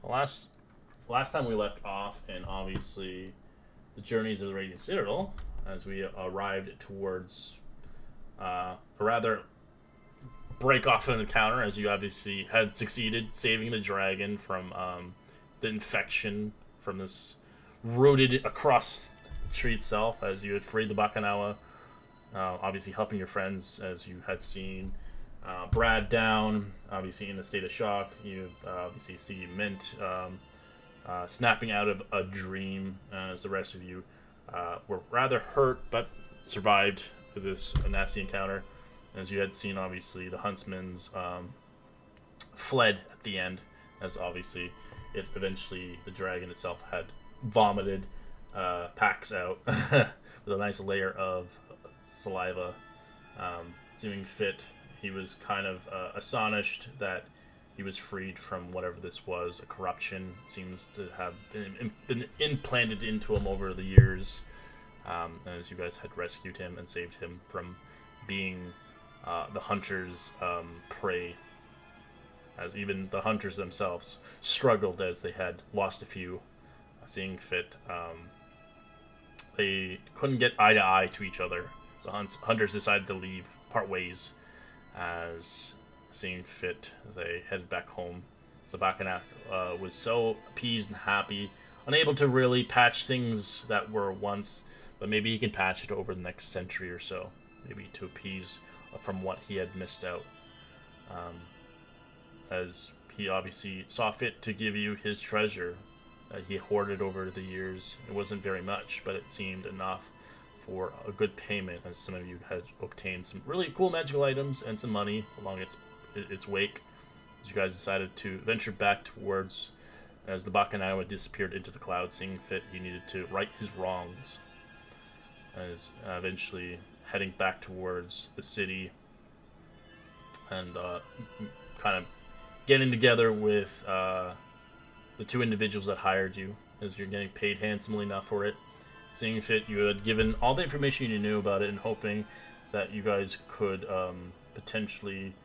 Last time we left off, and obviously the journeys of the Radiant Citadel, as we arrived towards a rather break off an encounter, as you obviously had succeeded saving the dragon from the infection from this rooted across the tree itself, as you had freed the Bakanawa, obviously helping your friends as you had seen Brad down, obviously in a state of shock. You obviously see Mint snapping out of a dream, as the rest of you were rather hurt but survived with this nasty encounter. As you had seen, obviously, the huntsmen's fled at the end, as obviously the dragon itself had vomited Pax out with a nice layer of saliva. Seeming fit, he was kind of astonished that he was freed from whatever this was. A corruption seems to have been implanted into him over the years, as you guys had rescued him and saved him from being the hunters' prey, as even the hunters themselves struggled as they had lost a few. Seeing fit, they couldn't get eye to eye to each other, so hunters decided to leave, part ways, as seeing fit, they headed back home. Sabakanak was so appeased and happy, unable to really patch things that were once, but maybe he can patch it over the next century or so, maybe to appease from what he had missed out. As he obviously saw fit to give you his treasure that he hoarded over the years. It wasn't very much, but it seemed enough for a good payment, as some of you had obtained some really cool magical items and some money along its wake. As you guys decided to venture back towards, as the Bakanawa disappeared into the clouds, seeing fit he needed to right his wrongs. As eventually heading back towards the city and kind of getting together with the two individuals that hired you, as you're getting paid handsomely enough for it. Seeing fit, you had given all the information you knew about it and hoping that you guys could potentially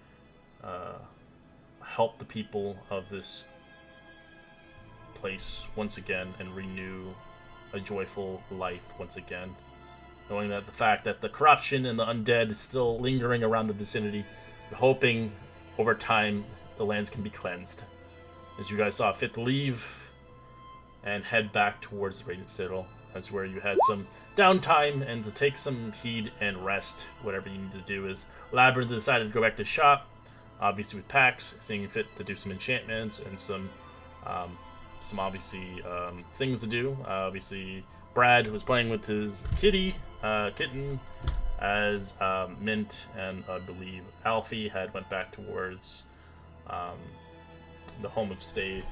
help the people of this place once again and renew a joyful life once again. Knowing that the fact that the corruption and the undead is still lingering around the vicinity, hoping over time the lands can be cleansed. As you guys saw fit to leave and head back towards the Radiant Citadel, that's where you had some downtime and to take some heed and rest, whatever you need to do. As Labyrinth decided to go back to shop, obviously with Pax, seeing fit to do some enchantments and some obviously things to do. Obviously, Brad was playing with his kitten, as Mint and I believe Alfie had went back towards the home of stay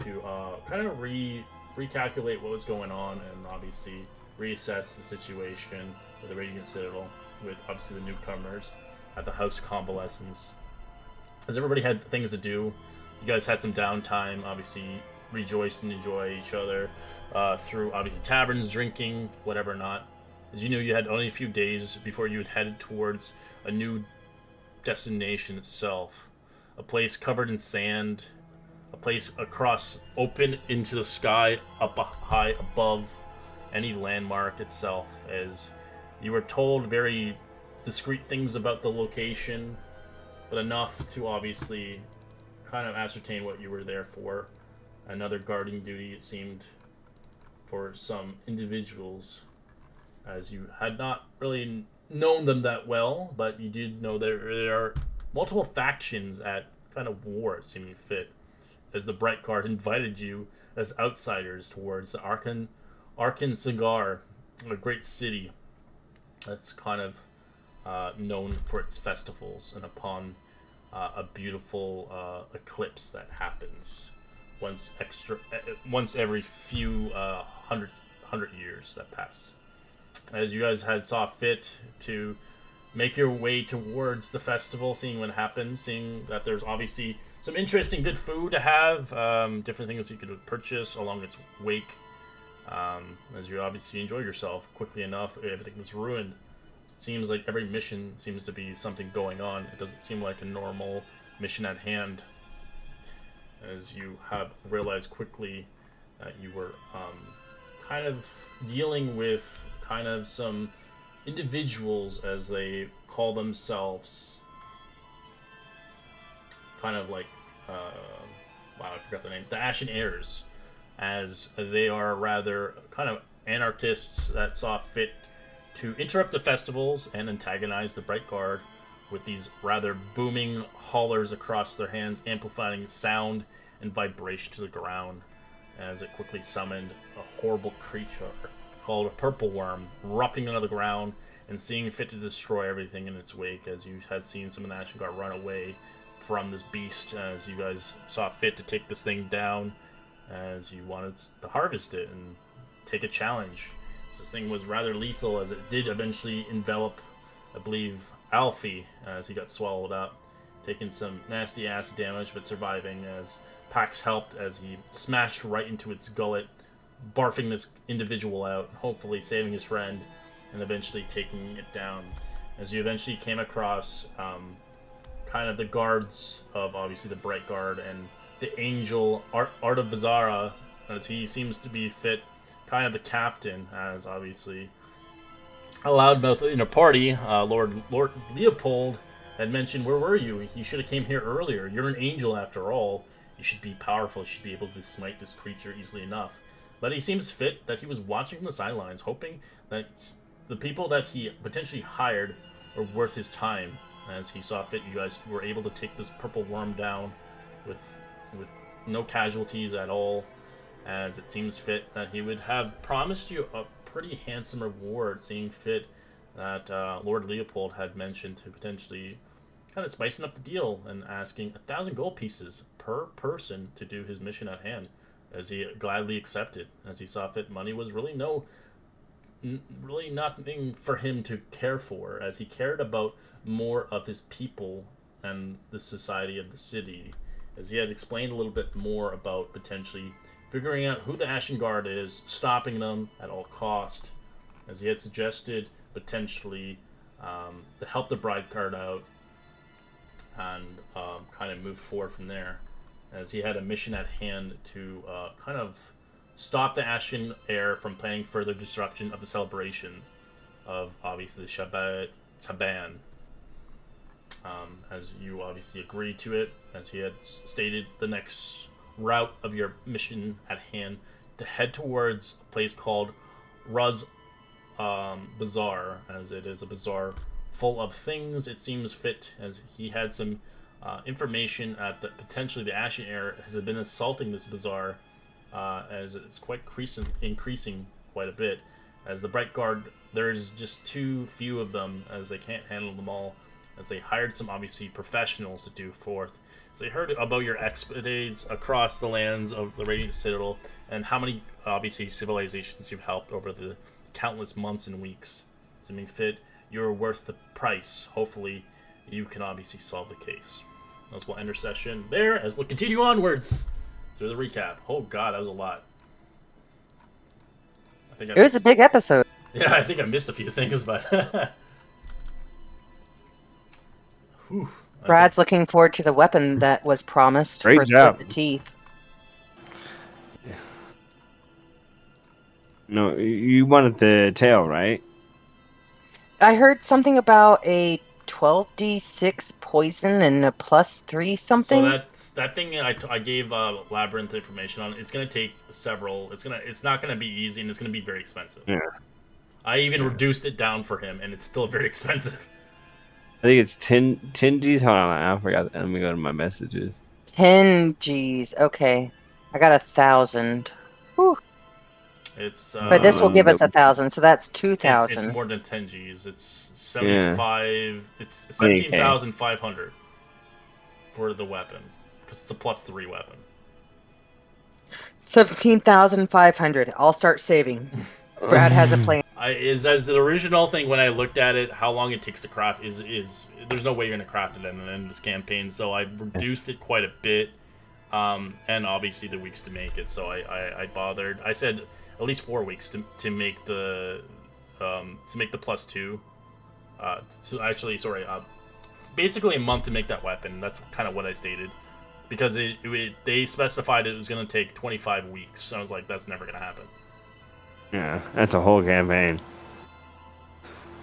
to kind of recalculate what was going on and obviously reassess the situation with the Radiant Citadel, with obviously the newcomers at the House of Convalescence. As everybody had things to do, you guys had some downtime, obviously rejoiced and enjoy each other through obviously taverns, drinking, whatever not. As you knew, you had only a few days before you had headed towards a new destination itself. A place covered in sand, a place across open into the sky up high above any landmark itself, as you were told very discreet things about the location, but enough to obviously kind of ascertain what you were there for. Another guarding duty, it seemed, for some individuals, as you had not really known them that well, but you did know there are multiple factions at kind of war, seeming fit, as the Bright Guard invited you as outsiders towards the Arkan Cigar, a great city that's kind of known for its festivals, and upon a beautiful eclipse that happens once every few hundred years that pass. As you guys had saw fit to make your way towards the festival, seeing what happened, seeing that there's obviously some interesting good food to have, different things you could purchase along its wake. As you obviously enjoy yourself quickly enough, everything was ruined. It seems like every mission seems to be something going on. It doesn't seem like a normal mission at hand. as you have realized quickly that you were kind of dealing with kind of some individuals, as they call themselves, kind of like wow, I forgot the name, the Ashen Heirs, as they are rather kind of anarchists that saw fit to interrupt the festivals and antagonize the Bright Guard with these rather booming hollers across their hands, amplifying sound and vibration to the ground, as it quickly summoned a horrible creature called a purple worm, erupting out of the ground and seeing fit to destroy everything in its wake, as you had seen some of the Ashen Guard run away from this beast, as you guys saw fit to take this thing down, as you wanted to harvest it and take a challenge. This thing was rather lethal, as it did eventually envelop, I believe, Alfie, as he got swallowed up, taking some nasty acid damage, but surviving, as Pax helped as he smashed right into its gullet, barfing this individual out, hopefully saving his friend, and eventually taking it down. As you eventually came across kind of the guards of, obviously, the Bright Guard and the Angel Art of Vizara, as he seems to be fit, kind of the captain, as obviously a loudmouth in a party, Lord Leopold had mentioned, where were you? You should have came here earlier. You're an angel after all. You should be powerful. You should be able to smite this creature easily enough. But he seems fit that he was watching from the sidelines, hoping that the people that he potentially hired were worth his time. As he saw fit, you guys were able to take this purple worm down with no casualties at all, as it seems fit that he would have promised you a pretty handsome reward, seeing fit that Lord Leopold had mentioned to potentially kind of spicing up the deal and asking 1,000 gold pieces per person to do his mission at hand, as he gladly accepted, as he saw fit money was really nothing for him to care for, as he cared about more of his people and the society of the city, as he had explained a little bit more about potentially figuring out who the Ashen Guard is, stopping them at all cost, as he had suggested potentially to help the Bright Guard out and kind of move forward from there, as he had a mission at hand to kind of stop the Ashen Heir from planning further destruction of the celebration of, obviously, the Shabbat Taban. As you obviously agreed to it, as he had stated, the next route of your mission at hand to head towards a place called Ruz Bazaar, as it is a bazaar full of things. It seems fit, as he had some information that potentially the Ashen Heir has been assaulting this bazaar, as it's quite increasing quite a bit, as the Bright Guard, there's just too few of them, as they can't handle them all, as they hired some, obviously, professionals to do forth. So they heard about your expeditions across the lands of the Radiant Citadel, and how many, obviously, civilizations you've helped over the countless months and weeks. Seeming fit, you're worth the price. Hopefully, you can obviously solve the case. As we'll end our session there, as we'll continue onwards through the recap. Oh god, that was a lot. It was a big episode. Yeah, I think I missed a few things, but... Whew. Brad's looking forward to the weapon that was promised Great for job. the teeth. No, you wanted the tail, right? I heard something about a 12d6 poison and a +3 something. So that thing I gave Labyrinth information on. It's gonna take several. It's not gonna be easy, and it's gonna be very expensive. Yeah. I even reduced it down for him, and it's still very expensive. I think it's 10 G's. Hold on, I forgot. Let me go to my messages. 10 G's. Okay. I got 1,000. Whew. It's But this will give us 1,000, so that's 2,000. It's more than 10 G's. It's 75. Yeah. It's 17,500 for the weapon, because it's a +3 weapon. 17,500. I'll start saving. Brad has a plan. As the original thing, when I looked at it, how long it takes to craft is there's no way you're gonna craft it in this campaign. So I reduced it quite a bit, and obviously the weeks to make it. So I bothered. I said at least 4 weeks to make the +2. Basically a month to make that weapon. That's kind of what I stated. because they specified it was going to take 25 weeks. So I was like, that's never going to happen. Yeah, that's a whole campaign.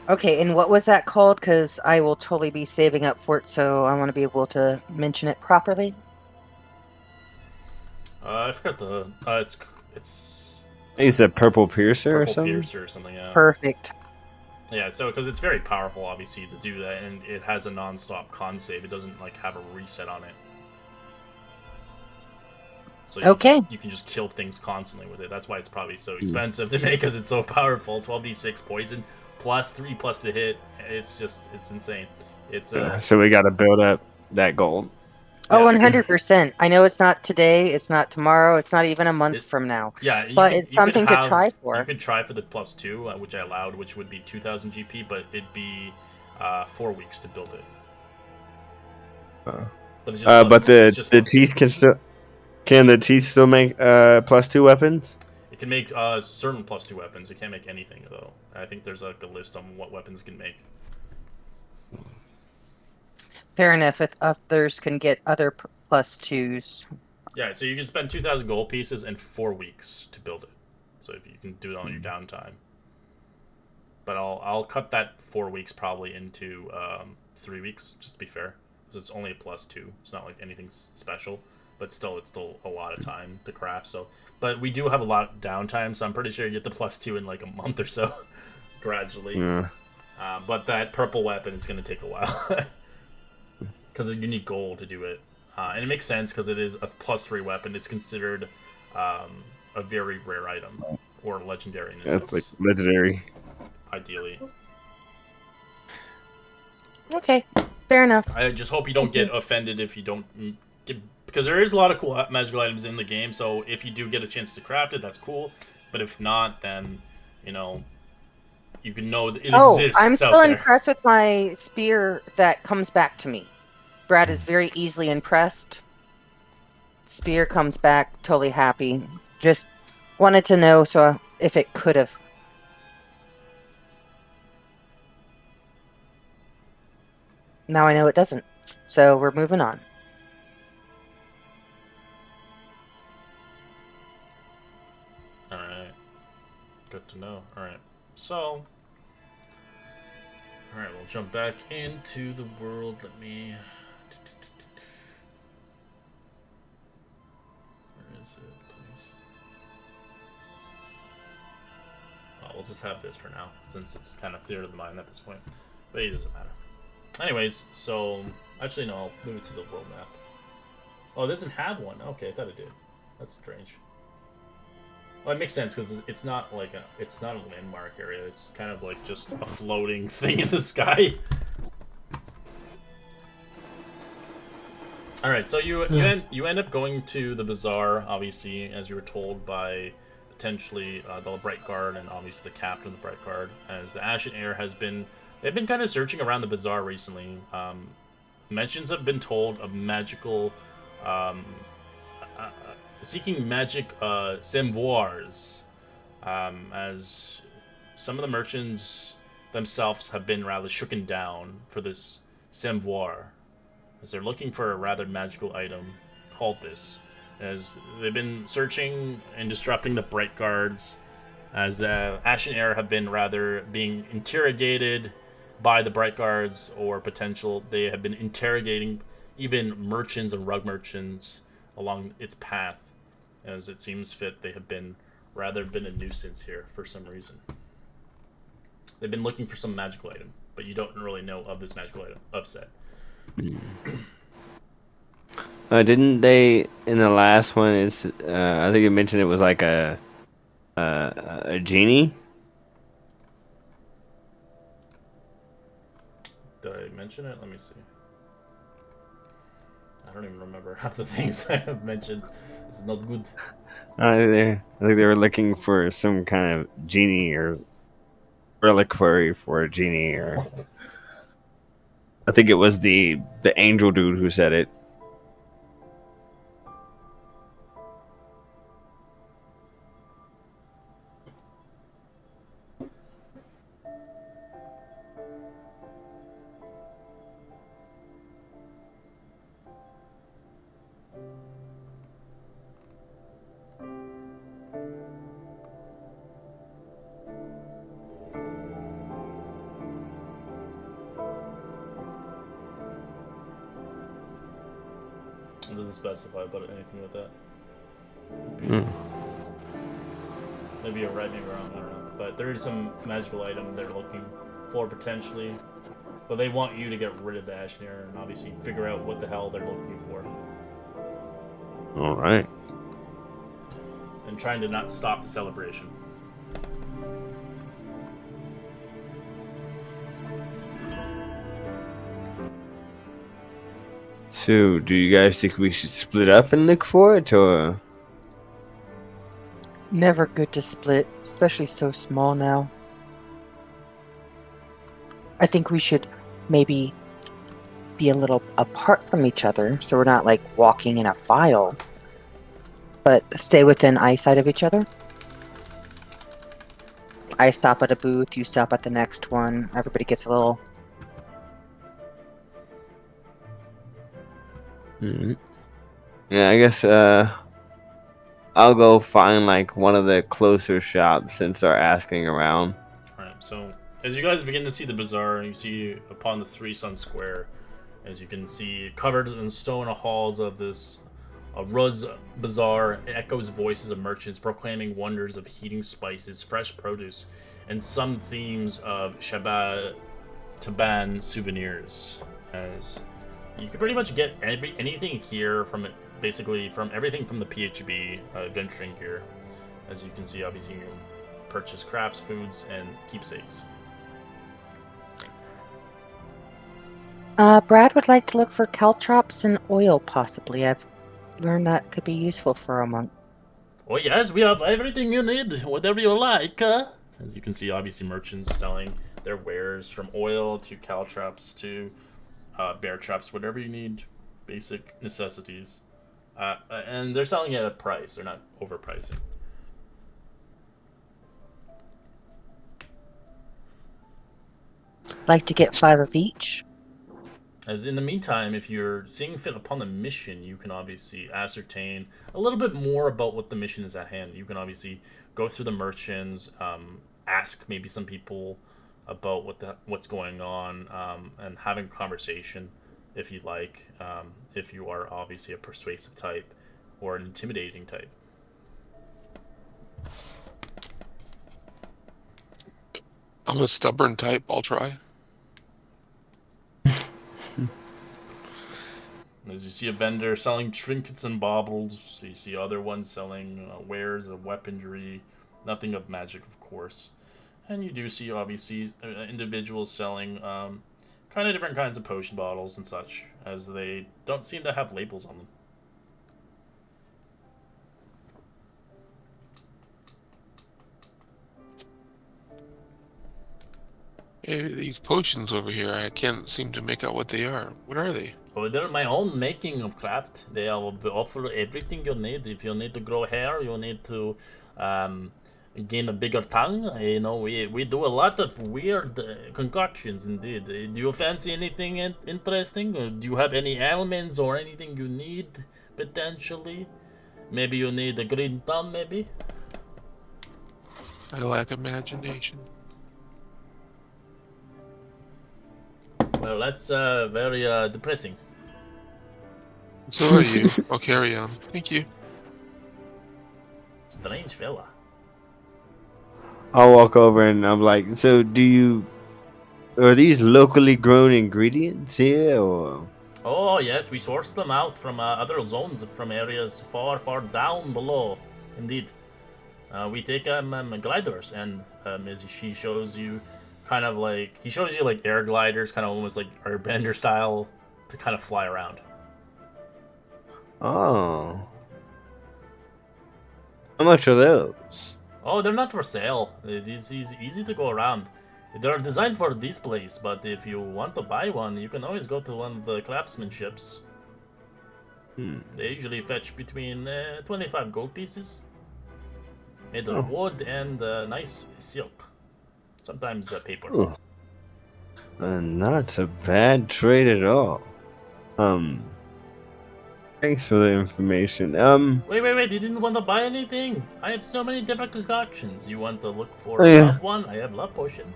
Okay, and what was that called? Because I will totally be saving up for it, so I want to be able to mention it properly. I forgot the it's He's a purple piercer or Purple something. Piercer or something. Yeah. Perfect. Yeah. So because it's very powerful, obviously, to do that, and it has a non-stop con save. It doesn't like have a reset on it. So Okay. you can just kill things constantly with it. That's why it's probably so expensive to make, because it's so powerful. 12d6 poison plus 3 plus to hit. It's insane. It's So we got to build up that gold. Oh, Yeah. 100%. I know it's not today, it's not tomorrow, it's not even a month from now. Yeah, But it's something to try You for. could try for the +2, which I allowed, which would be 2,000 GP, but it'd be 4 weeks to build it. But it's just But it's just the +2. teeth can the teeth still make +2 weapons? It can make certain +2 weapons. It can't make anything though. I think there's like a list on what weapons it can make. Fair enough, if others can get other +2s. Yeah, so you can spend 2,000 gold pieces in 4 weeks to build it. So if you can do it on your downtime. But I'll cut that 4 weeks probably into 3 weeks, just to be fair, because it's only a +2. It's not like anything special, but still, it's still a lot of time to craft. So, but we do have a lot of downtime, so I'm pretty sure you get the +2 in like a month or so, gradually. Yeah. But that purple weapon is going to take a while, because you need gold to do it, and it makes sense because it is a +3 weapon. It's considered a very rare item or legendary in a That's sense, like legendary. ideally. Okay, fair enough. I just hope you don't get offended if you don't get, because there is a lot of cool magical items in the game. So if you do get a chance to craft it, that's cool. But if not, then you can know that it exists. I'm out still there. impressed with my spear that comes back to me. Brad is very easily impressed. Spear comes back, totally happy. Just wanted to know so if it could have. Now I know it doesn't. So we're moving on. All right, good to know. All right, so. All right, we'll jump back into the world. Let me. Where is it, please? Oh, we'll just have this for now, since it's kind of theater of the mind at this point. But it doesn't matter. Anyways, so actually no, I'll move it to the world map. Oh, it doesn't have one. Okay, I thought it did. That's strange. Well, it makes sense because it's not like it's not a landmark area. It's kind of like just a floating thing in the sky. All right, so you end up going to the bazaar, obviously, as you were told by potentially the Bright Guard and obviously the captain of the Bright Guard, as the Ashen Heir has been. They've been kind of searching around the bazaar recently. Mentions have been told of magical. Seeking magic semvoirs, as some of the merchants themselves have been rather shooken down for this semvoir, as they're looking for a rather magical item called this, as they've been searching and disrupting the Bright Guards, as the Ashen Heir have been rather being interrogated by the Bright Guards, or they have been interrogating even merchants and rug merchants along its path. As it seems fit, they have been a nuisance here for some reason. They've been looking for some magical item, but you don't really know of this magical item upset. Didn't they in the last one? Is I think you mentioned it was like a genie. Did I mention it? Let me see. I don't even remember half the things I have mentioned. It's not good. I think they were looking for some kind of genie or reliquary for a genie, or I think it was the angel dude who said it. doesn't specify about anything with that. Hmm. Maybe you're right, maybe wrong, I don't know. But there is some magical item they're looking for potentially. But they want you to get rid of the Ashnir and obviously figure out what the hell they're looking for. All right. And trying to not stop the celebration. So, do you guys think we should split up and look for it, or? Never good to split, especially so small now. I think we should maybe be a little apart from each other, so we're not like walking in a file, but stay within eyesight of each other. I stop at a booth, you stop at the next one. Everybody gets a little. Hmm. Yeah, I guess I'll go find like one of the closer shops and start asking around. Alright, so as you guys begin to see the bazaar, you see upon the Three Sun Square, as you can see, covered in stone halls of this Ruz Bazaar, it echoes voices of merchants proclaiming wonders of heating spices, fresh produce, and some themes of Shabbat Taban souvenirs. As you can pretty much get anything here from it, basically from everything from the PHB adventuring gear. As you can see, obviously you can purchase crafts, foods, and keepsakes. Brad would like to look for caltrops and oil, possibly. I've learned that could be useful for a monk. Oh yes, we have everything you need, whatever you like. As you can see, obviously merchants selling their wares from oil to caltrops to bear traps, whatever you need, basic necessities. And they're selling it at a price, they're not overpricing. Like to get 5 of each. As in the meantime, if you're seeing fit upon the mission, you can obviously ascertain a little bit more about what the mission is at hand. You can obviously go through the merchants, ask maybe some people about what's going on, and having a conversation if you'd like, if you are obviously a persuasive type or an intimidating type. I'm a stubborn type. I'll try. As you see a vendor selling trinkets and baubles, you see other ones selling wares of weaponry, nothing of magic, of course. And you do see, obviously, individuals selling kind of different kinds of potion bottles and such, as they don't seem to have labels on them. Hey, these potions over here, I can't seem to make out what they are. What are they? Oh, they're my own making of craft. They offer everything you need. If you need to grow hair, you need to gain a bigger tongue. You know, we do a lot of weird concoctions indeed. Do you fancy anything interesting? Do you have any ailments or anything you need potentially? Maybe you need a green thumb, maybe? I lack imagination. Well, that's very depressing. So are you. I'll carry on. Thank you. Strange fella. I'll walk over and I'm like, so are these locally grown ingredients here, or? Oh, yes, we source them out from other zones, from areas far, far down below. Indeed. We take gliders, and as she shows you, kind of like, he shows you like air gliders, kind of almost like airbender style, to kind of fly around. Oh. How much are those? Oh, they're not for sale. It is easy to go around. They're designed for this place, but if you want to buy one, you can always go to one of the craftsmanships. They usually fetch between 25 gold pieces. Made of wood and nice silk. Sometimes paper. Oh. Not a bad trade at all. Thanks for the information. Wait, you didn't want to buy anything? I have so many different concoctions. You want to look for Oh, a yeah. love one? I have love potion.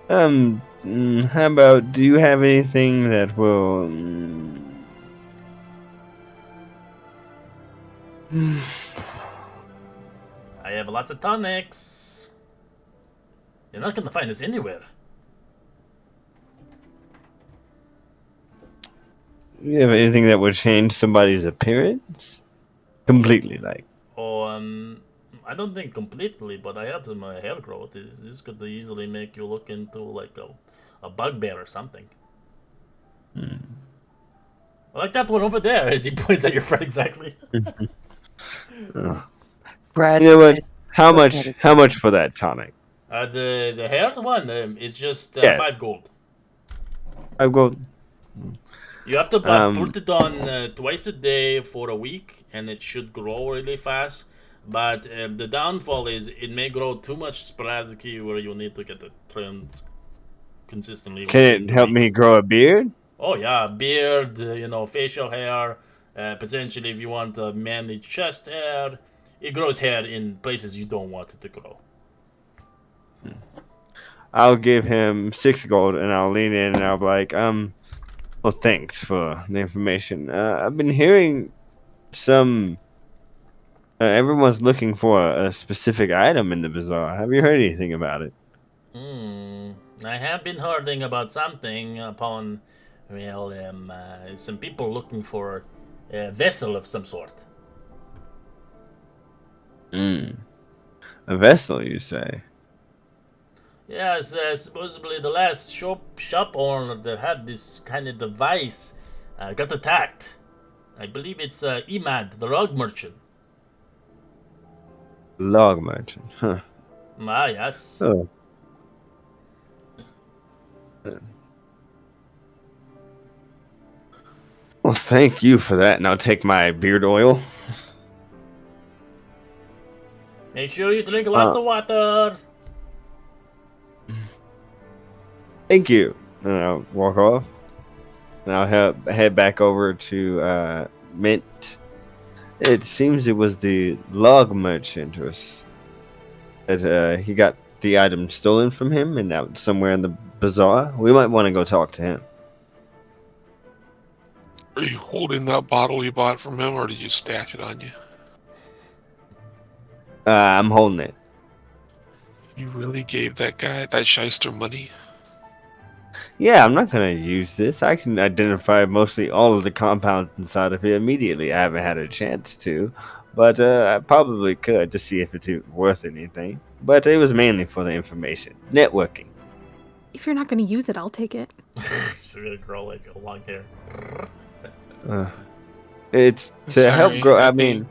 How about, do you have anything that will I have lots of tonics. You're not gonna find this anywhere. You have anything that would change somebody's appearance? Completely, like. Oh, I don't think completely, but I have some hair growth. This could easily make you look into like a bugbear or something. Like that one over there, as he points at your friend exactly. Brad. You know what? How Look much? at his- How much for that tonic? The hair one, it's just Yes. 5 gold. I go. You have to Um, put it on twice a day for a week, and it should grow really fast. But the downfall is it may grow too much sporadically, where you need to get it trimmed consistently. Can within it the help week. me grow a beard? Oh yeah, beard, facial hair. Potentially, if you want a manly chest hair, it grows hair in places you don't want it to grow. I'll give him 6 gold, and I'll lean in, and I'll be like, well, thanks for the information. I've been hearing some. Everyone's looking for a specific item in the bazaar. Have you heard anything about it? I have been hearing about something upon, some people looking for a vessel of some sort. A vessel, you say? Yes, supposedly the last shop owner that had this kind of device got attacked. I believe it's Emad, the rug merchant. Log merchant, huh? Ah, yes. Oh. Well, thank you for that, and I'll take my beard oil. Make sure you drink lots of water. Thank you. And I'll walk off. And I'll head back over to Mint. It seems it was the log merchant that he got the item stolen from him and out somewhere in the bazaar. We might want to go talk to him. Are you holding that bottle you bought from him, or did you stash it on you? I'm holding it. You really gave that guy, that shyster, money? Yeah, I'm not gonna use this. I can identify mostly all of the compounds inside of it immediately. I haven't had a chance to, but I probably could to see if it's worth anything. But it was mainly for the information, networking. If you're not going to use it, I'll take it. She's gonna grow like a long hair. It's I'm to help sorry, grow. I I mean, mean,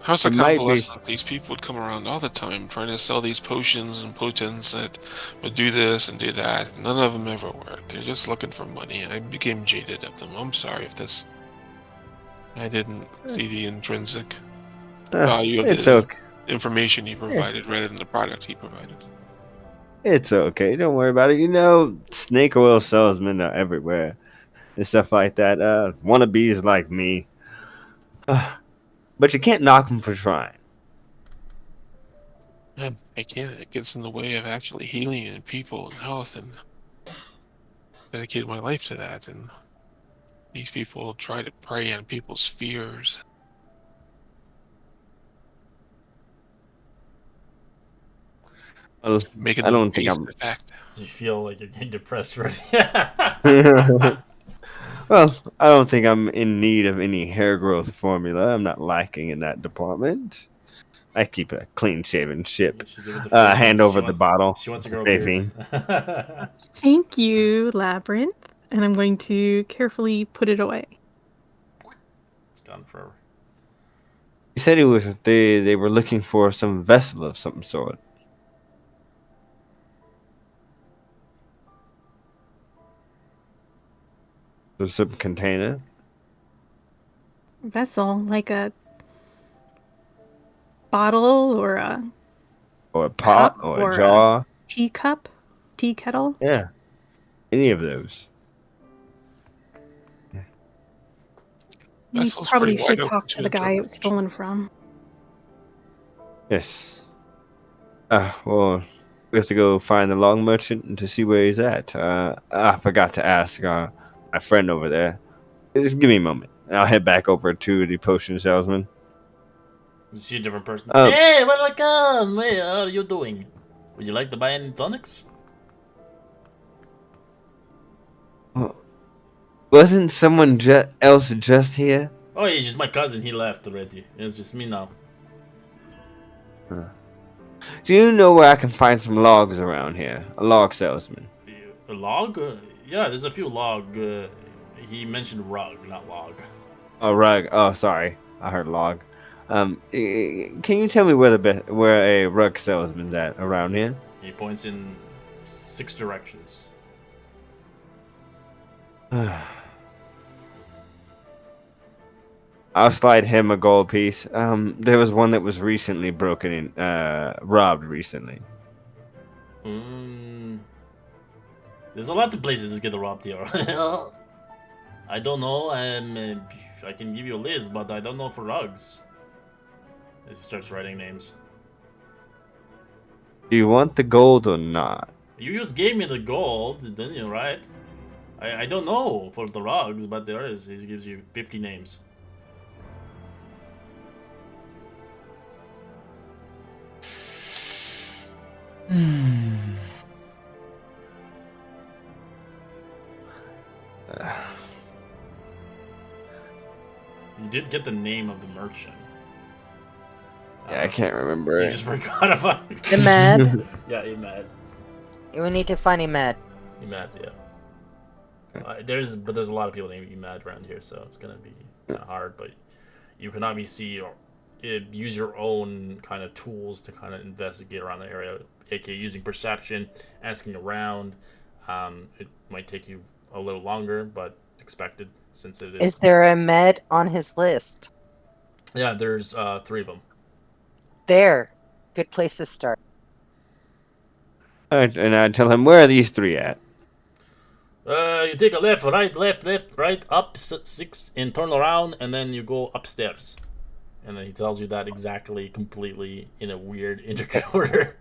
how's the it might be. convalescent? These people would come around all the time trying to sell these potions and potents that would do this and do that. None of them ever worked. They're just looking for money. I became jaded of them. I'm sorry if this. I didn't see the intrinsic value of It's the okay. information he provided rather than the product he provided. It's okay. Don't worry about it. You know, snake oil salesmen are everywhere and stuff like that. Wannabes like me. But you can't knock them for trying. Man, I can't. It gets in the way of actually healing and people and health, and dedicated my life to that. And these people try to prey on people's fears. Well, Making I them don't think face I'm. the fact. You feel like you're getting depressed already. Well, I don't think I'm in need of any hair growth formula. I'm not lacking in that department. I keep a clean-shaven ship. You should give it to Faye. Hand She over the wants- bottle. She wants to grow a Faye. beard. Thank you, Labyrinth. And I'm going to carefully put it away. It's gone forever. He said they were looking for some vessel of some sort. So some container. Vessel, like a bottle or a Or a pot, Cup or or a a- jar. teacup, tea kettle. Yeah. Any of those. You Vessel's probably pretty wide should open talk to to the guy it was interpretation. stolen from. Yes. Well, we have to go find the long merchant and to see where he's at. I forgot to ask my friend over there. Just give me a moment. I'll head back over to the potion salesman. You see a different person. Oh. Hey, welcome! Hey, how are you doing? Would you like to buy any tonics? Wasn't someone else just here? Oh, he's just my cousin. He left already. It's just me now. Do you know where I can find some logs around here? A log salesman. A log? Yeah, there's a few log. He mentioned rug, not log. Oh, rug. Oh, sorry. I heard log. Can you tell me where a rug salesman's at around here? He points in 6 directions. I'll slide him a gold piece. There was one that was recently robbed recently. There's a lot of places to get robbed here. I don't know. I can give you a list, but I don't know for rugs. As he starts writing names. Do you want the gold or not? You just gave me the gold, didn't you, right? I don't know for the rugs, but there is. He gives you 50 names. You did get the name of the merchant. Yeah, I can't remember You it. just forgot about it. Imad. Yeah, Imad. We need to find Imad. Imad, yeah. There's a lot of people named Imad around here, so it's gonna be kind of hard. But you can obviously use your own kind of tools to kind of investigate around the area, aka using perception, asking around. It might take you a little longer, but expected since it is. Is there a med on his list? Yeah, there's 3 of them. There. Good place to start. Alright, and I tell him, where are these 3 at? You take a left, right, up 6, and turn around, and then you go upstairs. And then he tells you that exactly, completely in a weird intricate order.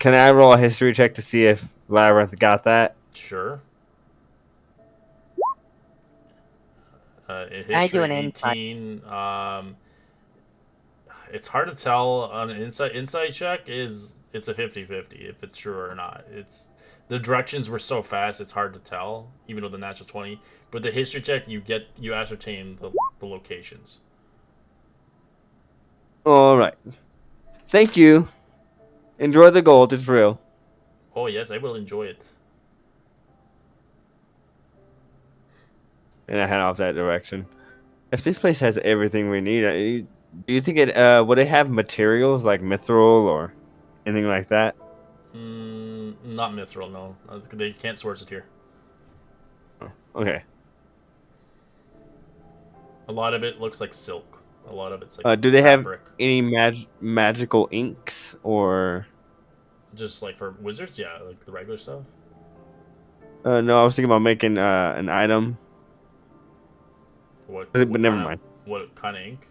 Can I roll a history check to see if Labyrinth got that? Sure. I do an insight. 18. It's hard to tell on an insight check. It's a 50-50 if it's true or not. The directions were so fast, it's hard to tell, even with the natural 20. But the history check, you ascertain the locations. Alright. Thank you. Enjoy the gold, it's real. Oh yes, I will enjoy it. And I head off that direction. If this place has everything we need, do you think would it have materials like mithril or anything like that? Not mithril, no. They can't source it here. Okay. A lot of it looks like silk. A lot of it's like Do they have fabric. any magical inks or? Just like for wizards, yeah, like the regular stuff. No, I was thinking about making an item. But never mind. What kind of ink?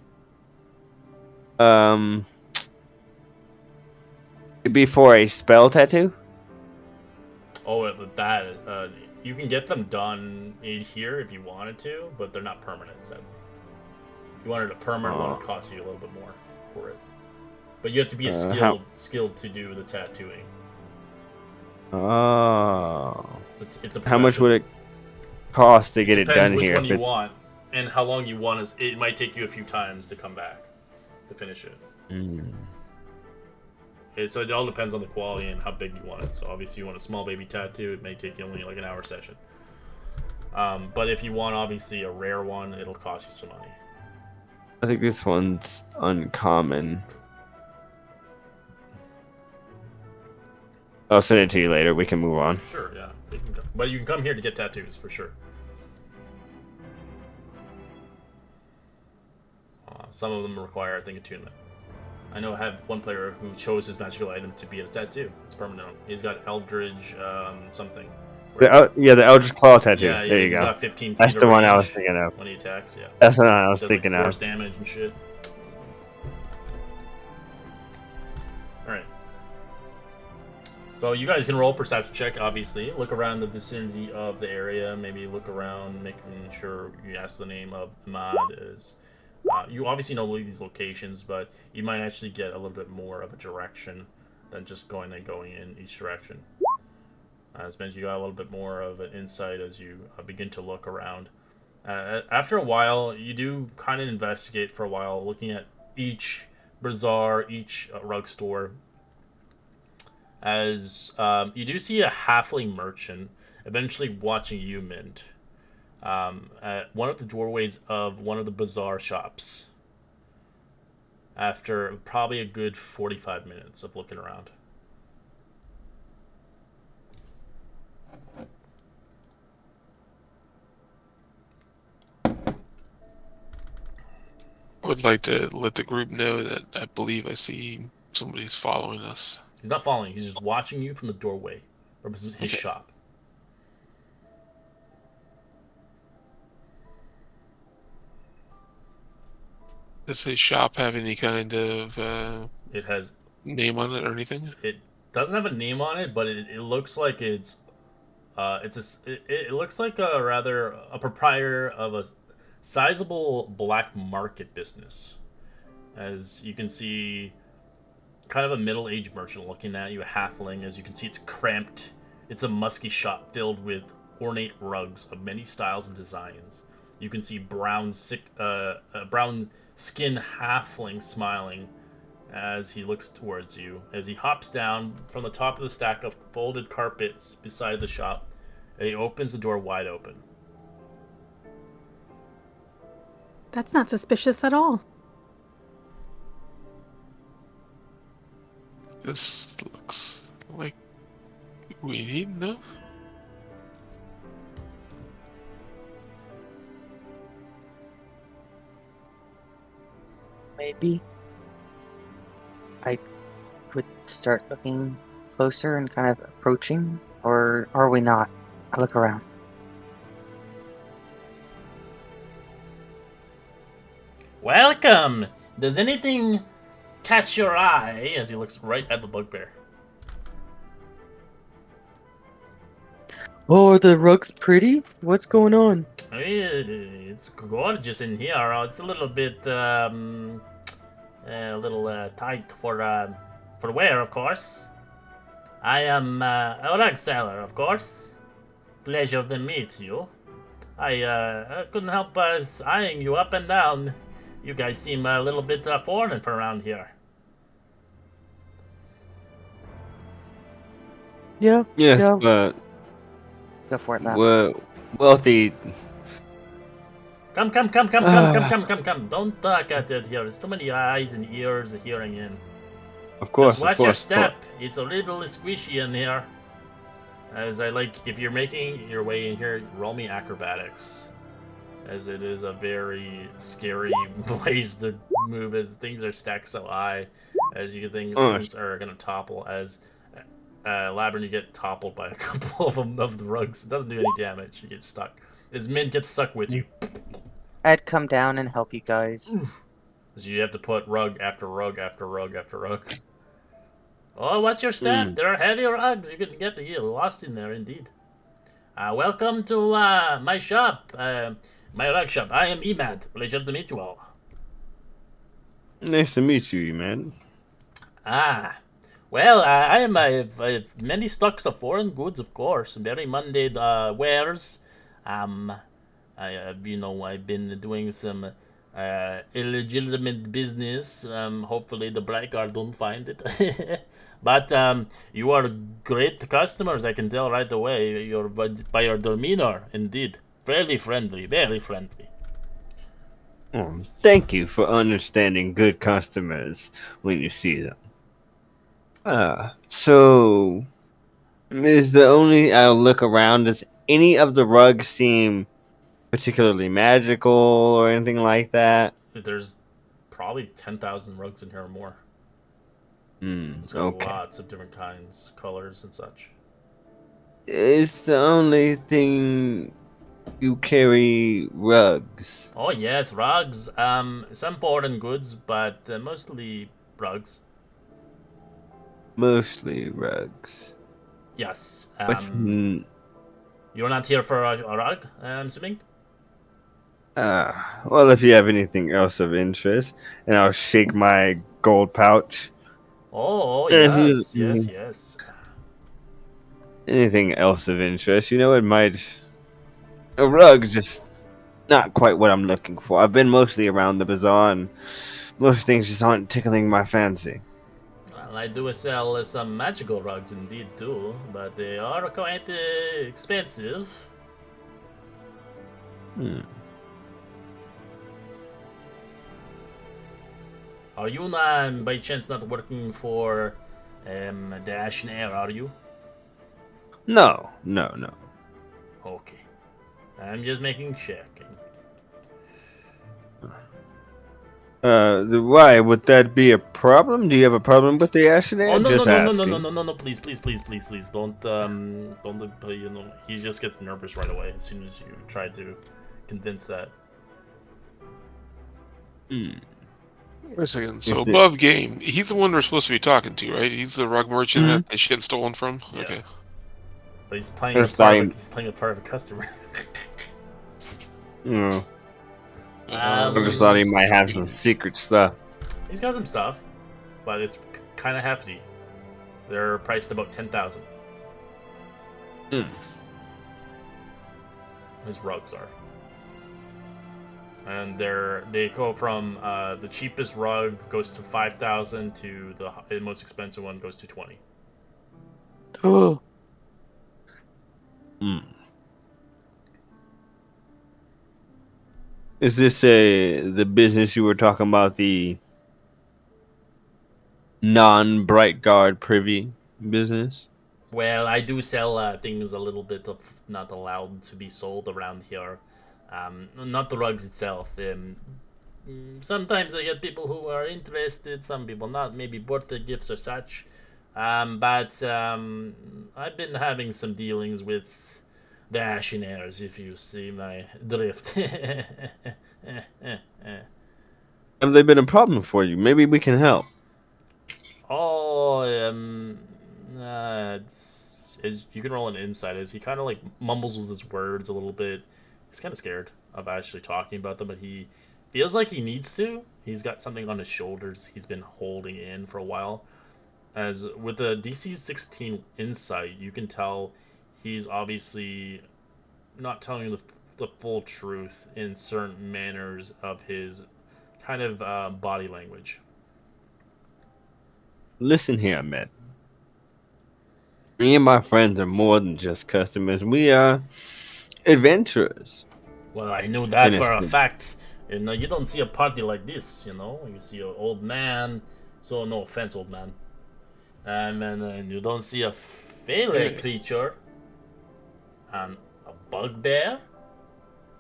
It'd be for a spell tattoo. Oh, that you can get them done in here if you wanted to, but they're not permanent. Sadly. If you wanted a permanent one, it would cost you a little bit more for it. But you have to be skilled to do the tattooing. Oh. It's a How much profession. would it cost to get it Depends done which here? one you want and how long you want. It might take you a few times to come back to finish it. So it all depends on the quality and how big you want it. So obviously you want a small baby tattoo, it may take you only like an hour session. But if you want obviously a rare one, it'll cost you some money. I think this one's uncommon. I'll send it to you later. We can move on. Sure, yeah. But you can come here to get tattoos for sure. Some of them require, I think, attunement. I know I have one player who chose his magical item to be a tattoo. It's permanent. He's got Eldridge something. The Eldritch Claw tattoo. Yeah, there you he's go. got 15 That's feet the of one I range was thinking of. when he attacks. Yeah, That's the one I was does thinking like force of. damage and shit. All right. So you guys can roll a perception check. Obviously, look around the vicinity of the area. Maybe look around, making sure you ask the name of Imad. Is You obviously know these locations, but you might actually get a little bit more of a direction than just going in each direction. As mentioned, you got a little bit more of an insight as you begin to look around. After a while, you do kind of investigate for a while, looking at each bazaar, each rug store. As you do see a halfling merchant eventually watching you, Mint, at one of the doorways of one of the bazaar shops. After probably a good 45 minutes of looking around. I would like to let the group know that I believe I see somebody's following us. He's not following. He's just watching you from the doorway from his Okay. shop. Does his shop have any kind of It has. name on it or anything? It doesn't have a name on it, but it looks like it's. It looks like a proprietor of a sizable black market business. As you can see, kind of a middle-aged merchant looking at you, a halfling. As you can see, it's cramped. It's a musky shop filled with ornate rugs of many styles and designs. You can see brown skin halfling smiling as he looks towards you. As he hops down from the top of the stack of folded carpets beside the shop, and he opens the door wide open. That's not suspicious at all. This looks like we need no. Maybe I would start looking closer and kind of approaching, or are we not? I look around. Welcome! Does anything catch your eye? As he looks right at the bugbear. Oh, are the rugs pretty? What's going on? It's gorgeous in here. It's a little bit, tight for wear, of course. I am a rug seller, of course. Pleasure to meet you. I couldn't help eyeing you up and down. You guys seem a little bit foreign from around here. Yeah, Yes, Yeah. but go for it, Lab. we're wealthy. Come. Don't talk at it here. There's too many eyes and ears hearing in. Of course, Just watch of course. your step. It's a little squishy in here. As I like, if you're making your way in here, roll me acrobatics. As it is a very scary place to move as things are stacked so high. As you think things are going to topple. As Labyrinth, you get toppled by a couple of them of the rugs. It doesn't do any damage. You get stuck. As Mint gets stuck with you. I'd come down and help you guys. So you have to put rug after rug after rug after rug. Oh, watch your step. There are heavy rugs. You can get lost in there, indeed. Welcome to my shop. My rug shop. I am Emad. Pleasure to meet you all. Nice to meet you, man. Well, I have many stocks of foreign goods, of course. Very Monday wares. I've been doing some illegitimate business. Hopefully the Blackguard don't find it. But you are great customers, I can tell right away. By your demeanor, indeed. Very friendly. Oh, thank you for understanding good customers when you see them. So is the only I'll look around. Does any of the rugs seem particularly magical or anything like that? There's probably 10,000 rugs in here or more. There's Okay. lots of different kinds, colors, and such. It's the only thing you carry rugs. Oh yes, rugs. Some foreign goods, but mostly rugs. Mostly rugs. Yes. What's You're not here for a rug, I'm assuming? Well, if you have anything else of interest, and I'll shake my gold pouch. Oh, If you yes, yes, yes. anything else of interest, it might. A rug, just not quite what I'm looking for. I've been mostly around the bazaar, and most things just aren't tickling my fancy. Well, I do sell some magical rugs indeed too, but they are quite expensive. Hmm. Are you not, by chance, not working for the Ashen Air, are you? No, no, no. Okay. I'm just making checking. Why would that be a problem? Do you have a problem with the Oh Ashenair? no no Just no no no no asking. no no no! Please please please please please don't you know, he just gets nervous right away as soon as you try to convince that. Hmm. Wait a second. So Is it? above game, he's the one we're supposed to be talking to, right? He's the rug merchant Mhm. that the shit stolen from. Yeah. Okay. But he's playing the Just part of like, he's playing the part of a customer. you know, Uh, I just thought he Um, might have some secret stuff. He's got some stuff, but it's kind of hefty. They're priced about 10,000. Hmm. His rugs are. And they go from the cheapest rug goes to 5,000 to the most expensive one goes to 20. Ooh. Hmm. Is this the business you were talking about, the non-bright guard privy business? Well, I do sell things a little bit of not allowed to be sold around here. Not the rugs itself. Sometimes I get people who are interested, some people not, maybe birthday gifts or such. But I've been having some dealings with the Ashenaires, if you see my drift. Have they been a problem for you? Maybe we can help. Oh, you can roll an insight. As he kind of like mumbles with his words a little bit. He's kind of scared of actually talking about them, but he feels like he needs to. He's got something on his shoulders he's been holding in for a while. As with the DC 16 insight, you can tell he's obviously not telling you the full truth in certain manners of his kind of body language. Listen here, Ahmed. Me and my friends are more than just customers. We are adventurers. Well, I knew that In a for a sense. fact. You don't see a party like this, you know? You see an old man, so no offense, old man. And then you don't see a fairy creature, and a bugbear,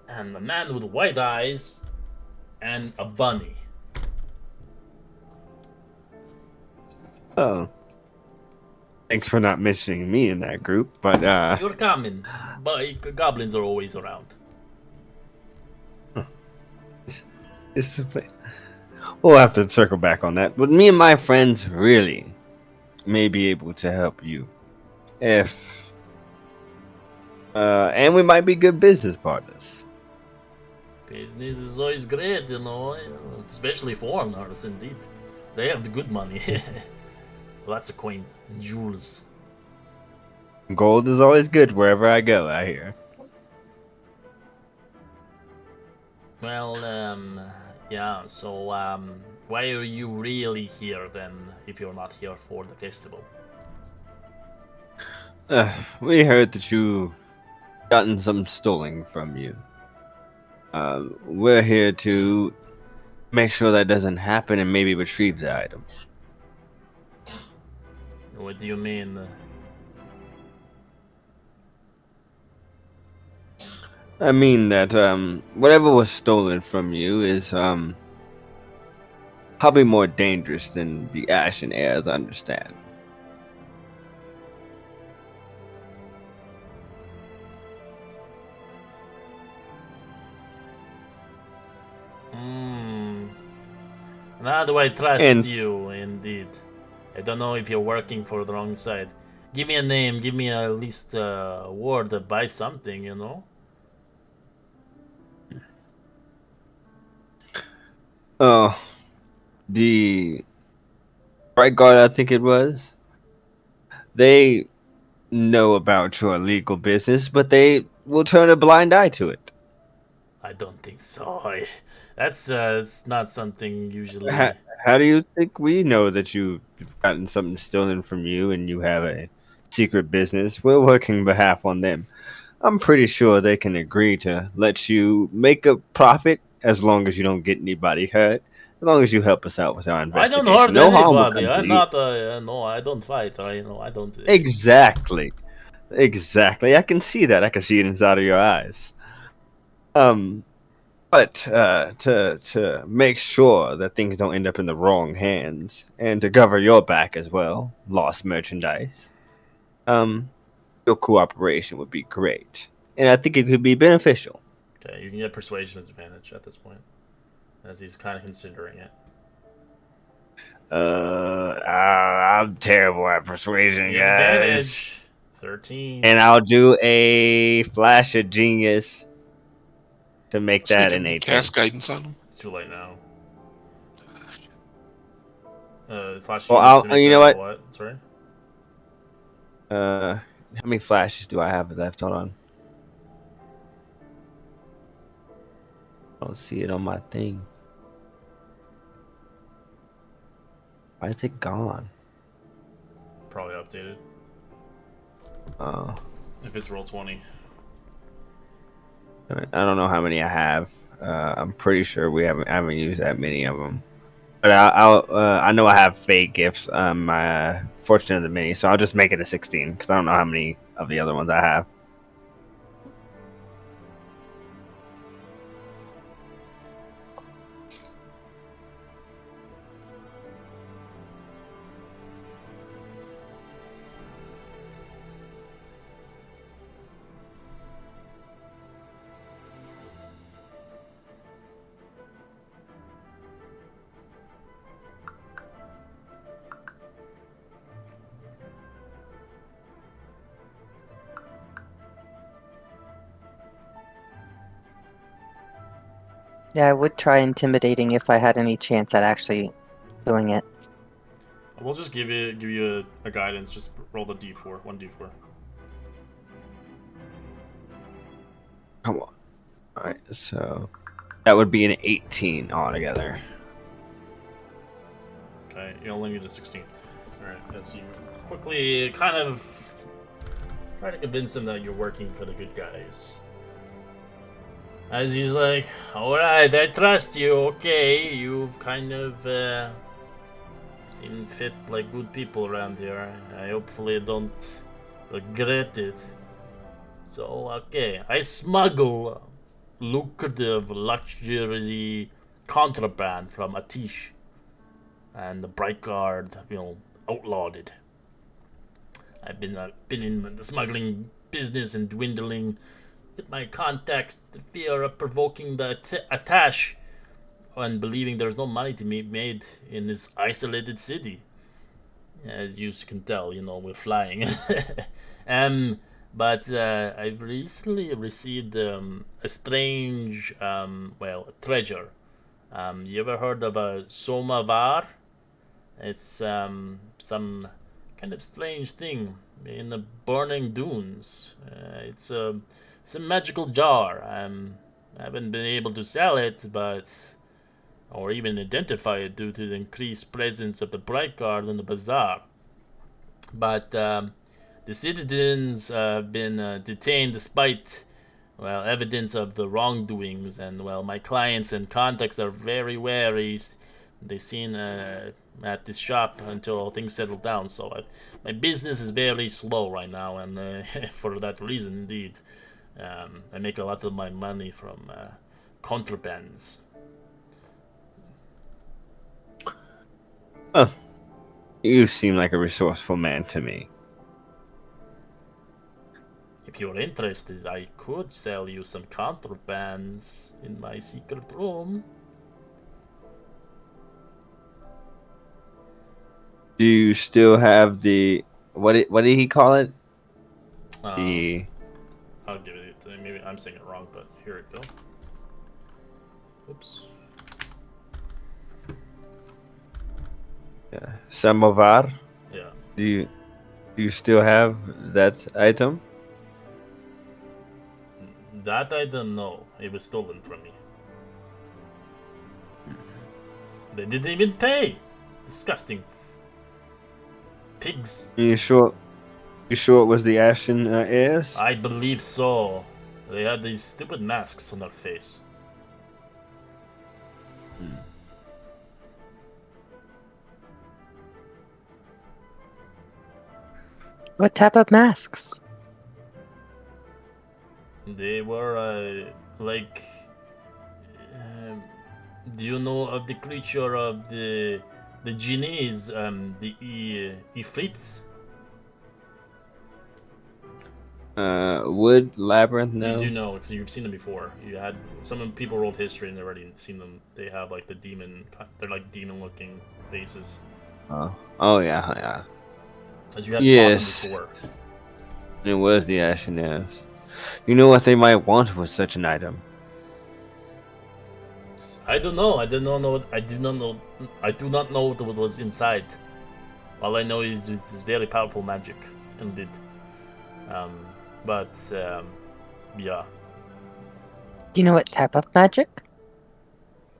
and a man with white eyes, and a bunny. Oh, thanks for not mentioning me in that group. But You're coming, but goblins are always around. it's we'll have to circle back on that. But me and my friends really may be able to help you if and we might be good business partners. Business is always great, you know, especially foreigners, indeed. They have the good money. Lots of coin, jewels. Gold is always good wherever I go, I hear. Well, yeah, so, why are you really here then, if you're not here for the festival? We heard that you gotten some stolen from you. We're here to make sure that doesn't happen and maybe retrieve the items. What do you mean? I mean that whatever was stolen from you is probably more dangerous than the Ashen Air, as I understand. Now do I trust And you, indeed. I don't know if you're working for the wrong side. Give me a name, give me at least a word to buy something, you know? Oh, the Bright Guard, I think it was. They know about your illegal business, but they will turn a blind eye to it. I don't think so. That's it's not something How, usually. how do you think we know that you've gotten something stolen from you and you have a secret business? We're working behalf on them. I'm pretty sure they can agree to let you make a profit as long as you don't get anybody hurt. As long as you help us out with our I don't investigation. hurt No harm will anybody. come to I'm you. not. No, I don't fight. I don't. Exactly. Exactly. I can see that. I can see it inside of your eyes. Um, but to make sure that things don't end up in the wrong hands and to cover your back as well, lost merchandise. Um, your cooperation would be great, and I think it could be beneficial. Okay, you can get persuasion advantage at this point, as he's kind of considering it. I'm terrible at persuasion, You have guys. advantage. 13. And I'll do a flash of genius to make So you that an can 18. cast guidance on him. It's too late now. Flash Well, genius to make you that know what? what? Sorry. How many flashes do I have left? Hold on. I don't see it on my thing. Why is it gone? Probably updated. Oh, If it's roll 20. I don't know how many I have. I'm pretty sure I haven't used that many of them. But I know I have fake gifts. Fortune of the Mini, so I'll just make it a 16 because I don't know how many of the other ones I have. Yeah, I would try intimidating if I had any chance at actually doing it. We'll just give you a guidance. Just roll the d4. 1d4. Come on. All right, so that would be an 18 altogether. Okay, you only need a 16. Alright, as you quickly kind of try to convince him that you're working for the good guys. As he's like, alright, I trust you, okay, you've kind of seem fit like good people around here. I hopefully don't regret it. So, okay, I smuggle lucrative luxury contraband from Atish. And the Bright Guard, outlawed it. I've been in the smuggling business and dwindling with my contacts, the fear of provoking the Atash, and believing there's no money to be made in this isolated city. As you can tell, we're flying. But I've recently received a strange, treasure. You ever heard of a Somavar? It's some kind of strange thing in the burning dunes. It's a magical jar. I haven't been able to sell it, or even identify it due to the increased presence of the Bright Guard in the bazaar. But the citizens have been detained despite evidence of the wrongdoings, and my clients and contacts are very wary. They seen at this shop until things settle down. So my business is very slow right now, and for that reason, indeed, I make a lot of my money from contrabands. Oh, you seem like a resourceful man to me. If you're interested, I could sell you some contrabands in my secret room. Do you still have the what did he call it? The I'll give it. Maybe I'm saying it wrong, but here it go. Oops. Samovar. Yeah. Do you still have that item? That I don't know. It was stolen from me. They didn't even pay. Disgusting pigs. You sure? You sure it was the Ashen heirs? I believe so. They had these stupid masks on their face. What type of masks? They were like. Do you know of the creature of the genies? The Ifrits. Wood labyrinth. No. You do know because you've seen them before. You had some people rolled history and they already seen them. They have like the demon. They're like demon-looking faces. Oh yeah. As you had Yes. fought them before. It was the Ashen heirs. You know what they might want with such an item? I don't know. I do not know. I do not know what was inside. All I know is it's very powerful magic, indeed. Yeah. Do you know what type of magic?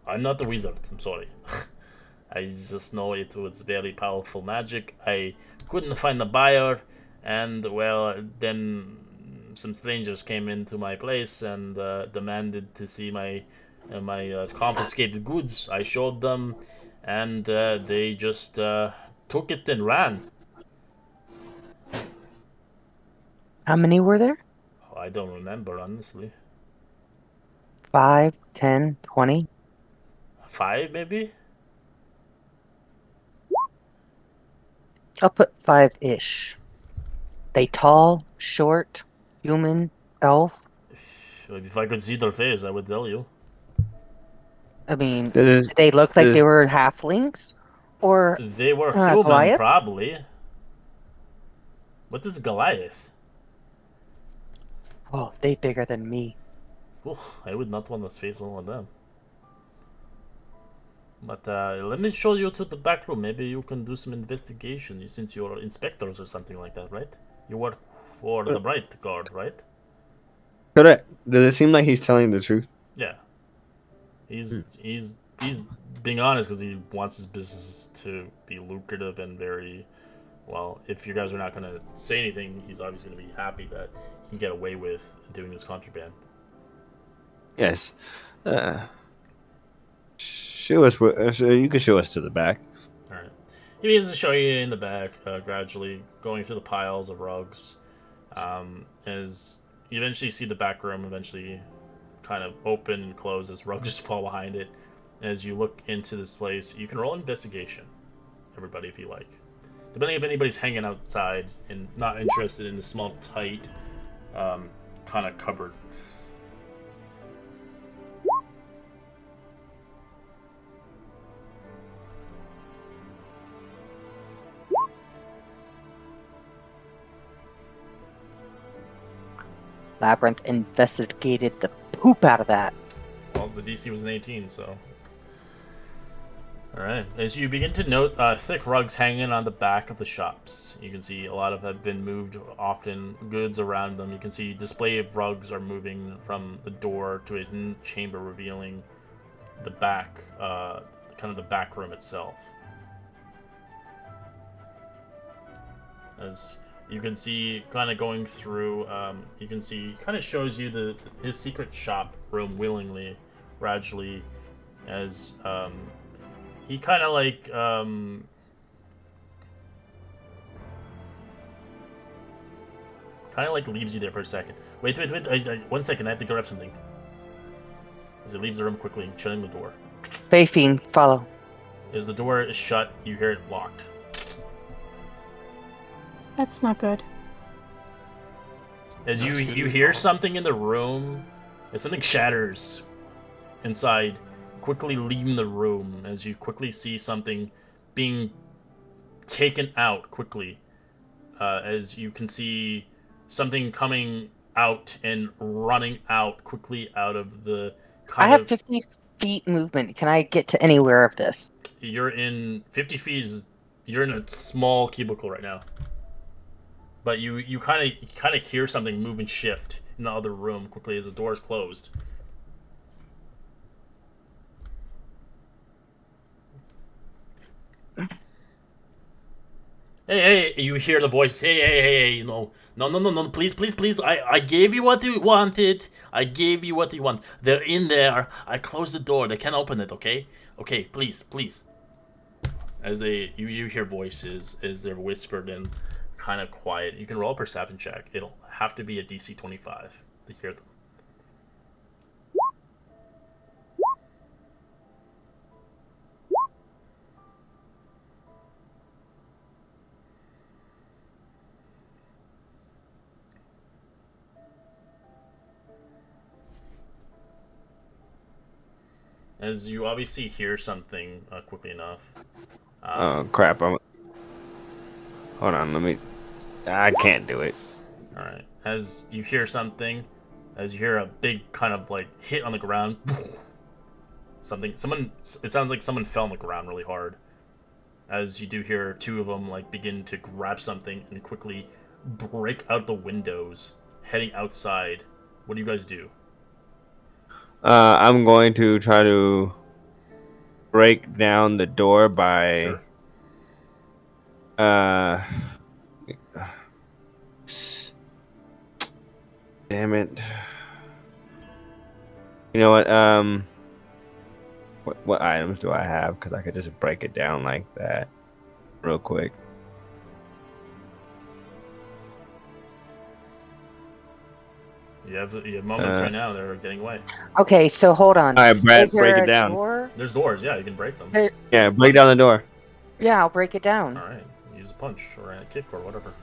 I'm not a wizard. I'm sorry. I just know it was very powerful magic. I couldn't find a buyer, and well, then some strangers came into my place and demanded to see my confiscated goods. I showed them, and they just took it and ran. How many were there? I don't remember, honestly. 5, 10, 20? 5, maybe? I'll put 5-ish. They tall, short, human, elf? If I could see their face, I would tell you. I mean, This did they look like this- they were halflings? Or They were human, Goliath? probably. What is Goliath? oh, they bigger than me. Oof, I would not want to face one of them. But let me show you to the back room. Maybe you can do some investigation since you're inspectors or something like that, right? You work for the Bright Guard, right? correct. Does it seem like he's telling the truth? Yeah. He's being honest because he wants his business to be lucrative and very well. If you guys are not going to say anything, he's obviously going to be happy that he can get away with doing this contraband. Yes. Show us. You can show us to the back. All right. He begins to show you in the back, gradually going through the piles of rugs. As you eventually see the back room eventually kind of open and close as rugs just fall behind it. As you look into this place, you can roll investigation, everybody, if you like. Depending if anybody's hanging outside and not interested in the small, tight, kind of cupboard. Labyrinth investigated the poop out of that. Well, the DC was an 18, so. Alright, as you begin to note thick rugs hanging on the back of the shops. You can see a lot of have been moved, often goods around them. You can see display of rugs are moving from the door to a hidden chamber, revealing the back, kind of the back room itself. As you can see, kind of going through, you can see, kind of shows you his secret shop room willingly, gradually, as he kind of like kind of like leaves you there for a second. Wait, 1 second, I have to grab something. As he leaves the room quickly, shutting the door. Fafine, follow. As the door is shut, you hear it locked. That's not good. As That's you good. hear something in the room, as something shatters inside, quickly leaving the room, as you quickly see something being taken out quickly, as you can see something coming out and running out quickly out of the I have 50 feet movement. Can I get to anywhere of this? You're in 50 feet is You're in a small cubicle right now, but you kind of hear something move and shift in the other room quickly as the door is closed. Hey, you hear the voice. Hey, no, please, I gave you what you wanted. I gave you what you want. They're in there. I closed the door. They can't open it, okay? Okay, please. As you hear voices as they're whispered and kind of quiet. You can roll a perception check. It'll have to be a DC 25 to hear them. As you obviously hear something quickly enough. Oh crap! Hold on, I can't do it. All right. As you hear something, as you hear a big kind of like hit on the ground, someone. It sounds like someone fell on the ground really hard. As you do hear two of them like begin to grab something and quickly break out the windows, heading outside. What do you guys do? I'm going to try to break down the door by. Sure. Damn it. You know what items do I have? Because I could just break it down like that real quick. You have moments right now. They're getting away. Okay, so hold on. All right, Brad, Is there break a it down. door? There's doors. Yeah, you can break them. Yeah, break down the door. Yeah, I'll break it down. All right. Use a punch or a kick or whatever.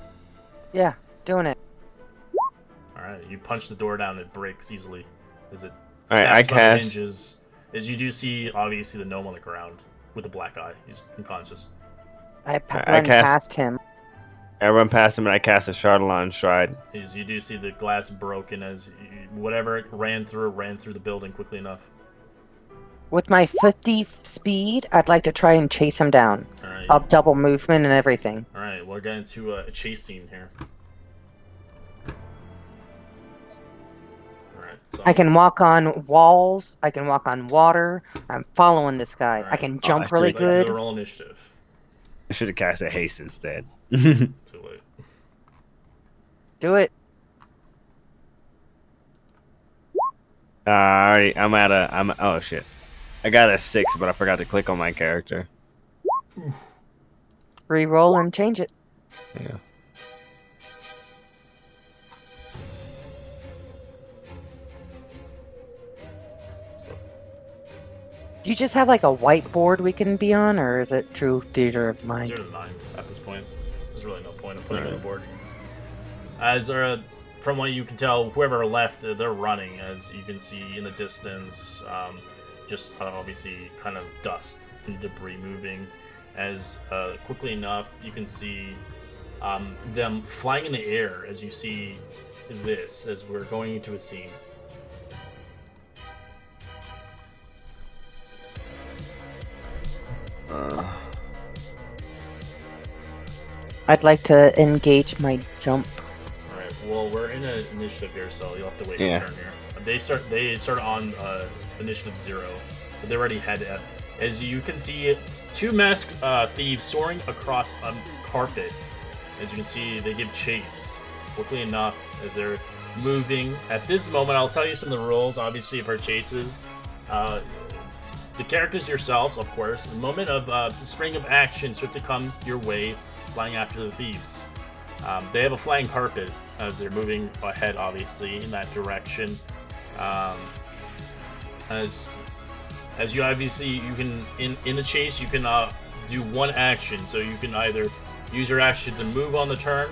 Yeah, doing it. All right. You punch the door down. It breaks easily. As it All right, I snaps by the cast. hinges. As you do see, obviously, the gnome on the ground with a black eye. He's unconscious. I I run cast- past him. I run past him and I cast a Charlatan Stride. As you do see the glass broken as whatever it ran through the building quickly enough. With my 50 speed, I'd like to try and chase him down. All right. I'll double movement and everything. All right. We're getting to a chase scene here. All right. So I can walk on walls. I can walk on water. I'm following this guy. All I right. can Oh, jump I really see. good. Roll initiative. I should have cast a haste instead. Too late. Do it. Alright, oh shit. I got a 6, but I forgot to click on my character. Re-roll and change it. Yeah. So, Do you just have like a whiteboard we can be on, or is it true theater of mind? 0 to 9 at this point. There's really no point in putting it on the board. As from what you can tell, whoever left, they're running. As you can see in the distance, just obviously kind of dust and debris moving. As quickly enough, you can see them flying in the air. As you see this, as we're going into a scene. I'd like to engage my jump. Alright, well, we're in an initiative here, so you'll have to wait Yeah. your turn here. They start on initiative 0, but they're already head at. As you can see, two masked thieves soaring across a carpet. As you can see, they give chase quickly enough as they're moving. At this moment, I'll tell you some of the rules, obviously, for chases. The characters yourselves, of course. The moment of spring of action swiftly comes your way, flying after the thieves. They have a flying carpet as they're moving ahead, obviously, in that direction. As you obviously, you can in a chase, you can do one action. So you can either use your action to move on the turn.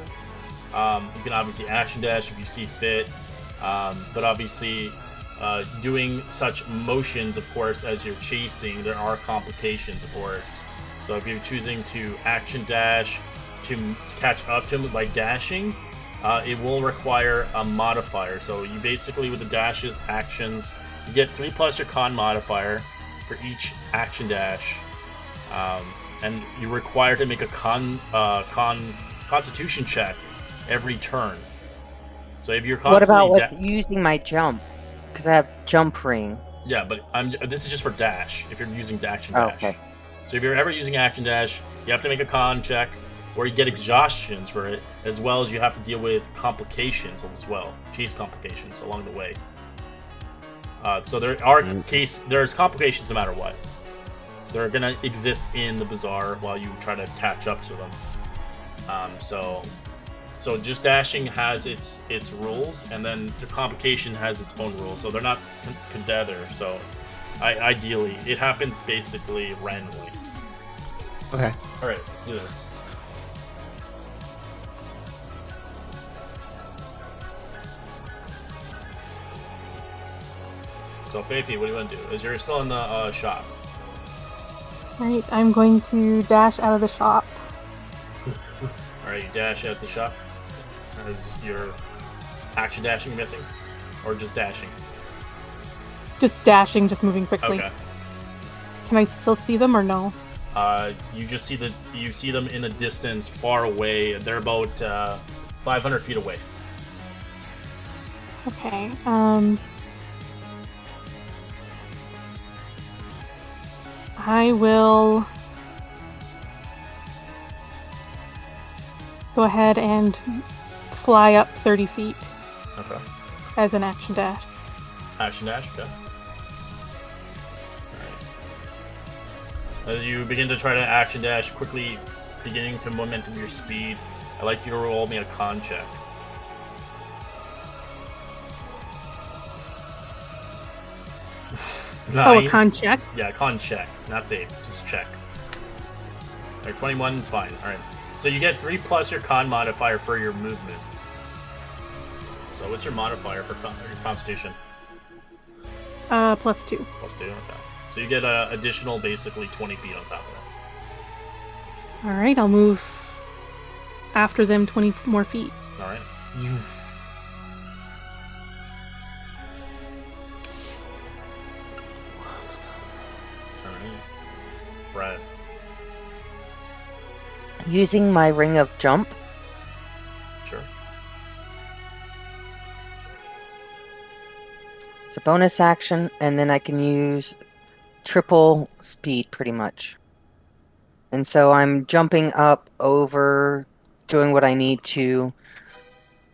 You can obviously action dash if you see fit, but obviously. Doing such motions, of course, as you're chasing, there are complications, of course. So if you're choosing to action dash to catch up to him by dashing, it will require a modifier. So you basically, with the dashes, actions, you get 3+ your con modifier for each action dash. and you're required to make a Constitution check every turn. So if you're What about constantly with using my jump? Because I have jump ring. yeah, but this is just for dash. If you're using action Oh, dash. okay. So if you're ever using action dash, you have to make a con check, or you get exhaustions for it, as well as you have to deal with complications as well, cheese complications along the way. So there are there's complications no matter what. They're gonna exist in the bazaar while you try to catch up to them. So just dashing has its rules, and then the complication has its own rules. So they're not together. So ideally, it happens basically randomly. Okay. All right, let's do this. So, Faithy, what do you want to do? Is you're still in the shop? Right, I'm going to dash out of the shop. All right, you dash out the shop. Is your action dashing missing, or just dashing? Just dashing, just moving quickly. Okay. Can I still see them or no? You just see them in the distance, far away. They're about 500 feet away. Okay. I will go ahead and fly up 30 feet Okay. as an action dash. Action dash. Okay. All right. As you begin to try to action dash, quickly beginning to momentum your speed, I'd like you to roll me a con check. Oh, a con check? Yeah, con check. Not save, just check. Alright, 21 is fine. Alright. So you get 3 plus your con modifier for your movement. So what's your modifier for your constitution? +2. +2, okay. So you get additional, basically, 20 feet on top of that. Alright, I'll move after them 20 more feet. Alright. Brad. Using my ring of jump. Sure. It's a bonus action, and then I can use triple speed pretty much. And so I'm jumping up over, doing what I need to.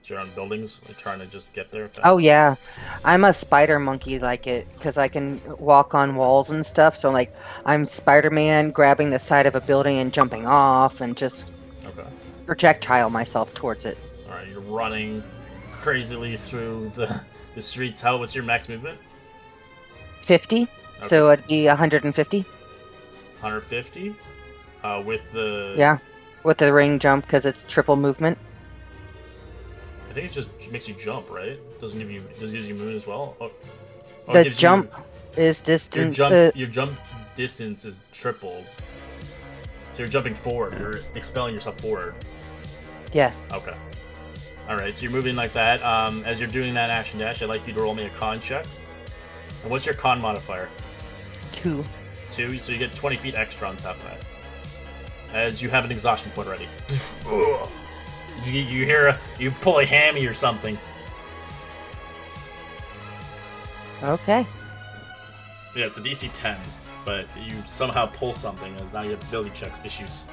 So you're on buildings, like trying to just get there? Okay. Oh yeah, I'm a spider monkey like it, because I can walk on walls and stuff. So like, I'm Spider-Man grabbing the side of a building and jumping off and just Okay. projectile myself towards it. Alright, you're running crazily through the streets. What's your max movement? 50, so it'd be 150. 150? With the... Yeah, with the ring jump, because it's triple movement. I think it just makes you jump, right? Doesn't give you... Does it give you movement as well? The jump is distance. Your jump distance is tripled. So you're jumping forward. You're expelling yourself forward. Yes. Okay. Alright, so you're moving like that. As you're doing that action dash, I'd like you to roll me a con check. And what's your con modifier? 2. 2, so you get 20 feet extra on top of that. As you have an exhaustion point ready. You hear you pull a hammy or something. Okay. Yeah, it's a DC 10, but you somehow pull something as now you have ability checks issues.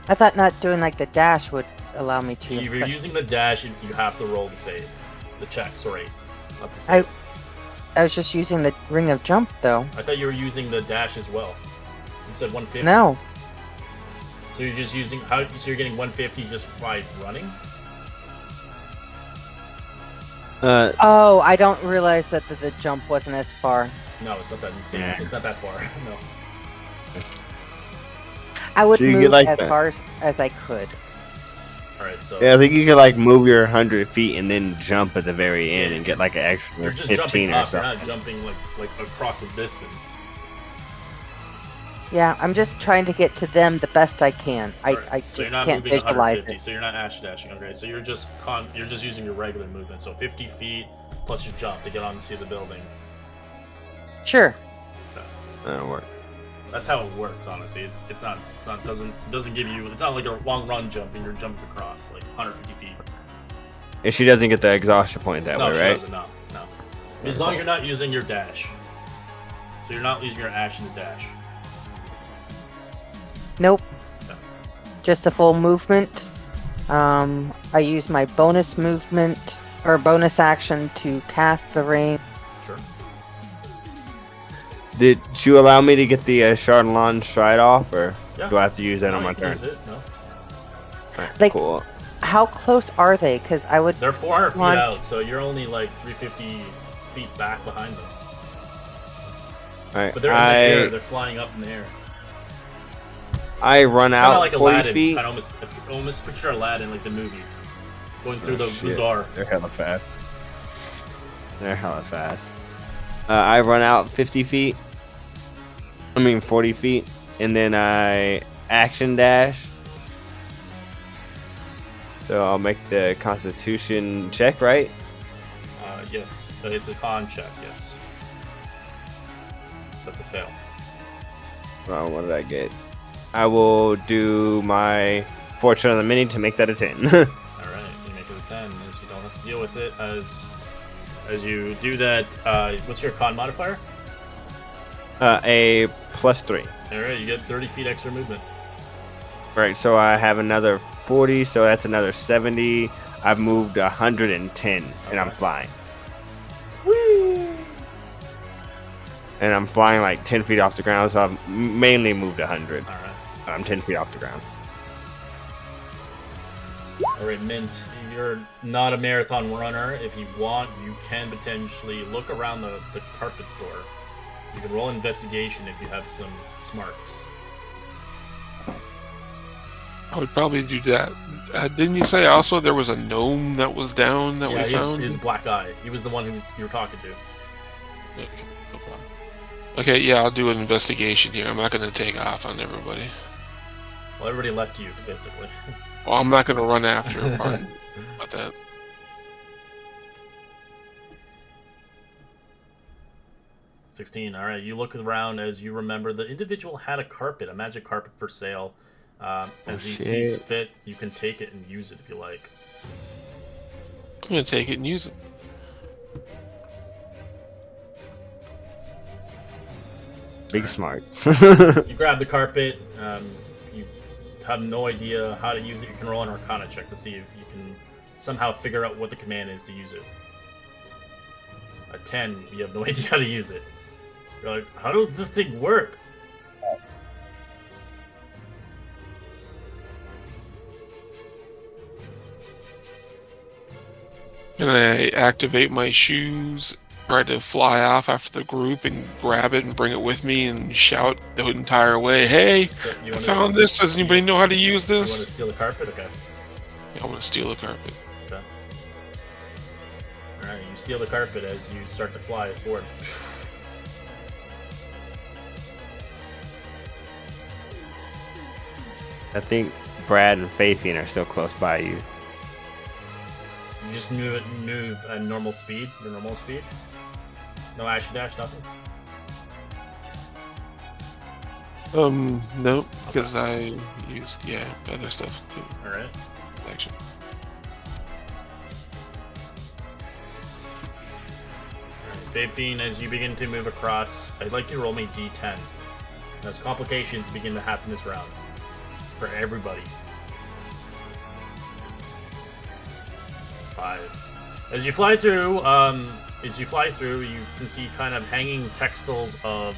I thought not doing like the dash would allow me to. If you're but using the dash, you have to roll the save. The check, sorry. Not the save. I was just using the ring of jump though. I thought you were using the dash as well. You said 150. No. So you're just using so you're getting 150 just by running? Oh, I don't realize that the jump wasn't as far. No, it's not that insane. Yeah. It's not that far. No. I would So you move get, like, as the- far as I could. Alright, so Yeah, I think you could like move your 100 feet and then jump at the very end and get like an extra you're just 15 jumping or up, you're something. not jumping like across a distance. Yeah, I'm just trying to get to them the best I can. Alright, I so just you're not can't moving visualize 150, it. so you're not ash dashing, okay? So you're just using your regular movement, so 50 feet plus your jump to get onto the building. Sure. That'll work. That's how it works, honestly. It's not doesn't give you. It's not like a long run jump and you're jumping across like 150 feet. And she doesn't get the exhaustion point that No, way, she right? doesn't. No. As long as you're not using your dash. So you're not using your action to dash. Nope. Okay. Just a full movement. I use my bonus movement or bonus action to cast the rain. Sure. Did you allow me to get the Chardonnay stride off, or Yeah. do I have to use that No, on my you can turn? use it, no. Alright, Like- cool. How close are they? Because I would. They're 400 feet Want- out, so you're only like 350 feet back behind them. Alright, But they're in the air. They're flying up in the air. I run It's kind of out like 40 Aladdin. feet. I almost picture Aladdin like the movie, going through the Shit. bazaar. They're hella fast. They're hella fast. I run out 50 feet. 40 feet. And then I action dash. So I'll make the Constitution check, right? Yes, it's a con check. Yes, that's a fail. Well, what did I get? I will do my Fortune on the Mini to make that a 10. All right, you make it a 10, as you don't have to deal with it. As you do that, what's your con modifier? A +3. All right, you get 30 feet extra movement. Right, so I have another 40, so that's another 70. I've moved 110, and I'm Okay. flying. And I'm flying like 10 feet off the ground, so I've mainly moved 100. All right. I'm 10 feet off the ground. All right, Mint. You're not a marathon runner. If you want, you can potentially look around the carpet store. You can roll investigation if you have some smarts. I would probably do that. Didn't you say also there was a gnome that was down that we found? His black eye. He was the one who you were talking to. Okay, no problem. Okay, yeah, I'll do an investigation here. I'm not going to take off on everybody. Well, everybody left you, basically. Well, I'm not going to run after her. Pardon about that. $16. All right, you look around as you remember the individual had a carpet, a magic carpet for sale. As he sees shit. fit, you can take it and use it if you like. I'm going to take it and use it. Big smarts. You grab the carpet. You have no idea how to use it. You can roll an Arcana check to see if you can somehow figure out what the command is to use it. A 10, you have no idea how to use it. You're like, how does this thing work? Can I activate my shoes, try to fly off after the group and grab it and bring it with me and shout the entire way, hey, So you I wanna found this. Does anybody know how to use You want this? to steal the carpet? Okay. Yeah, I want to steal the carpet. Okay. Alright, you steal the carpet as you start to fly forward. I think Brad and Faithian are still close by you. You just move at normal speed, your normal speed. No action dash, nothing. No, because I used, other stuff too. Alright. Action. Babe Fiend, as you begin to move across, I'd like you to roll me d10. As complications begin to happen this round. For everybody. 5. As you fly through, you can see kind of hanging textiles of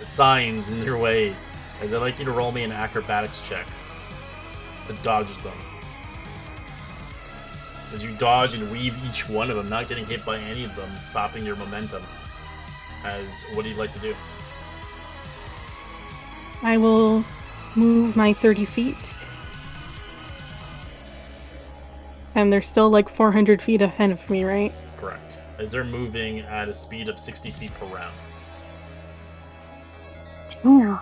signs in your way. As I'd like you to roll me an acrobatics check to dodge them. As you dodge and weave each one of them, not getting hit by any of them, stopping your momentum. As what do you like to do? I will move my 30 feet. And they're still like 400 feet ahead of me, right? Correct. As they're moving at a speed of 60 feet per round. Yeah.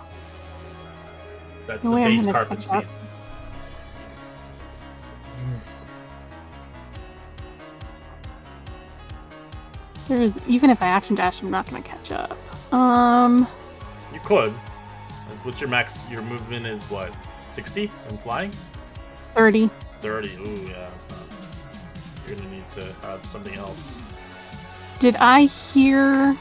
That's No the way I'm base gonna carpet catch speed. up. Even if I action dash, I'm not gonna catch up. You could. What's your max? Your movement is what? 60 and flying? 30. 30. Ooh, yeah, that's not. You're gonna need to have something else. Did I hear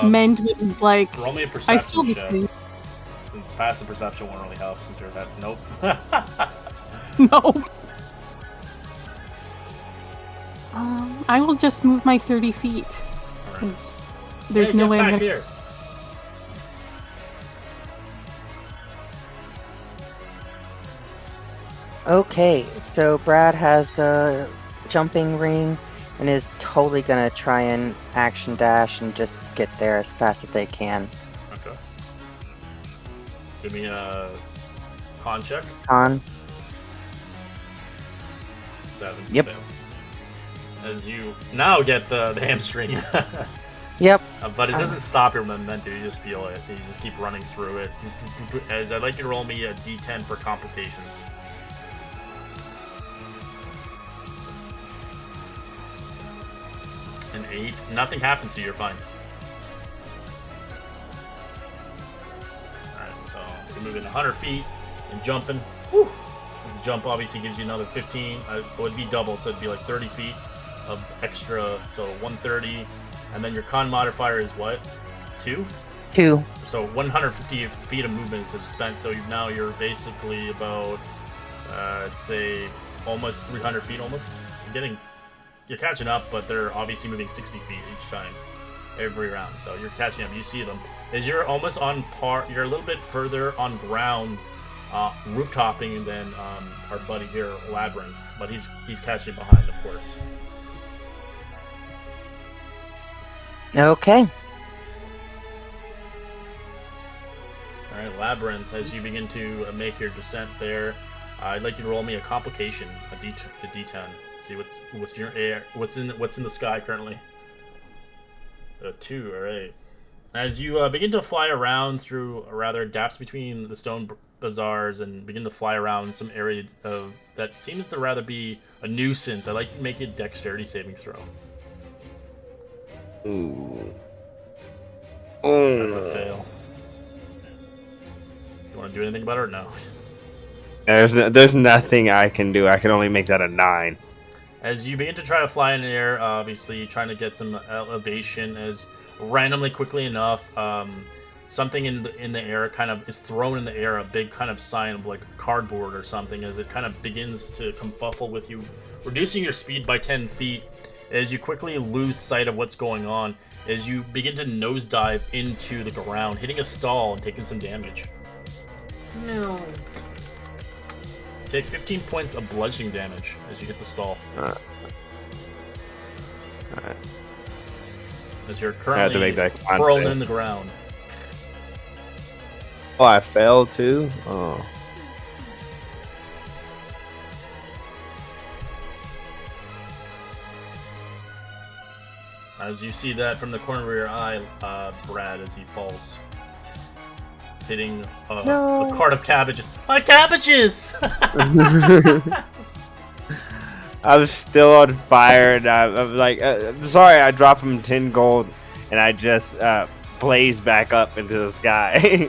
Mend was like, Roll me a I perception still check. just Since passive perception won't really help since you're that. Nope. no. I will just move my 30 feet. Alright. 'Cause there's Hey, no get way I'm back gonna. here. Okay, so Brad has the jumping ring and is totally gonna try and action dash and just get there as fast as they can. Okay. Give me a con check. On. 7. Yep. Fail. As you now get the hamstring. Yep. But it doesn't stop your momentum, you just feel it. You just keep running through it. As I'd like you to roll me a d10 for complications. An 8. Nothing happens to you, you're fine. Alright, so you're moving 100 feet and jumping. Whew. This jump obviously gives you another 15. It would be double, so it'd be like 30 feet of extra, so 130. And then your con modifier is what? 2? 2. So 150 feet of movement is spent, so you're basically about, I'd say, almost 300 feet almost. You're catching up, but they're obviously moving 60 feet each time, every round. So you're catching up. You see them. As you're almost on par, you're a little bit further on ground, roof-topping than our buddy here, Labyrinth. But he's catching behind, of course. Okay. Alright, Labyrinth, as you begin to make your descent there, I'd like you to roll me a complication, a D10. See what's in your air, what's in the sky currently. A 2, alright. As you begin to fly around through rather gaps between the stone bazaars and begin to fly around some area that seems to rather be a nuisance, I'd like you to make a dexterity saving throw. Ooh. That's a fail. You want to do anything about it or no? There's nothing I can do. I can only make that a 9. As you begin to try to fly in the air, obviously trying to get some elevation, as randomly, quickly enough, something in the air kind of is thrown in the air, a big kind of sign of like cardboard or something, as it kind of begins to confuffle with you, reducing your speed by 10 feet. As you quickly lose sight of what's going on, as you begin to nosedive into the ground, hitting a stall and taking some damage. No. Take 15 points of bludgeoning damage as you hit the stall. Alright. As you're I have to currently make that con prone save. in the ground. Oh, I failed too? Oh. As you see that from the corner of your eye, Brad, as he falls. Hitting a cart of cabbages. My cabbages! I'm still on fire, and I'm like, sorry, I dropped him 10 gold, and I just blazed back up into the sky.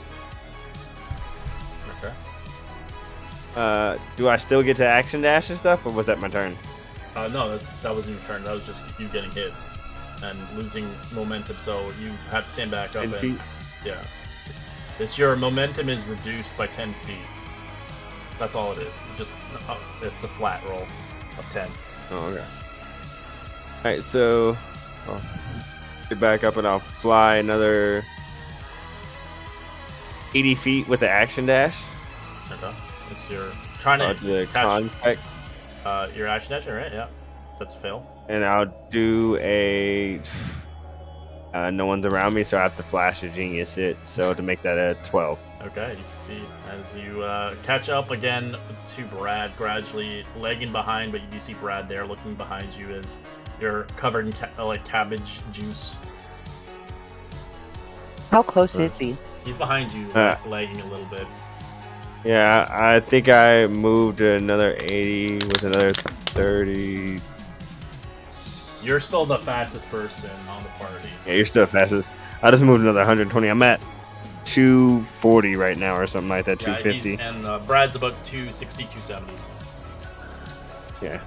Okay. Do I still get to action dash and stuff, or was that my turn? No, that wasn't your turn. That was just you getting hit and losing momentum, so you have to stand back up. 10 feet? Yeah. Your momentum is reduced by 10 feet. That's all it is. It's a flat roll of 10. Oh, okay. Alright, so I'll get back up and I'll fly another 80 feet with the action dash. Okay. It's your trying to The catch contact, your action dash, right? Yeah. That's a fail. and I'll do a. No one's around me, so I have to flash a genius hit. So to make that a 12. Okay, you succeed. As you catch up again to Brad, gradually lagging behind, but you do see Brad there looking behind you as you're covered in cabbage juice. How close is he? He's behind you, lagging a little bit. Yeah, I think I moved another 80 with another 30. You're still the fastest person on the party. Yeah, you're still fastest. I just moved another 120. I'm at 240 right now or something like that. Yeah, 250. and Brad's about 260, 270. Yeah.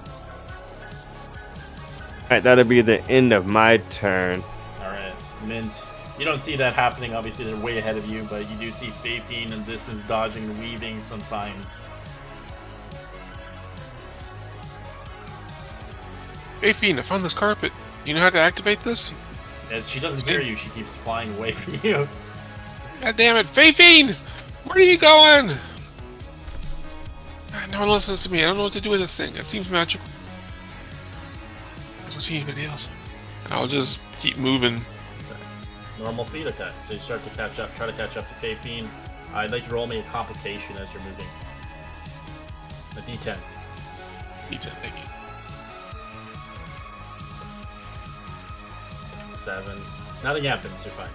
Alright, that'll be the end of my turn. Alright, Mint. You don't see that happening, obviously they're way ahead of you, but you do see Fafine, and this is dodging and weaving some signs. Hey, Fiend, I found this carpet. You know how to activate this? As she doesn't hear you, she keeps flying away from you. God damn it, Fafine! Where are you going? No one listens to me. I don't know what to do with this thing. It seems magical. I don't see anybody else. I'll just keep moving. Normal speed attack. So you start to catch up, try to catch up to Fafine. I'd like to roll me a complication as you're moving. A D10. D10, thank you. 7. Nothing happens, you're fine.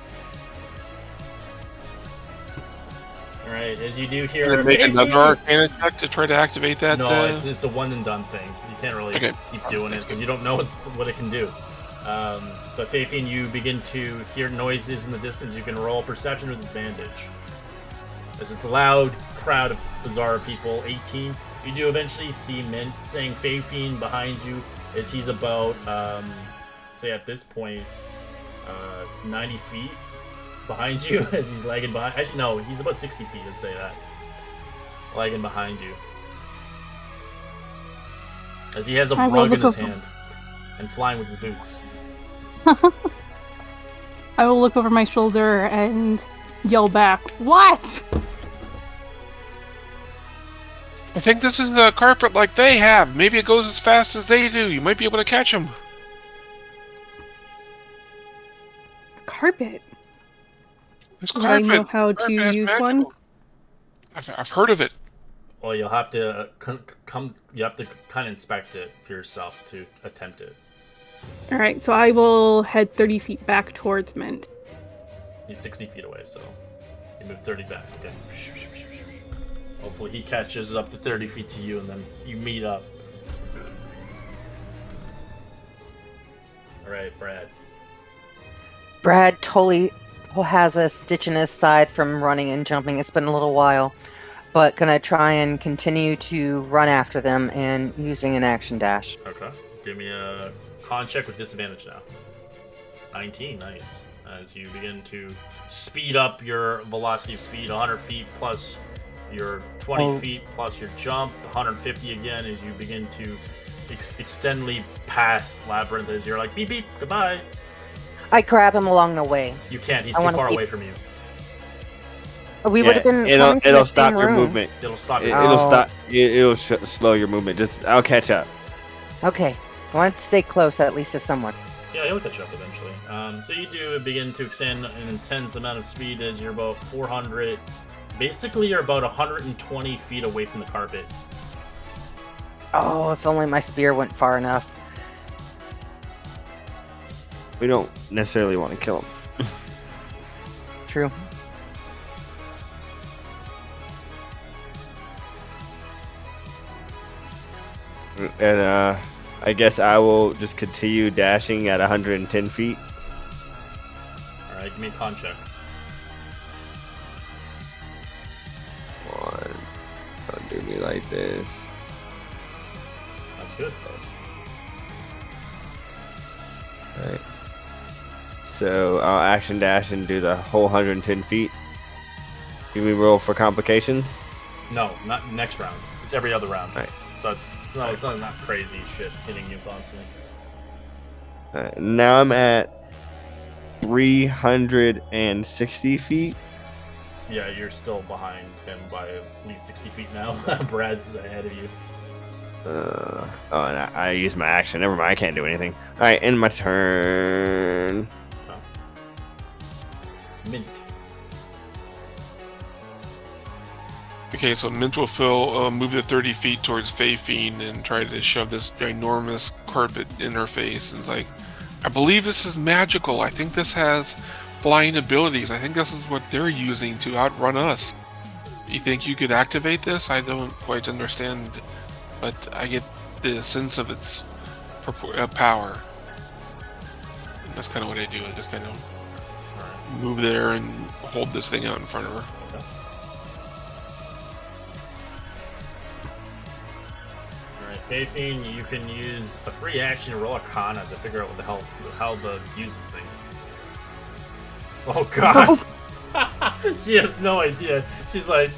Alright, as you do here... Can I make another Arcana check to try to activate that? No, it's a one and done thing. You can't really keep doing it because you don't know what it can do. But Fafine, you begin to hear noises in the distance. You can roll perception with advantage. As it's a loud crowd of bizarre people, 18. You do eventually see Mint saying Fafine behind you as he's about, say at this point, 90 feet behind you as he's lagging behind. Actually, no, he's about 60 feet, let's say that. Lagging behind you. As he has a rug in his hand and flying with his boots. I will look over my shoulder and yell back, "What?" I think this is the carpet like they have. Maybe it goes as fast as they do. You might be able to catch them. Carpet. This Do carpet. I know how to carpet is use magical. one? I've heard of it. Well, you'll have to you have to kind of inspect it for yourself to attempt it. Alright, so I will head 30 feet back towards Mint. He's 60 feet away, so you move 30 back. Okay. Hopefully he catches up to 30 feet to you, and then you meet up. Alright, Brad. Brad totally has a stitch in his side from running and jumping. It's been a little while, but gonna try and continue to run after them and using an action dash. Okay. Give me a con check with disadvantage now. 19, nice. As you begin to speed up your velocity of speed, 100 feet plus your 20 feet plus your jump, 150 again as you begin to extendly pass Labyrinth as you're like, beep beep, goodbye. I grab him along the way. You can't, he's too far away from you. We would have been. It'll stop your movement. It'll stop your It'll stop. It'll slow your movement. I'll catch up. Okay, I want to stay close at least to someone. Yeah, he'll catch up eventually. So you do begin to extend an intense amount of speed as you're about 400. Basically, you're about 120 feet away from the carpet. Oh, if only my spear went far enough. We don't necessarily want to kill him. True. And I guess I will just continue dashing at 110 feet. Alright, give me a con check. One. Don't do me like this. That's good. Alright. So I'll action dash and do the whole 110 feet. Give me roll for complications. No, not next round. It's every other round. Right. So it's not crazy shit hitting you constantly. Now I'm at 360 feet. Yeah, you're still behind him by at least 60 feet now. Brad's ahead of you. And I used my action. Never mind, I can't do anything. Alright, end my turn. Mint. Okay, so Mint will move the 30 feet towards Fafine and try to shove this ginormous carpet in her face. And it's like, I believe this is magical. I think this has flying abilities. I think this is what they're using to outrun us. You think you could activate this? I don't quite understand, but I get the sense of its power. That's kind of what I do. I just kind of Alright. move there and hold this thing out in front of her. Okay. Alright, Faithine, you can use a free action to roll Arcana to figure out what the hell how to use this thing. Oh god! She has no idea. She's like,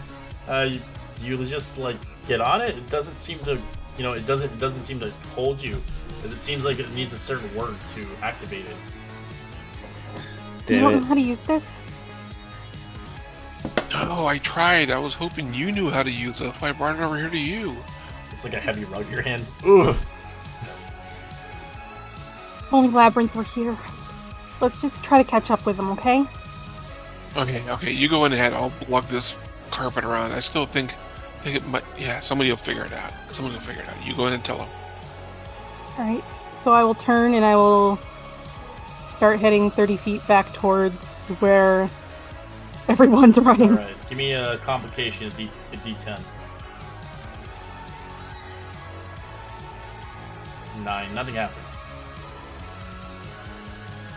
do you just like get on it? It doesn't seem to, it doesn't seem to hold you, because it seems like it needs a certain word to activate it. You don't Damn know it. how to use this? No, I tried. I was hoping you knew how to use it. That's why I brought it over here to you. It's like a heavy rug in your hand. Ooh. Only Labyrinth were here. Let's just try to catch up with them, okay? Okay, you go in ahead. I'll lug this carpet around. I still think it might. Yeah, somebody will figure it out. Someone will figure it out. You go in and tell them. Alright. So I will turn and I will start heading 30 feet back towards where everyone's running. Alright, give me a complication, a D10. 9, nothing happens.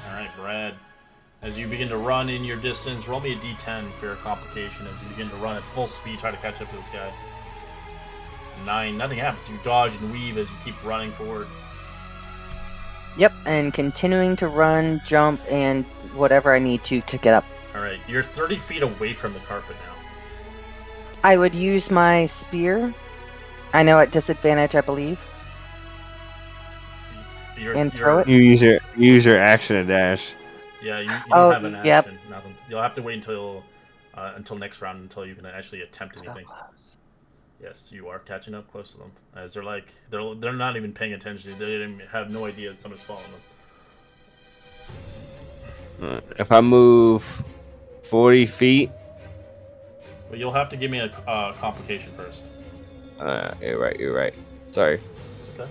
Alright, Brad. As you begin to run in your distance, roll me a D10 for your complication as you begin to run at full speed, try to catch up to this guy. 9, nothing happens. You dodge and weave as you keep running forward. Yep, and continuing to run, jump, and whatever I need to get up. Alright, you're 30 feet away from the carpet now. I would use my spear. I know at disadvantage, I believe. And throw it? You use your action to dash. Yeah, you Oh, don't have an yep. action. Nothing. You'll have to wait until next round until you can actually attempt anything. Yes, you are catching up close to them. As they're not even paying attention. They have no idea that someone's following them. If I move 40 feet, But you'll have to give me a complication first. you're right. Sorry. It's okay.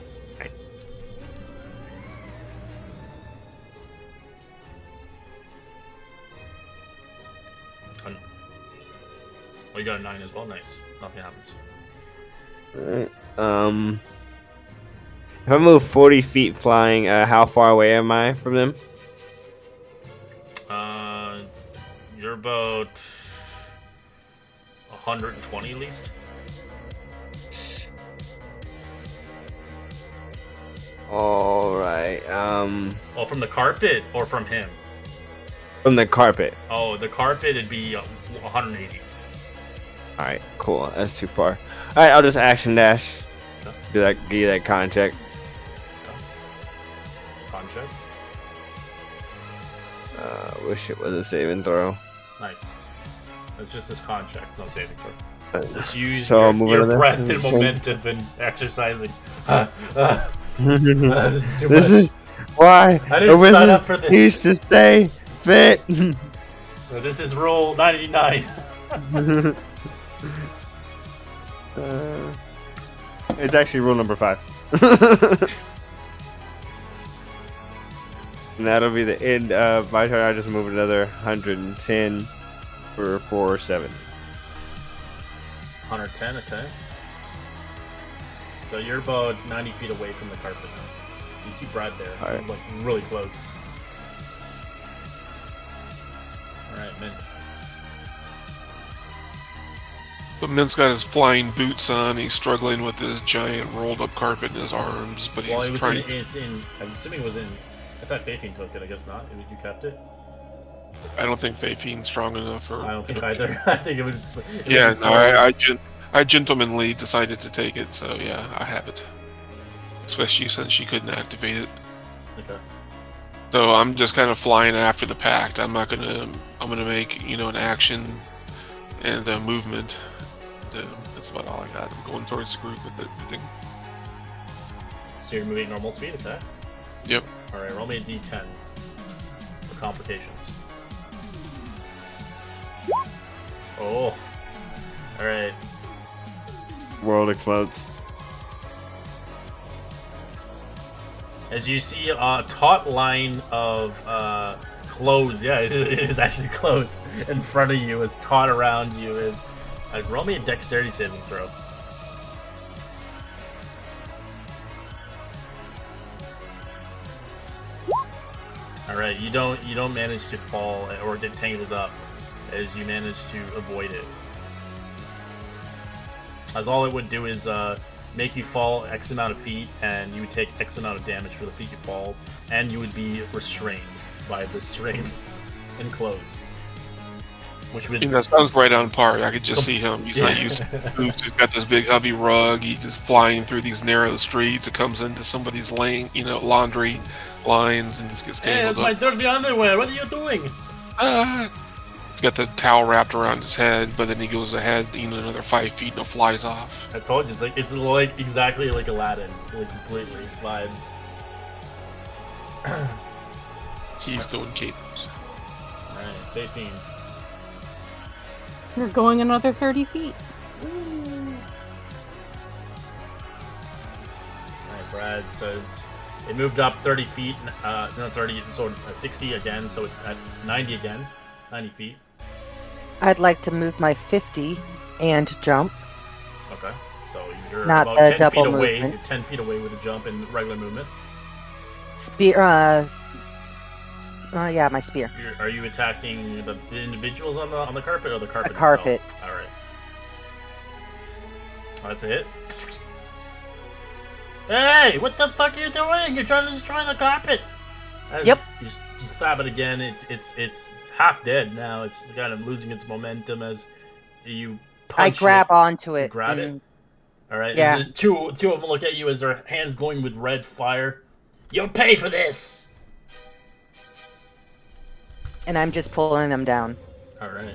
Oh, you got a 9 as well. Nice. Nothing happens. Alright, if I move 40 feet flying, how far away am I from them? You're about 120 at least. Alright, Oh, from the carpet or from him? from the carpet. Oh, the carpet would be 180. Alright, cool. That's too far. Alright, I'll just action dash. Okay. Give you that con check. Con check. Wish it was a saving throw. Nice. It's just this con check, no saving throw. Just use So I'll your, move your over there. breath and Okay. momentum and exercising. This This is too much. is why I didn't a wizard sign up for this. needs to stay fit. This is rule 99. It's actually rule number 5. And that'll be the end of my turn. I just move another 110 for 4-7. 110, okay. So you're about 90 feet away from the carpet now. You see Brad there. Alright. He's like really close. Alright, Mint. But Mint's got his flying boots on. He's struggling with this giant rolled up carpet in his arms, but Well, he's it was trying. I'm assuming it was in. I thought Faithine took it. I guess not. You kept it. I don't think Feifine's strong enough for. I don't think either. I think it was. Yeah, was no, I gentlemanly decided to take it, so yeah, I have it. Especially since she couldn't activate it. Okay. So I'm just kind of flying after the pact. I'm gonna make an action and a movement. That's about all I got. I'm going towards the group with everything. So you're moving at normal speed, okay? Yep. All right, roll me a d10 for complications. Oh. All right. World explodes. As you see a taut line of clothes, yeah, it is actually clothes in front of you, is taut around you. Is roll me a dexterity saving throw. All right. right, you don't manage to fall or get tangled up, as you manage to avoid it. As all it would do is make you fall X amount of feet, and you would take X amount of damage for the feet you fall, and you would be restrained by the string and clothes. Which would... That sounds right on par. I could just see him. He's not used to boots. He's got this big heavy rug. He's just flying through these narrow streets. It comes into somebody's lane, laundry lines, and just gets Hey, tangled that's my up. dirty underwear. What are you doing? He's got the towel wrapped around his head, but then he goes ahead, another 5 feet, and it flies off. I told you, it's like exactly like Aladdin, like completely vibes. He's going capers. Alright, 15. You're going another 30 feet. Alright, Brad says it moved up 30 feet, no 30, so 60 again, so it's at 90 again, 90 feet. I'd like to move my 50 and jump. Okay, so you're Not about the 10 double feet away. movement. You're 10 feet away with a jump and regular movement. Spear, yeah, my spear. Are you attacking the individuals on the carpet or the carpet? The carpet. Itself? All right. That's a hit. Hey, what the fuck are you doing? You're trying to destroy the carpet. Yep. You stab it again. It's half dead now. It's kind of losing its momentum as you punch I grab it. onto it. You grab it. and- All right. Yeah. Two of them look at you as their hands glowing with red fire. You'll pay for this. And I'm just pulling them down. All right.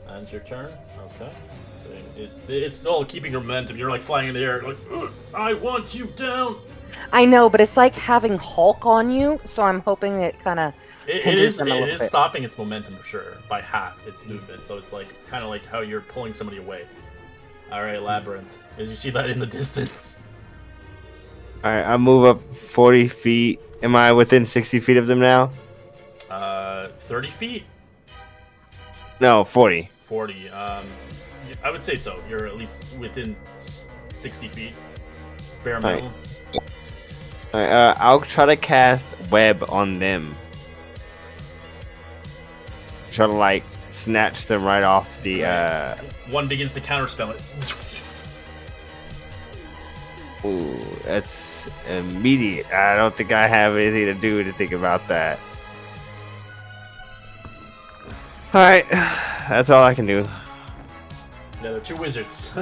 That's your turn. Okay. So it's still keeping your momentum. You're like flying in the air, like, "Ugh, I want you down. I know, but it's like having Hulk on you, so I'm hoping it kind of It hinders is them a little bit. stopping its momentum for sure by half its movement. So it's like kind of like how you're pulling somebody away. All right, Labyrinth. As you see that in the distance. Alright, I move up 40 feet. Am I within 60 feet of them now? 30 feet, No, 40. 40. I would say so. You're at least within 60 feet. Bare Right. minimum. Alright, I'll try to cast web on them. Try to, like, snatch them right off the, One begins to counterspell it. Ooh, that's immediate. I don't think I have anything to do to think about that. Alright, that's all I can do. Yeah, they're two wizards.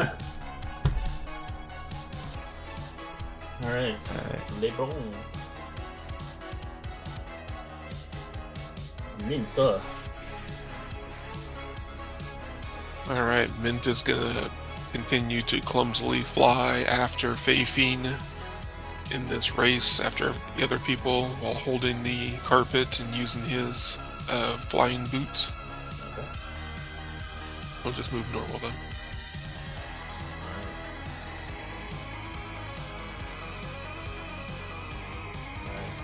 Alright. Les bons. Minta. Alright, Mint is gonna continue to clumsily fly after Fafine in this race after the other people while holding the carpet and using his flying boots. Okay. We'll just move normal then.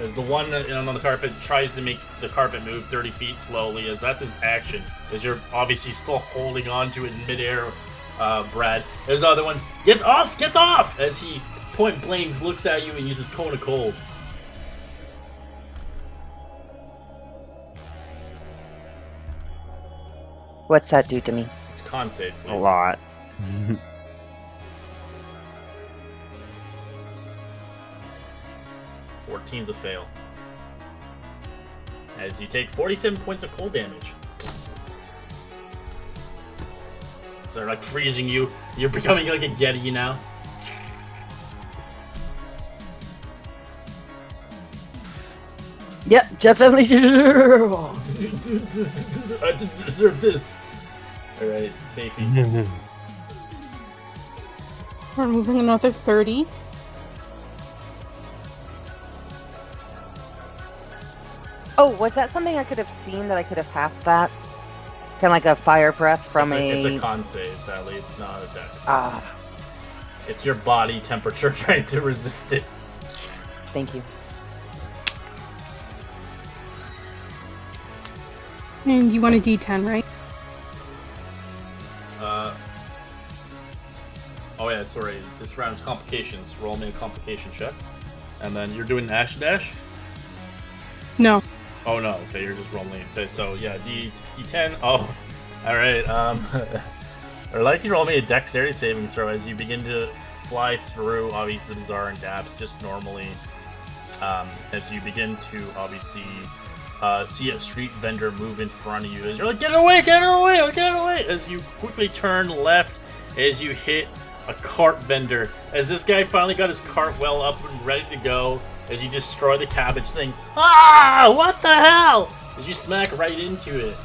As the one on the carpet tries to make the carpet move 30 feet slowly, as that's his action, as you're obviously still holding on to it in midair, Brad. There's the other one. Get off! Get off! As he point blank looks at you and uses Cone of Cold. What's that do to me? It's a con save, A please. lot. 14's a fail. As you take 47 points of cold damage. So they're like freezing you. You're becoming like a Yeti now. Yep, definitely. I didn't deserve this. Alright, Fafi. We're moving another 30. Oh, was that something I could have seen that I could have halved that? Kind of like a fire breath from It's a con save, sadly. It's not a dex. Ah, It's your body temperature trying to resist it. thank you. And you want a D10, right? Oh yeah, sorry. This round's complications. Roll me a complication check. And then you're doing the action dash? No. Oh no, okay, you're just rolling. Okay, so yeah, D10. Oh, alright. I'd like you to roll me a dexterity saving throw as you begin to fly through, obviously, the Bazaar and Daps just normally. As you begin to, obviously, see a street vendor move in front of you. As you're like, get away, get away, get away! As you quickly turn left, as you hit a cart vendor. As this guy finally got his cart well up and ready to go. As you destroy the cabbage thing. Ah! What the hell? As you smack right into it.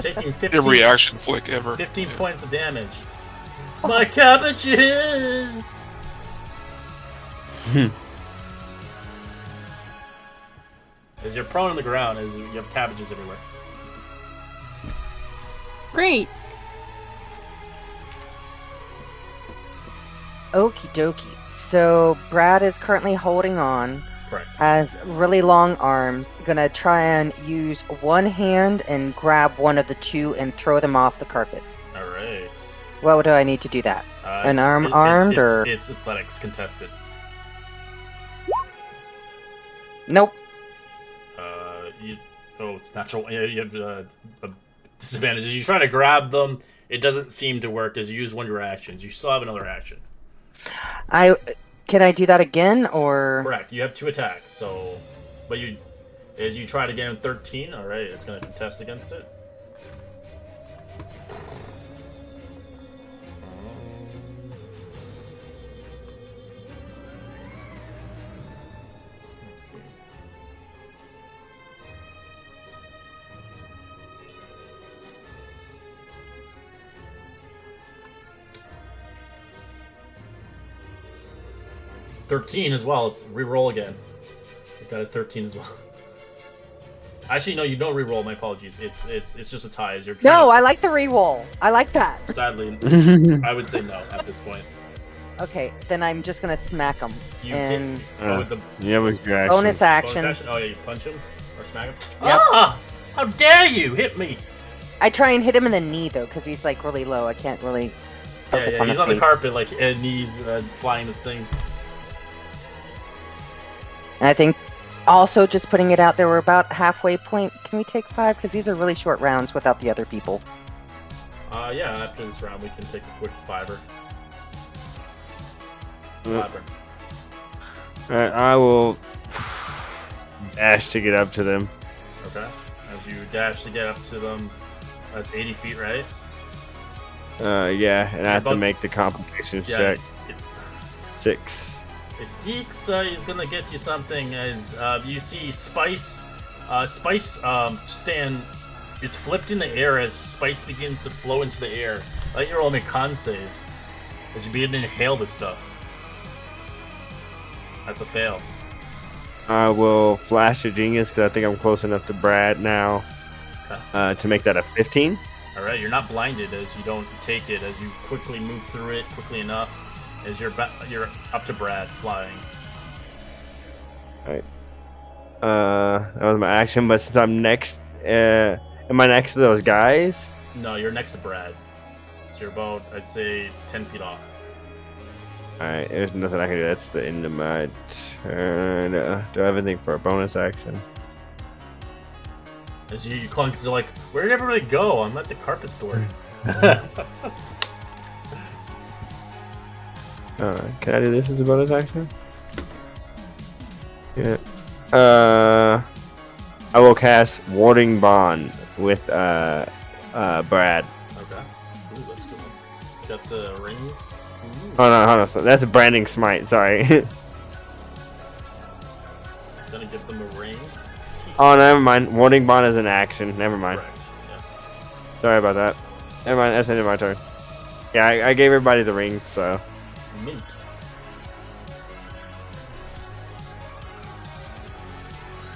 Taking 15, Every action flick ever. 15 points of damage. My cabbages! As you're prone on the ground, as you have cabbages everywhere. Great. Okie dokie. So Brad is currently holding on, Correct. has really long arms. Gonna try and use one hand and grab one of the two and throw them off the carpet. Alright. What do I need to do that? An arm armed or? It's athletics contested. Nope. It's natural. Yeah, you have a disadvantage. As you try to grab them, it doesn't seem to work as you use one of your actions. You still have another action. Can I do that again or? Correct. You have 2 attacks, so as you try it again 13, alright, it's gonna contest against it. Let's see. $13 as well. Let's re-roll again. I got a 13 as well. Actually, no, you don't re-roll. My apologies. It's just a tie. As you're No, I like the re-roll. I like that. Sadly, I would say no at this point. Okay, then I'm just gonna smack him. You And hit with the Yeah, was your action. bonus action. bonus action. Oh yeah, you punch him or smack him. Yep. Ah! How dare you hit me? I try and hit him in the knee though, because he's like really low. I can't really focus Yeah, on he's the on the face. carpet like and he's flying this thing. And I think also just putting it out there, we're about halfway point. Can we take 5? Because these are really short rounds without the other people. Yeah, after this round we can take a quick fiver. Yep. Fiber. Alright, I will dash to get up to them. Okay. As you dash to get up to them, that's 80 feet, right? Yeah, and I have to Both- make the complications Yeah. check. 6. A 6 is gonna get you something as you see Spice stand is flipped in the air as Spice begins to flow into the air. Let your roll me con save as you begin to inhale this stuff. That's a fail. I will flash a genius because I think I'm close enough to Brad now Okay. to make that a 15. Alright, you're not blinded as you don't take it, as you quickly move through it quickly enough, as you're up to Brad flying. That was my action, but since I'm next, am I next to those guys? No, you're next to Brad. So you're about, I'd say, 10 feet off. Alright, there's nothing I can do. That's the end of my turn. Do I have anything for a bonus action? As you clunk, they're like, where did everybody go? I'm at the carpet store. Can I do this as a bonus action? Yeah. I will cast Warding Bond with Brad. Okay. Ooh, that's cool. Got the rings. Ooh. Hold on. So that's a Branding Smite. Sorry. Gonna give them a ring. Oh, never mind. Warding Bond is an action. Never mind. Correct. Yeah. Sorry about that. Never mind. That's the end of my turn. Yeah, I gave everybody the ring, so. Mint.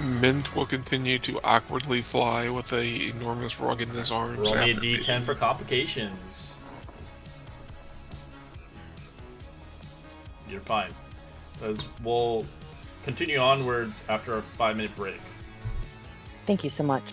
Mint will continue to awkwardly fly with a enormous rug in his arms. Roll me a after d10 being- for complications. You're fine. As we'll continue onwards after a 5-minute break. Thank you so much.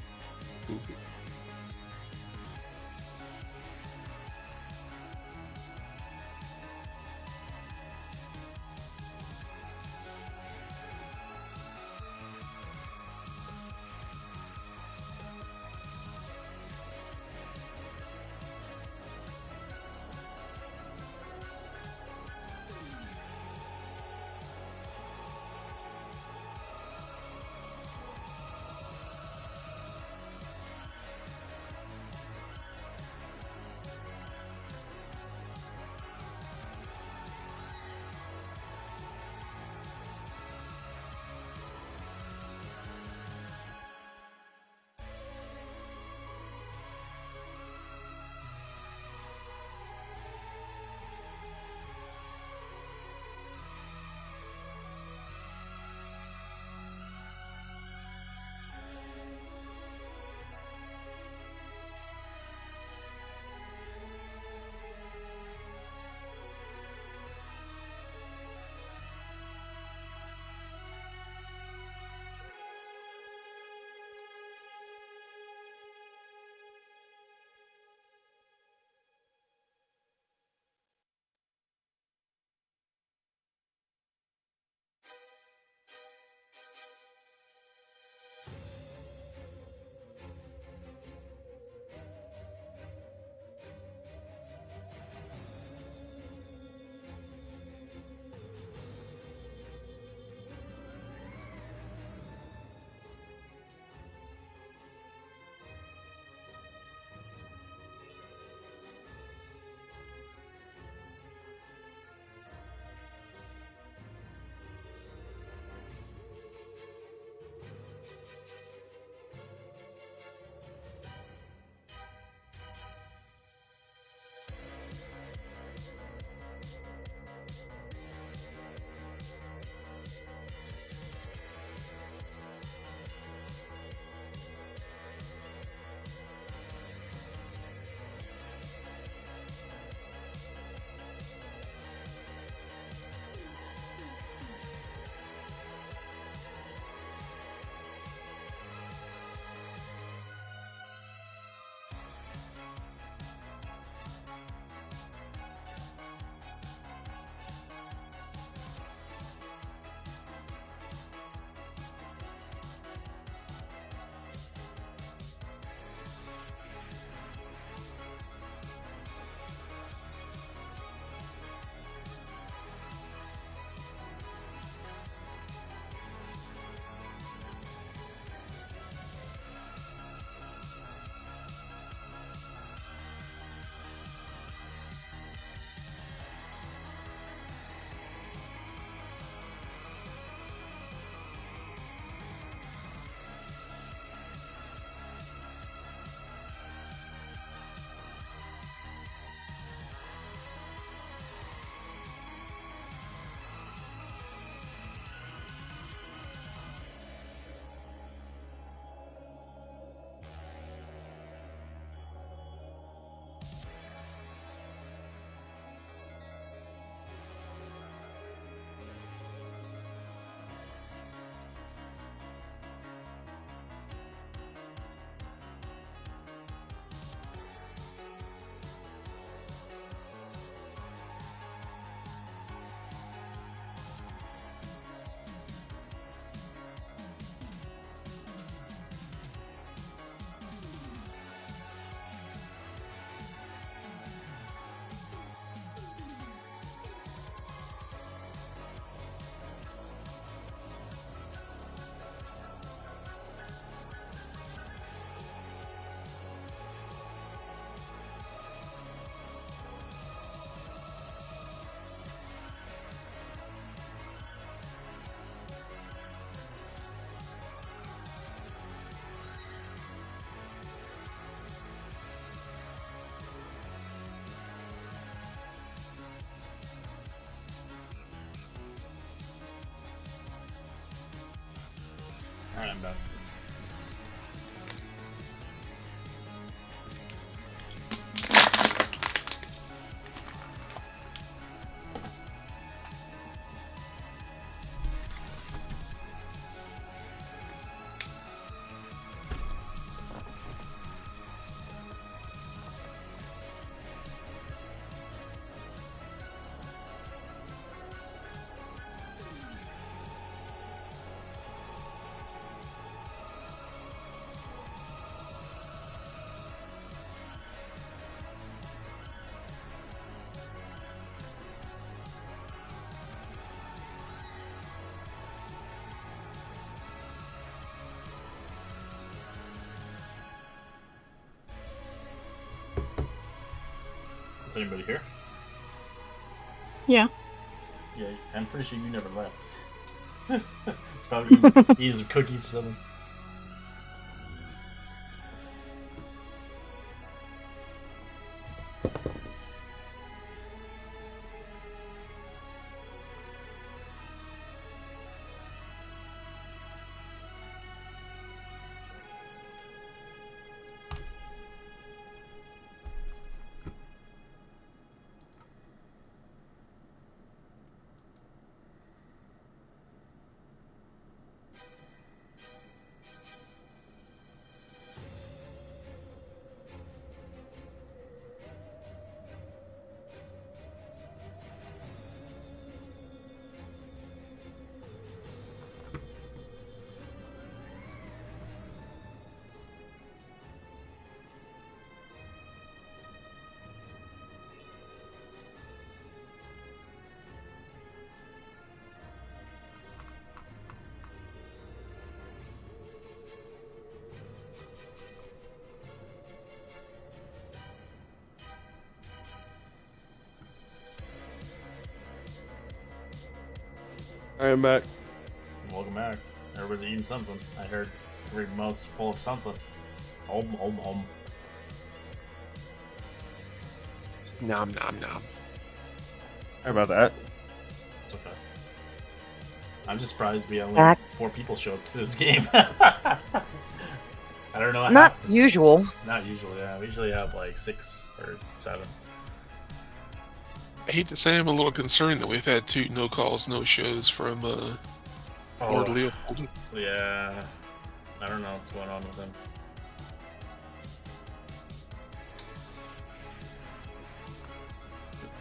Alright, I'm back. Is anybody here? Yeah. Yeah, I'm pretty sure you never left. Probably eating some cookies or something. I'm back. Welcome back. Everybody's eating something. I heard every mouth's full of something. Om. Nom nom nom. Sorry about that. It's okay. I'm just surprised we only Back. 4 people showed up to this game. I don't know how. Not usual. Not usually, yeah. We usually have like 6 or 7. I hate to say I'm a little concerned that we've had 2 no calls, no shows from Lord Leopold. Yeah. I don't know what's going on with him.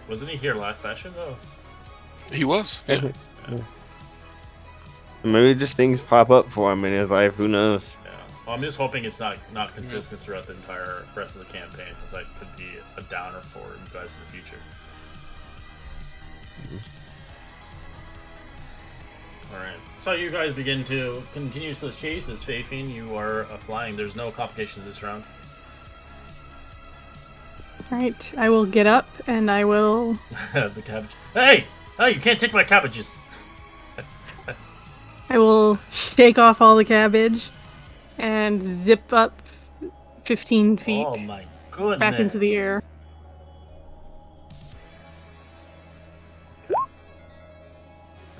Wasn't he here last session though? He was. Yeah. Maybe just things pop up for him in his life. Who knows? Yeah. Well, I'm just hoping it's not consistent throughout the entire rest of the campaign, because that could be a downer for you guys in the future. Alright, so you guys begin to continue the chase as Fafine. You are flying. There's no complications this round. Alright, I will get up and I will. The cabbage. Hey! Hey, you can't take my cabbages! I will shake off all the cabbage and zip up 15 feet Oh my goodness. back into the air.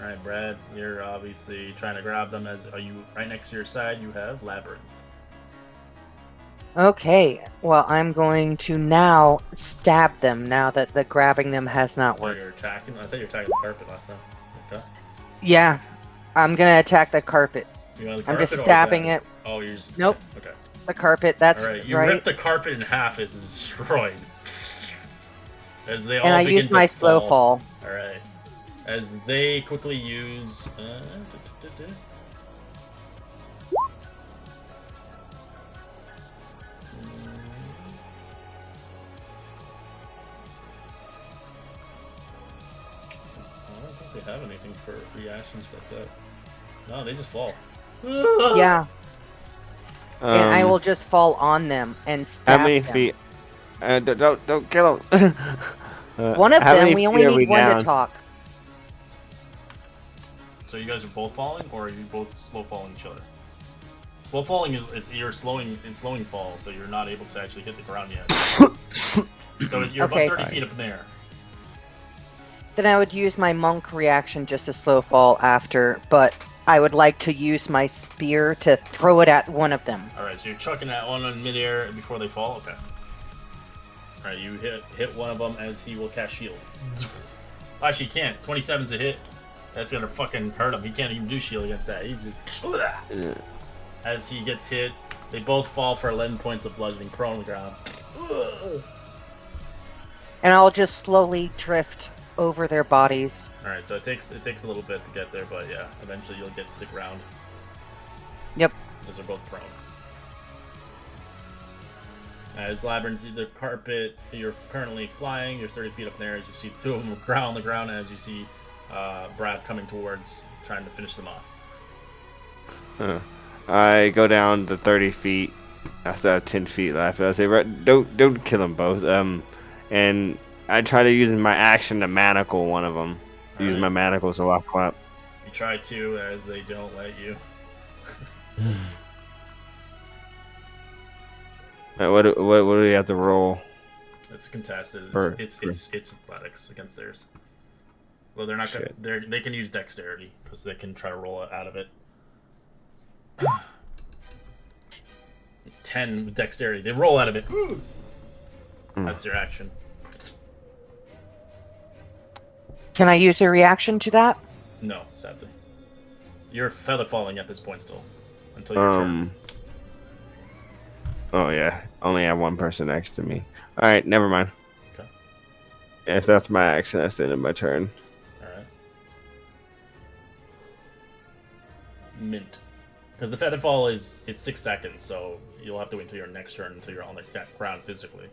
Alright, Brad, you're obviously trying to grab them. Are you right next to your side? You have Labyrinth. Okay, well, I'm going to now stab them now that the grabbing them has not Oh, worked. you're attacking? I thought you were attacking the carpet last time. Okay. Yeah, I'm gonna attack the carpet. You want the I'm carpet just or stabbing that? it. Oh, you're just... Nope. Okay. The carpet, that's Alright, you right. rip the carpet in half as it's destroyed. As they all And I begin use to my slow fall. Alright. As they quickly use... I don't think they have anything for reactions like that. No, they just fall. Yeah, and I Um, will just fall on them and stab How many them. feet? Don't kill him. One of how them, many we feet only are need we one down? to talk. So you guys are both falling, or are you both slow falling each other? Slow falling is you're slowing fall, so you're not able to actually hit the ground yet. So you're Okay. about 30 feet up in the air. Then I would use my monk reaction just to slow fall after, but I would like to use my spear to throw it at one of them. Alright, so you're chucking that one in midair before they fall? Okay. Alright, you hit one of them as he will cast shield. Actually, he can't. 27's a hit. That's gonna fucking hurt him. He can't even do shield against that. He's just... As he gets hit, they both fall for 11 points of bludgeoning, prone on the ground. And I'll just slowly drift over their bodies. Alright, so it takes a little bit to get there, but yeah, eventually you'll get to the ground. Yep. As they're both prone. As Labyrinth, the carpet, you're currently flying, you're 30 feet up in there as you see two of them growl on the ground as you see Brad coming towards, trying to finish them off. I go down to 30 feet. I still have 10 feet left. I say, don't kill them both. And I try to use my action to manacle one of them. Use my manacles to lock them up. You try to, as they don't let you. What do we have to roll? It's contested. For- It's athletics against theirs. Well, they're not gonna. They can use dexterity because they can try to roll it out of it. 10 with dexterity. They roll out of it. That's their action. Can I use a reaction to that? No, sadly. You're feather falling at this point still. Until your turn. Oh yeah, only have one person next to me. All right, never mind. Okay. If that's my action, that's the end of my turn. Alright. Mint. Because the feather fall it's 6 seconds, so you'll have to wait until your next turn until you're on the ground physically.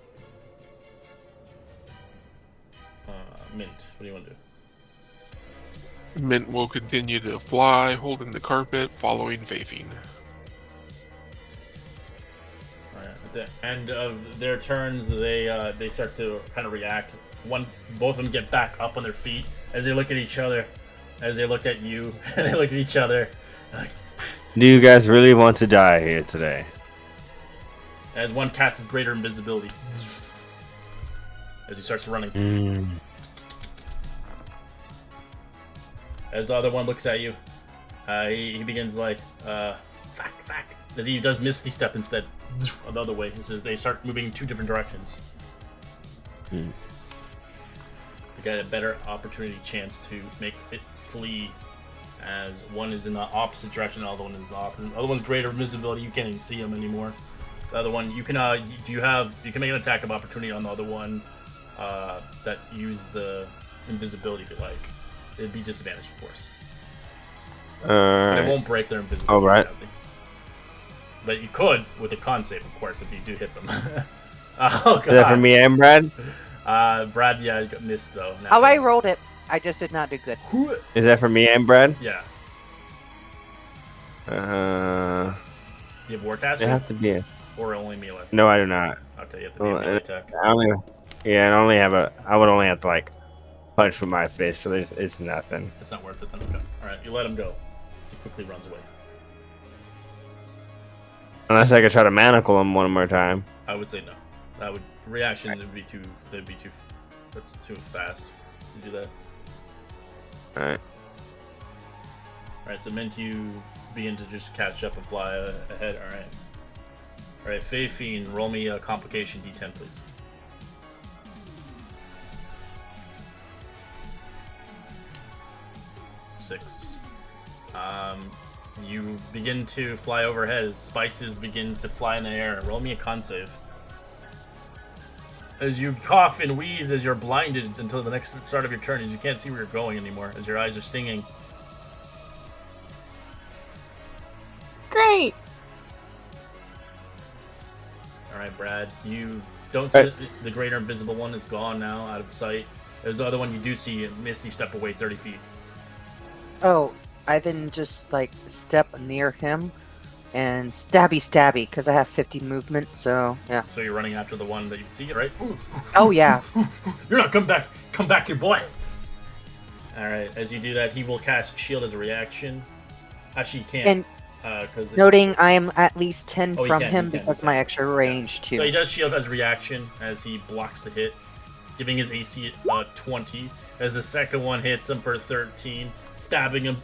Mint, what do you want to do? Mint will continue to fly, holding the carpet, following Faithine. Alright, at the end of their turns, they start to kind of react. Both of them get back up on their feet as they look at each other, as they look at you, and they look at each other. Like, Do you guys really want to die here today? as one casts his greater invisibility, as he starts running. As the other one looks at you, he begins like, fuck. As he does Misty Step instead, the other way. It says they start moving in 2 different directions. They get a better opportunity chance to make it flee, as one is in the opposite direction, the other one is the opposite. The other one's greater visibility, you can't even see him anymore. The other one, you can make an attack of opportunity on the other one that use the invisibility if you like. It'd be disadvantaged, of course. Alright. It won't break their invisibility. Alright. Sadly. But you could with a con save, of course, if you do hit them. Oh god. Is that for me and Brad? Brad, yeah, you got missed though. Oh, I rolled it. I just did not do good. Is that for me and Brad? Yeah. You have Warcaster? It has to be a... Or only melee? No, I do not. Okay, you have to be a melee attack. I would only have to like punch with my fist, so it's nothing. It's not worth it then. Okay. Alright, you let him go. So he quickly runs away. Unless I could try to manacle him one more time. I would say no. That would reaction that's too fast. You do that. Alright. Alright, so Mint, you begin to just catch up and fly ahead. Alright. Alright, Fae Fiend, roll me a complication d10, please. 6. You begin to fly overhead as spices begin to fly in the air. Roll me a con save. As you cough and wheeze as you're blinded until the next start of your turn, as you can't see where you're going anymore, as your eyes are stinging. Great. Alright, Brad, you don't see the greater invisible one is gone now, out of sight. There's the other one you do see, Misty step away 30 feet. Oh, I then just like step near him and stabby, because I have 50 movement, so yeah. So you're running after the one that you can see, right? Oh yeah. You're not come back, your boy. Alright, as you do that, he will cast shield as a reaction. Actually, he can't. And noting I am at least 10 Oh, from you can, him you can, because you can. my extra range too. So he does shield as a reaction as he blocks the hit, giving his AC 20. As the second one hits him for 13, stabbing him.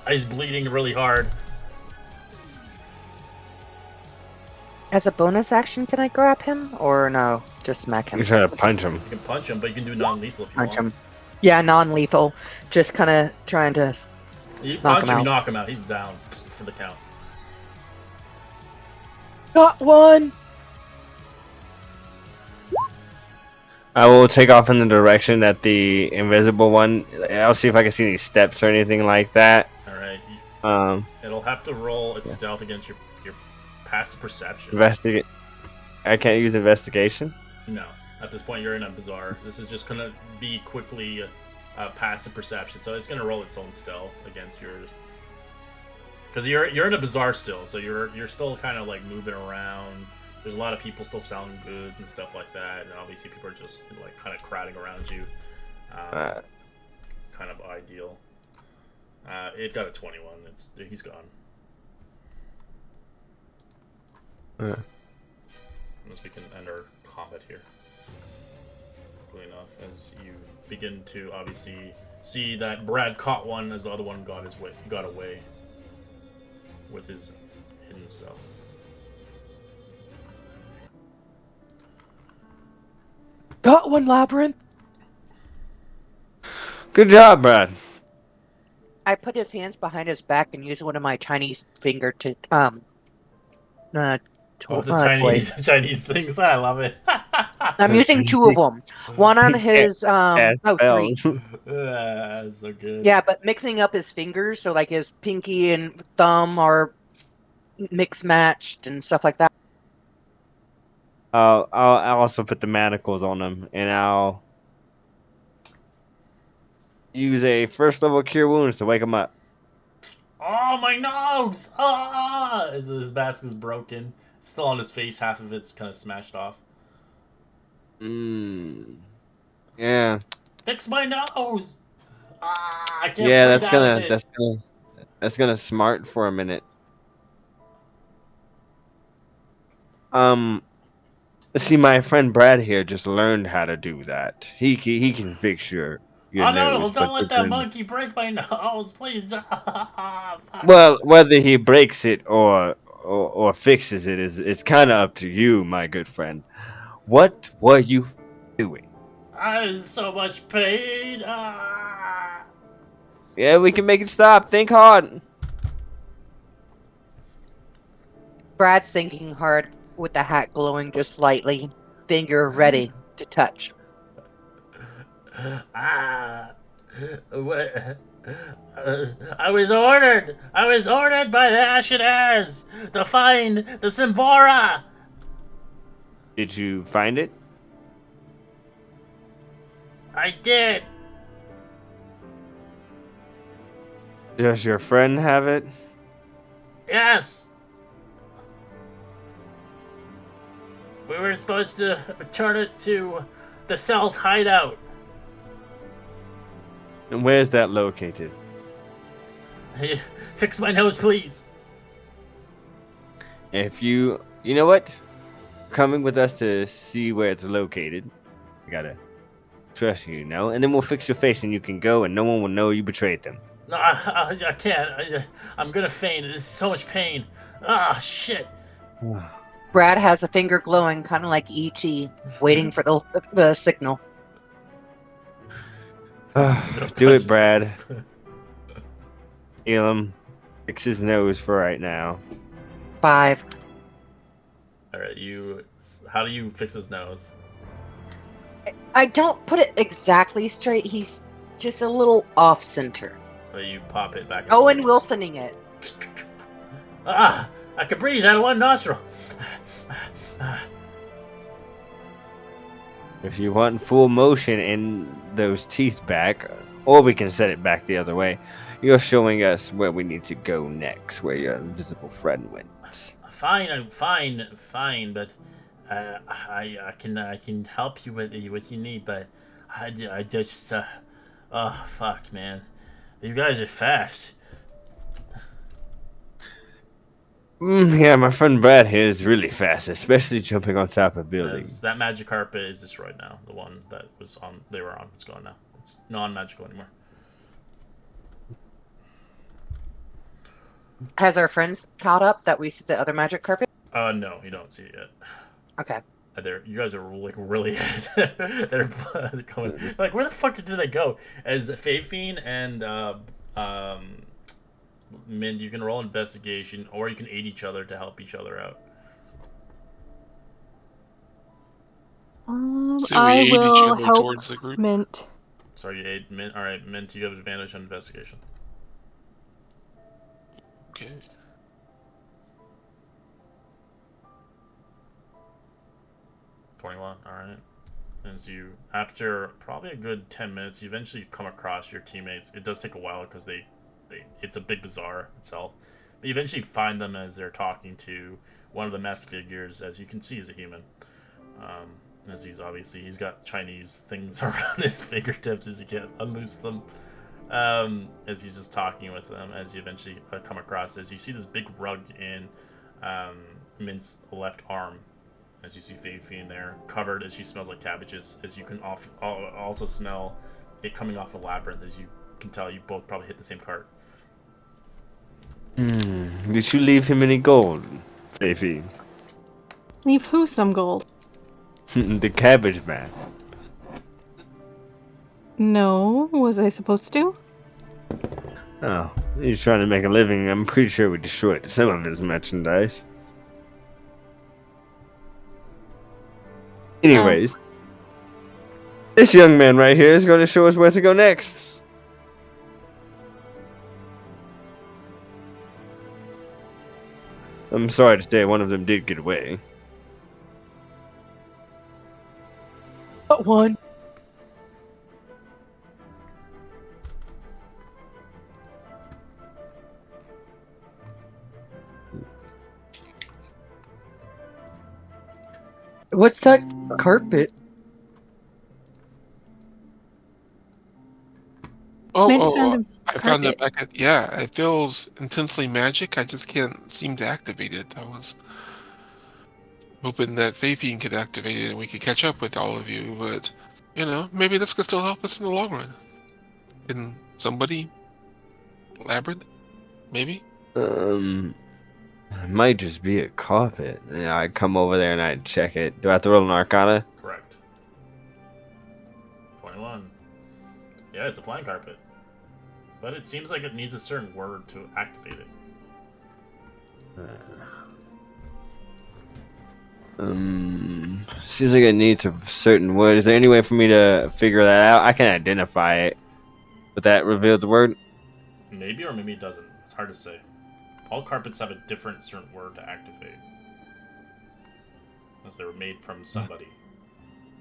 He's bleeding really hard. As a bonus action, can I grab him or no? Just smack him. You try to punch him. You can punch him, but you can do non-lethal if you Punch want. him. Yeah, non-lethal. Just kind of trying to. You Knock punch him him, you out. knock him out. He's down for the count. Got one. I will take off in the direction that the invisible one. I'll see if I can see any steps or anything like that. All right. Um, It'll have to roll its stealth against your passive perception. investigate. I can't use investigation. No, at this point you're in a bazaar. This is just gonna be quickly passive perception, so it's gonna roll its own stealth against yours. Because you're in a bazaar still, so you're still kind of like moving around. There's a lot of people still selling goods and stuff like that, and obviously people are just like kind of crowding around you. Kind of ideal. It got a 21. He's gone. Unless we can end our combat here. Quickly enough, as you begin to obviously see that Brad caught one as the other one got away with his hidden self. Got one, Labyrinth. Good job, Brad. I put his hands behind his back and used one of my Chinese finger to Oh, the Chinese things. I love it. I'm using two of them. One on his three. Spells. So good. Yeah, but mixing up his fingers, so like his pinky and thumb are mix matched and stuff like that. I'll also put the manacles on them, and I'll use a first level cure wounds to wake them up. Oh, my nose! Ah! As his mask is broken. It's still on his face. Half of it's kind of smashed off. Yeah. Fix my nose! Ah! I can't Yeah, breathe out of it. that's gonna smart for a minute. Let's see, my friend Brad here just learned how to do that. He can fix your Oh no! nose. Don't but let that then- monkey break my nose, please! Ah, fuck. Well, whether he breaks it or fixes it is kind of up to you, my good friend. What were you doing? I was in so much pain. Ah! Yeah, we can make it stop. Think hard. Brad's thinking hard with the hat glowing just slightly, finger ready to touch. What? I was ordered by the Ashenares to find the Symvora. Did you find it? I did. Does your friend have it? Yes. We were supposed to return it to the cell's hideout. And where's that located? Hey, fix my nose, please. If you know what? Coming with us to see where it's located. I gotta trust you, and then we'll fix your face and you can go and no one will know you betrayed them. No, I can't. I'm gonna faint. This is so much pain. Ah, shit. Brad has a finger glowing, kind of like E.T., waiting for the signal. Do it, Brad. Heal him. Fix his nose for right now. 5. All right, how do you fix his nose? I don't put it exactly straight. He's just a little off center. You pop it back. Owen Wilsoning it. Ah, I can breathe out of one nostril. If you want full motion in those teeth back, or we can set it back the other way, you're showing us where we need to go next, where your invisible friend went. Fine, I'm fine, but I can help you with what you need, but I just oh fuck, man, you guys are fast. Yeah, my friend Brad here is really fast, especially jumping on top of buildings. That magic carpet is destroyed now. The one that they were on, it's gone now. It's non-magical anymore. Has our friends caught up that we see the other magic carpet? No, you don't see it yet. Okay. You guys are like really they're going like, where the fuck did they go? As Fafine and Mind, you can roll investigation, or you can aid each other to help each other out. So we I aid each will other help towards the group. Mint. Sorry, you aid Mint. All right, Mint, you have advantage on investigation. Okay. 21. All right. As you, after probably a good 10 minutes, you eventually come across your teammates. It does take a while because it's a big bazaar itself. But you eventually find them as they're talking to one of the masked figures. As you can see, he's a human. As he's got Chinese things around his fingertips as he can't unloose them. As he's just talking with them, as you eventually come across, as you see this big rug in Mint's left arm. As you see Fafine there, covered as she smells like cabbages. As you can also smell it coming off the labyrinth. As you can tell, you both probably hit the same cart. Did you leave him any gold, Fifi? Leave who some gold? The cabbage man. No, was I supposed to? Oh, he's trying to make a living. I'm pretty sure we destroyed some of his merchandise. Anyways, this young man right here is going to show us where to go next. I'm sorry to say, one of them did get away. But one. What's that carpet? Mint Oh, found I a found that carpet. back at, yeah, it feels intensely magic. I just can't seem to activate it. I was hoping that Fafine could activate it and we could catch up with all of you, but, maybe this could still help us in the long run. Can somebody? Labyrinth? Maybe? It might just be a carpet. Yeah, I'd come over there and I'd check it. Do I have to roll an Arcana? Correct. 21. Yeah, it's a flying carpet. But it seems like it needs a certain word to activate it. Seems like it needs a certain word. Is there any way for me to figure that out? I can identify it. Would that reveal the word? Maybe or maybe it doesn't. It's hard to say. All carpets have a different certain word to activate. Unless they were made from somebody.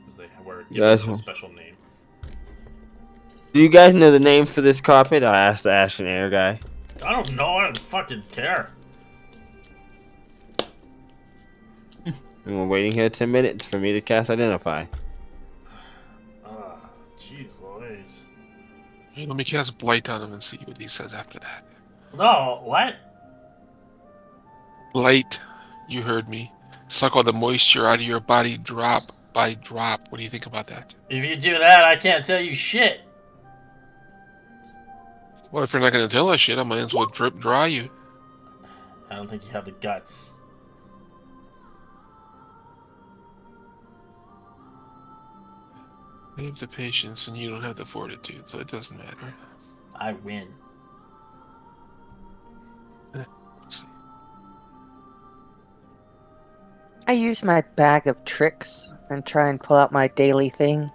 Because they were given Yes. a special name. Do you guys know the name for this carpet? I asked the Ashen Air guy. I don't know. I don't fucking care. And we're waiting here 10 minutes for me to cast Identify. Jeez Louise. Hey, let me cast Blight on him and see what he says after that. No, what? Blight, you heard me. Suck all the moisture out of your body drop by drop. What do you think about that? If you do that, I can't tell you shit. Well, if you're not going to tell us shit, I might as well drip dry you. I don't think you have the guts. I have the patience and you don't have the fortitude, so it doesn't matter. I win. Let's see. I use my bag of tricks and try and pull out my daily thing.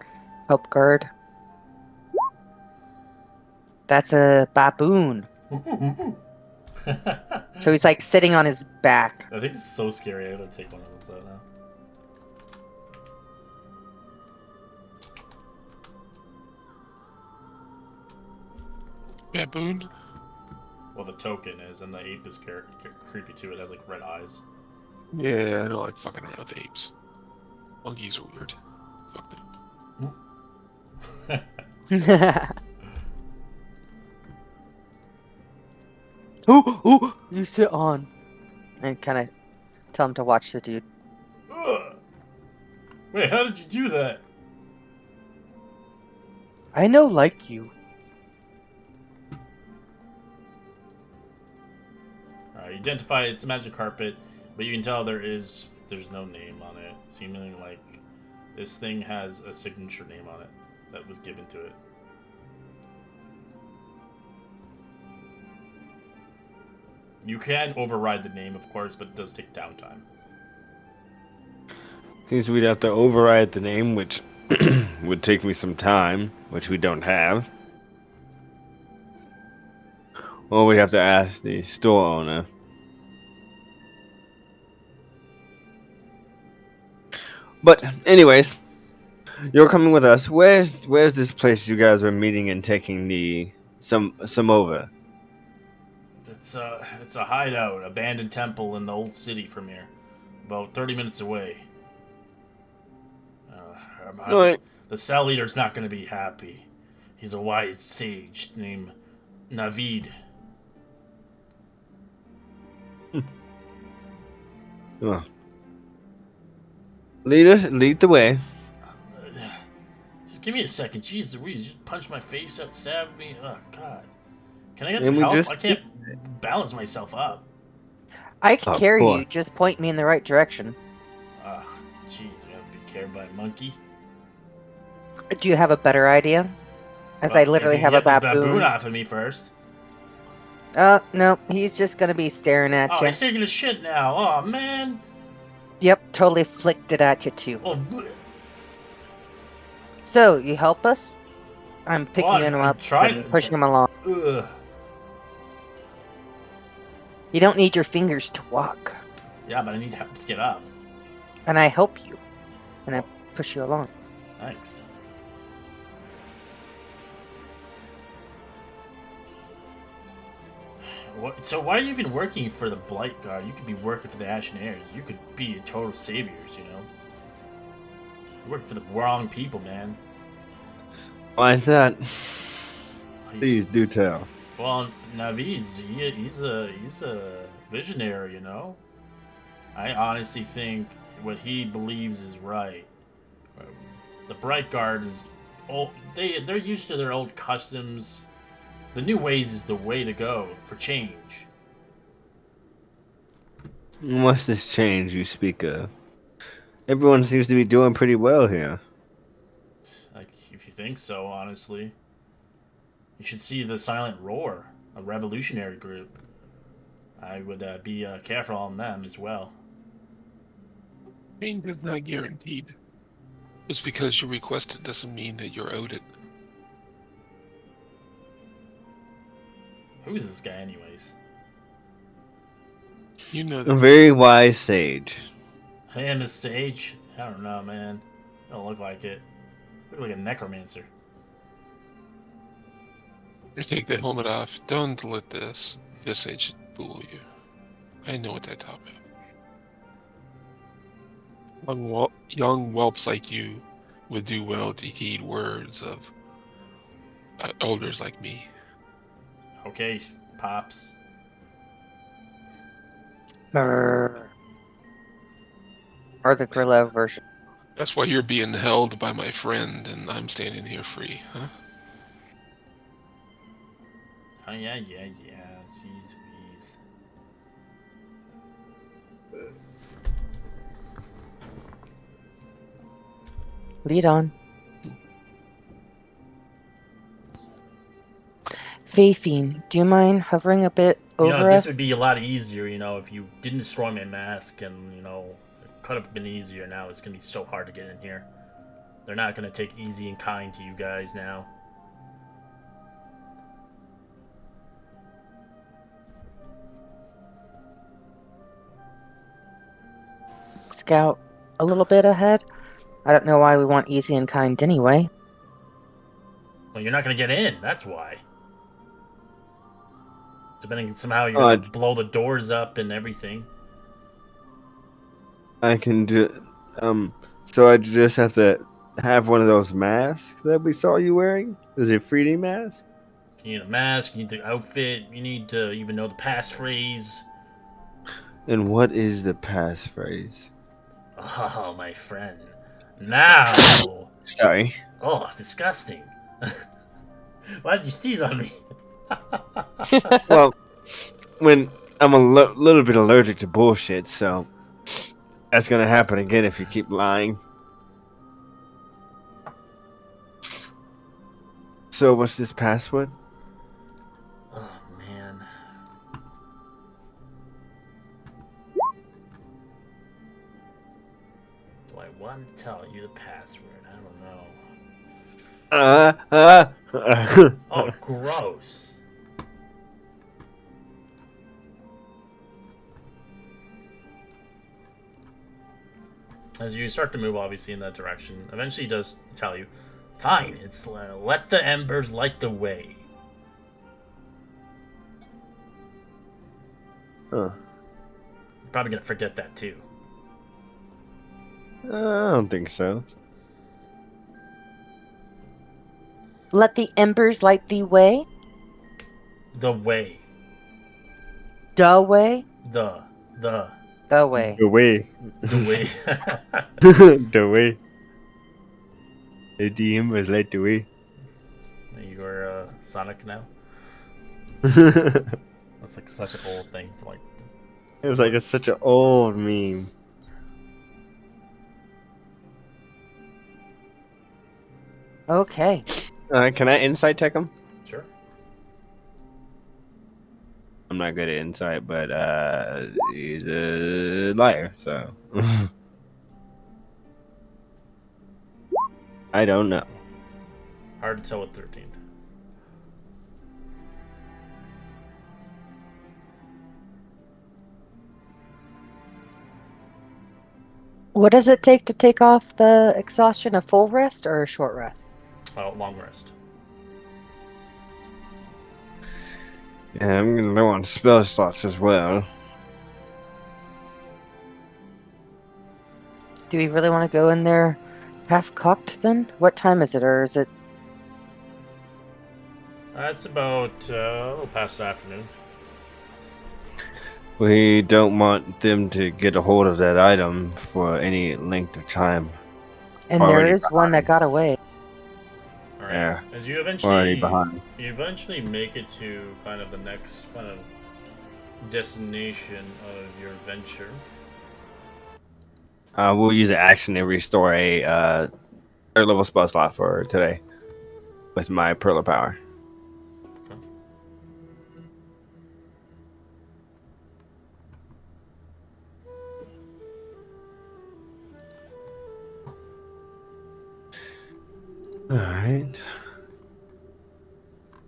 Help guard. That's a baboon. So he's like sitting on his back. I think it's so scary. I gotta take one of those out now. Baboon? Well, the token is, and the ape is creepy too. It has like red eyes. Yeah, I don't like fucking around with apes. Monkeys are weird. Fuck them. Ooh, you sit on. And kind of tell him to watch the dude. Ugh. Wait, how did you do that? I know, like you. You identify it's a magic carpet, but you can tell there's no name on it. Seemingly like this thing has a signature name on it that was given to it. You can override the name, of course, but it does take downtime. Seems we'd have to override the name, which would take me some time, which we don't have. Or we'd have to ask the store owner. But anyways, you're coming with us. Where's this place you guys are meeting and taking the some over? It's a hideout, abandoned temple in the old city from here, about 30 minutes away. Alright. The cell leader's not going to be happy. He's a wise sage named Navid. Well, lead the way. Just give me a second. Jeez Louise, just punch my face out, stab me. Oh, God. Can I get And some we help? just- I can't balance myself up. I can Oh, carry boy. you. Just point me in the right direction. Ah, jeez, I gotta be carried by a monkey. Do you have a better idea? As Well, I literally if you have a get this baboon. off of me first. No, he's just gonna be staring at Oh, you. he's taking a shit now. Oh, man. Yep, totally flicked it at you too. Oh, bleh. So, you help us? I'm picking Well, him I'm up trying and to- pushing him along. Ugh. You don't need your fingers to walk. Yeah, but I need help to get up. And I help you. And I push you along. Thanks. So why are you even working for the Blight Guard? You could be working for the Ashen Heirs. You could be total saviors, you know? You work for the wrong people, man. Why is that? He's- Please do tell. Well, Navid's he's a visionary, you know. I honestly think what he believes is right. The Bright Guard is old. They're used to their old customs. The new ways is the way to go for change. What's this change you speak of? Everyone seems to be doing pretty well here. Like, if you think so, honestly, you should see the Silent Roar, a revolutionary group. I would be careful on them as well. Change is not guaranteed. Just because you request it doesn't mean that you're owed it. Who is this guy, anyways? You know A that. very wise sage. Hey, Miss Sage. I don't know, man. Don't look like it. Look like a necromancer. You take the helmet off. Don't let this visage fool you. I know what I talk about. Young whelps like you would do well to heed words of elders like me. Okay, Pops. Brrr. Or the gorilla version. That's why you're being held by my friend, and I'm standing here free, huh? Oh, yeah. Jeez Louise. Lead on. Fafine, do you mind hovering a bit You know, over this us? would be a lot easier, you know, if you didn't destroy my mask, and, you know, it could have been easier. Now it's gonna be so hard to get in here. They're not gonna take easy and kind to you guys now. Scout a little bit ahead? I don't know why we want easy and kind anyway. Well, you're not gonna get in, that's why. Depending somehow you're Uh, gonna blow the doors up and everything. I can do. So I just have to have one of those masks that we saw you wearing. Is it 3D mask? You need a mask, you need the outfit, you need to even know the passphrase. And what is the passphrase? Oh, my friend. Now! Sorry. Oh, disgusting. Why did you sneeze on me? Well, when I'm a little bit allergic to bullshit, so that's gonna happen again if you keep lying. So what's this password? Oh man. Do I want to tell you the password? I don't know. Oh, gross. As you start to move, obviously, in that direction, eventually he does tell you, fine, it's let the embers light the way. Huh. You're probably gonna forget that too. I don't think so. Let the embers light the way. The way. The way. The The way. The way. the way. The way. The DM was like the way. You are Sonic now. It That's like such an old thing. Like, was like such an old meme. Okay. Can I insight check him? sure. I'm not good at insight, but he's a liar, so I don't know. Hard to tell with 13. What does it take to take off the exhaustion? A full rest or a short rest? Long rest. Yeah, I'm gonna low on spell slots as well. Do we really want to go in there half cocked then? What time is it, or is it? It's about a little past the afternoon. We don't want them to get a hold of that item for any length of time. And there Already is one that got away. All right. Yeah. As you Already eventually behind. make it to kind of the next kind of destination of your venture. We'll use an action to restore a third level spell slot for today with my Pearl of Power. Okay. Alright.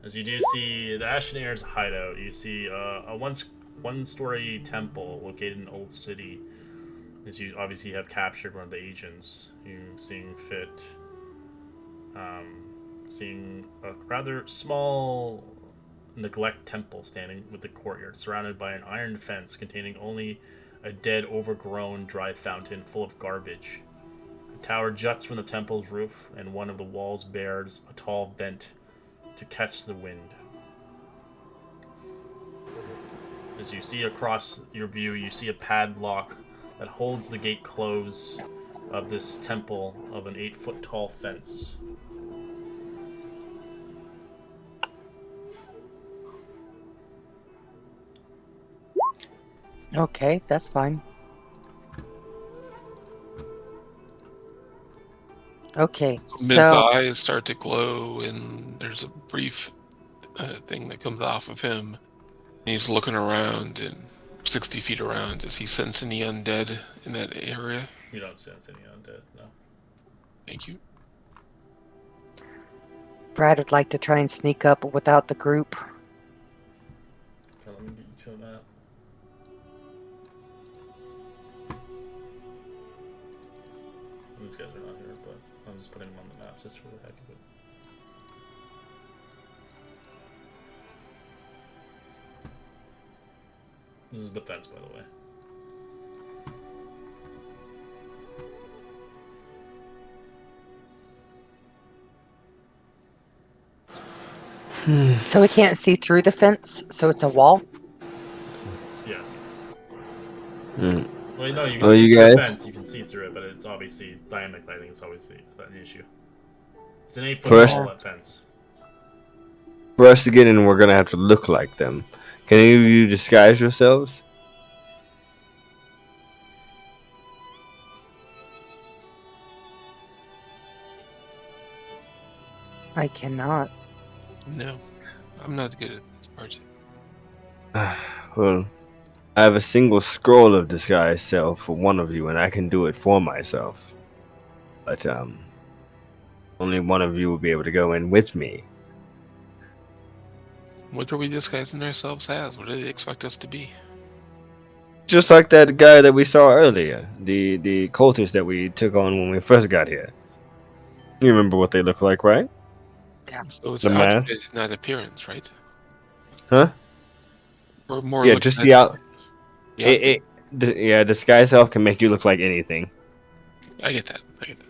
As you do see the Ashen Air's hideout, you see a one-story temple located in Old City. As you obviously have captured one of the agents, you seeing fit, seeing a rather small neglect temple standing with the courtyard, surrounded by an iron fence containing only a dead, overgrown, dry fountain full of garbage. A tower juts from the temple's roof, and one of the walls bears a tall vent to catch the wind. As you see across your view, you see a padlock that holds the gate close of this temple of an 8-foot tall fence. Okay, that's fine. Okay, Mid's so eyes start to glow, and there's a brief thing that comes off of him. And he's looking around, and 60 feet around, does he sense any undead in that area? You don't sense any undead, no. Thank you. Brad would like to try and sneak up without the group. Okay, let me get you to a map. These guys are not here, but I'm just putting them on the map just for the heck of it. This is the fence, by the way. So we can't see through the fence, so it's a wall? Yes. Hmm. Well, no, you can Oh, see you through the guys? fence. You can see through it, but it's obviously dynamic lighting is obviously an issue. It's an 8-foot First- tall fence. For us to get in, we're gonna have to look like them. Can any of you disguise yourselves? I cannot. No, I'm not good at this part. Well, I have a single scroll of disguise self for one of you, and I can do it for myself. But only one of you will be able to go in with me. What are we disguising ourselves as? What do they expect us to be? Just like that guy that we saw earlier, the cultist that we took on when we first got here. You remember what they look like, right? So it's The mask? outfit, not appearance, right? Huh? We're more Yeah, looking just at the out. the outfit. Yeah, disguise self can make you look like anything. I get that. I get that.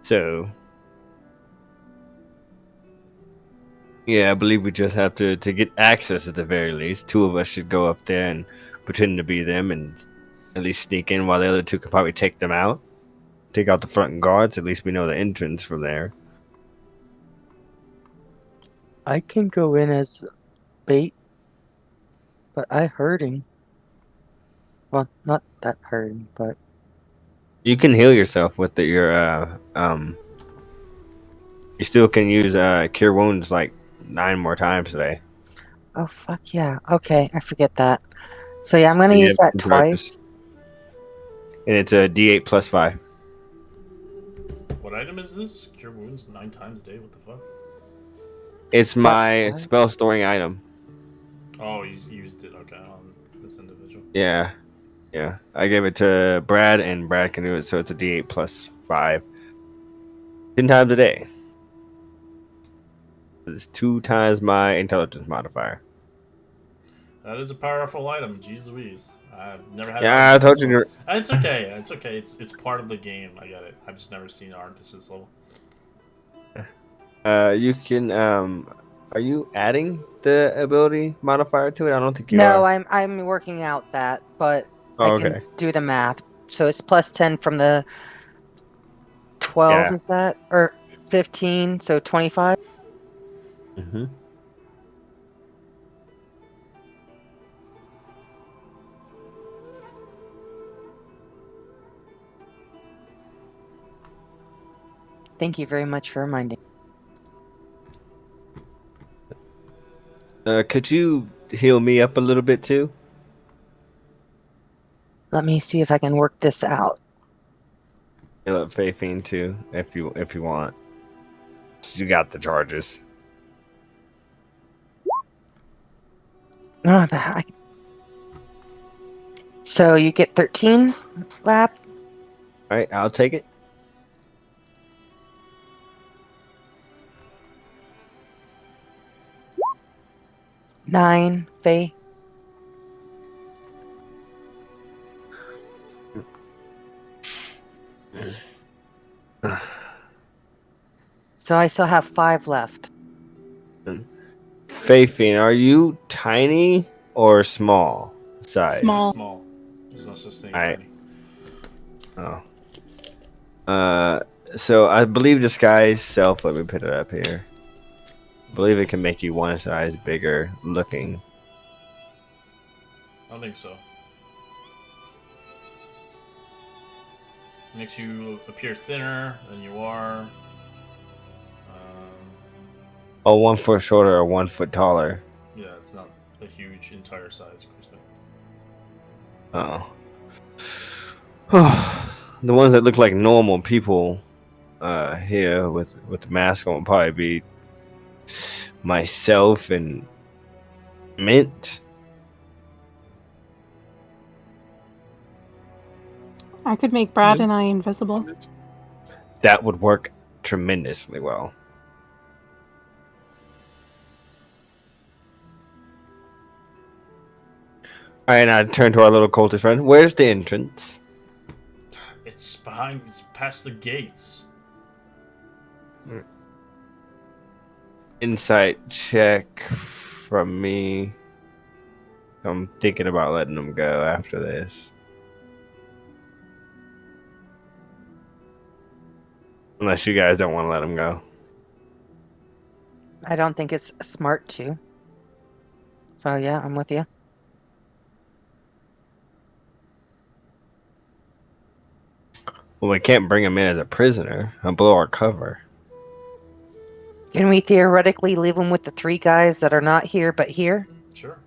So, yeah, I believe we just have to get access at the very least. Two of us should go up there and pretend to be them, and at least sneak in while the other two could probably take them out. Take out the front guards. At least we know the entrance from there. I can go in as bait, but I hurting. Well, not that hurting, but You can heal yourself with your You still can use cure wounds like 9 more times today. oh fuck yeah. Okay, I forget that. So yeah, I'm gonna And you use have that two charges. twice. And it's a D8 plus 5. What item is this? Cure wounds 9 times a day? What the fuck? It's my Five? spell storing item. Oh, you used it. Okay, on this individual. Yeah. Yeah. I gave it to Brad, and Brad can do it, so it's a D8 plus 5. 10 times a day. It's 2 times my intelligence modifier. That is a powerful item. Jeez Louise. I've never had. Yeah, I told you. It's okay. It's okay. It's part of the game. I get it. I've just never seen art this level. You can are you adding the ability modifier to it? I don't think you No, are. I'm working out that, but I Oh, can okay. do the math. So it's plus 10 from the 12, Yeah. is that? Or 15, so 25? Mm-hmm. Thank you very much for reminding. Could you heal me up a little bit too? Let me see if I can work this out. Heal up Fafine too, if you want. You got the charges. Oh, the heck. So you get 13 lap. All right, I'll take it. Nine, Faye. So I still have 5 left. Fafine, are you tiny or small size? Small. Small. There's no such thing. Alright. Tiny. Oh. So I believe disguise self. Let me put it up here. I believe it can make you one size bigger looking. I don't think so. Makes you appear thinner than you are. Oh, 1 foot shorter or 1 foot taller. Yeah, it's not a huge entire size increase. Oh. The ones that look like normal people here with the mask on will probably be myself and Mint. I could make Brad and I invisible. That would work tremendously well. Alright, and I turn to our little cultist friend. Where's the entrance? It's behind. It's past the gates. Insight check from me. I'm thinking about letting them go after this. Unless you guys don't want to let them go. I don't think it's smart to. So yeah, I'm with you. Well, we can't bring him in as a prisoner and blow our cover. Can we theoretically leave him with the 3 guys that are not here but here? Sure.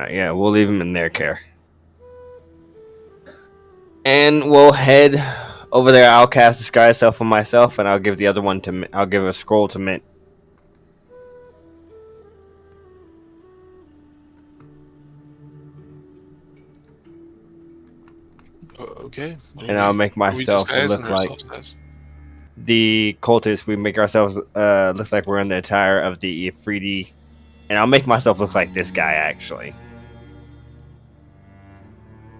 Yeah, we'll leave him in their care. And we'll head over there. I'll cast Disguise Self on myself, and I'll give the other one to. I'll give a scroll to Mint. Okay. And I'll make We myself disguising look like ourselves as. the cultists. We make ourselves look like we're in the attire of the Ifriti, and I'll make myself look like this guy actually.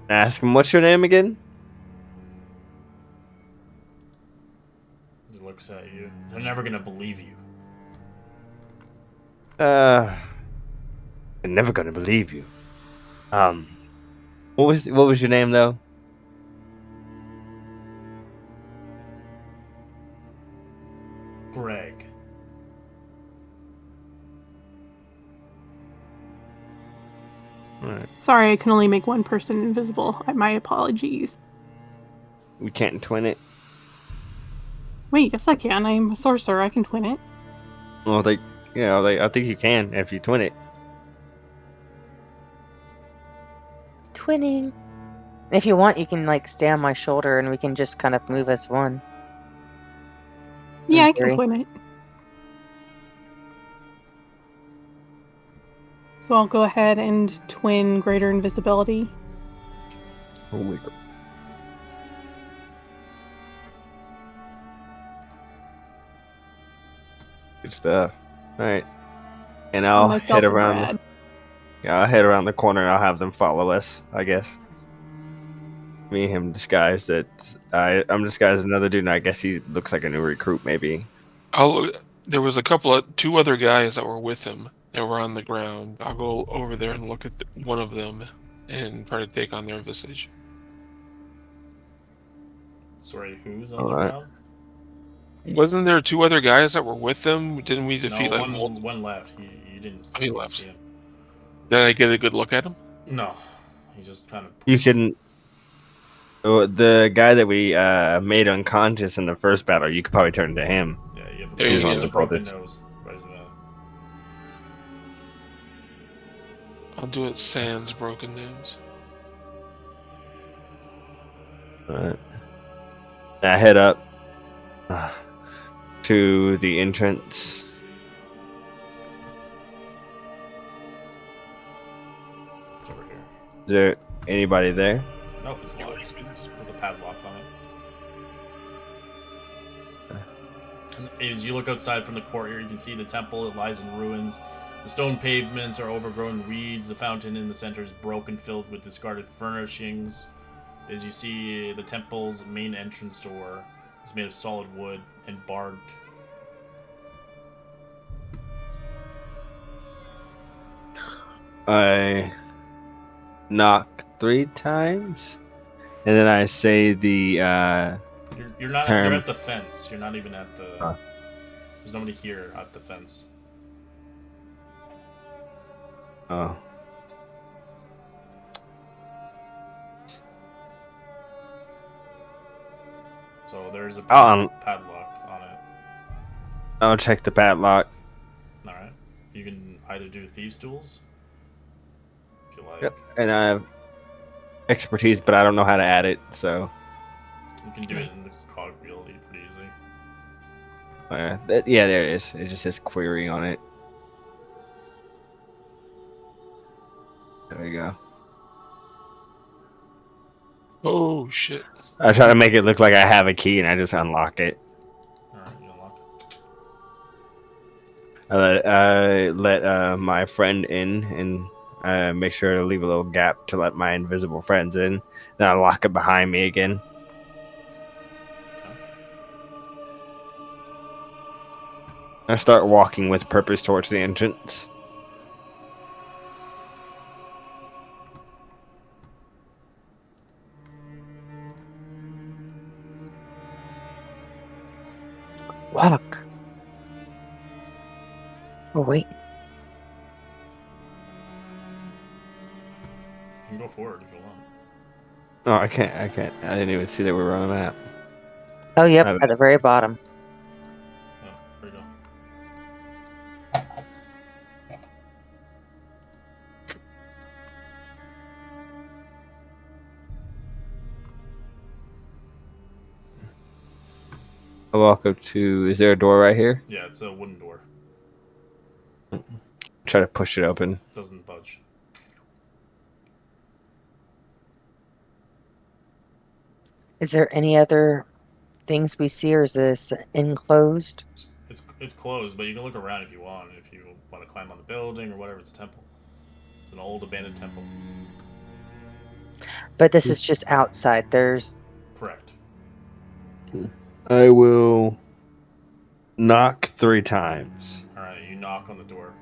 And ask him, "What's your name again?" He looks at you. They're never gonna believe you. I'm never gonna believe you. What was your name though? Greg. Alright. Sorry, I can only make one person invisible. My apologies. We can't twin it. Wait, yes I can. I'm a sorcerer. I can twin it. Well, I think you can if you twin it. Twinning. If you want, you can like stay on my shoulder and we can just kind of move as one. Yeah, In I can theory. twin it. So I'll go ahead and twin greater invisibility. Oh my god. Good stuff. Alright. And On I'll myself head and around. Brad. I'll head around the corner and I'll have them follow us, I guess. Me and him disguised that I'm disguised as another dude, and I guess he looks like a new recruit, maybe. There was two other guys that were with him. They were on the ground. I'll go over there and look at one of them and try to take on their visage. Sorry, who's on the Alright. ground? Wasn't there 2 other guys that were with them? Didn't we defeat No, like multiple? one left. You didn't. He left. See him. Did I get a good look at him? No, he's just kind of. You can. The guy that we made unconscious in the first battle, you could probably turn to him. Yeah, you have There a, you he has go. a broken Cultist. nose. Right as well. I'll do it sans broken nose. Alright. I head up to the entrance. It's over here. Is there anybody there? Nope, it's locked. It's with a padlock on it. And as you look outside from the courtyard, you can see the temple. It lies in ruins. The stone pavements are overgrown with weeds. The fountain in the center is broken, filled with discarded furnishings. As you see, the temple's main entrance door is made of solid wood and barred. I knock 3 times, and then I say the You're not. term. You're at the fence. You're not even at the. Huh. There's nobody here at the fence. Oh. So there's a I'll padlock on it. I'll check the padlock. All right. You can either do thieves' tools, if you like. Yep. And I have expertise, but I don't know how to add it, so You can do it in this cog ability pretty easy. yeah, there it is. It just says query on it. There we go. Oh shit! I try to make it look like I have a key, and I just unlock it. All right, you unlock it. I let my friend in, and make sure to leave a little gap to let my invisible friends in. Then I lock it behind me again. I start walking with purpose towards the entrance. Walk. Oh, wait. You can go forward if you want. Oh, I can't. I can't. I didn't even see that we were on a map. Oh, yep, My at bad. the very bottom. Oh, there you go. I walk up to. Is there a door right here? Yeah, it's a wooden door. Try to push it open. Doesn't budge. Is there any other things we see, or is this enclosed? It's closed, but you can look around if you want. If you want to climb on the building or whatever, it's a temple. It's an old abandoned temple. But this is just outside. There's. Correct. I will knock 3 times. All right, you knock on the door.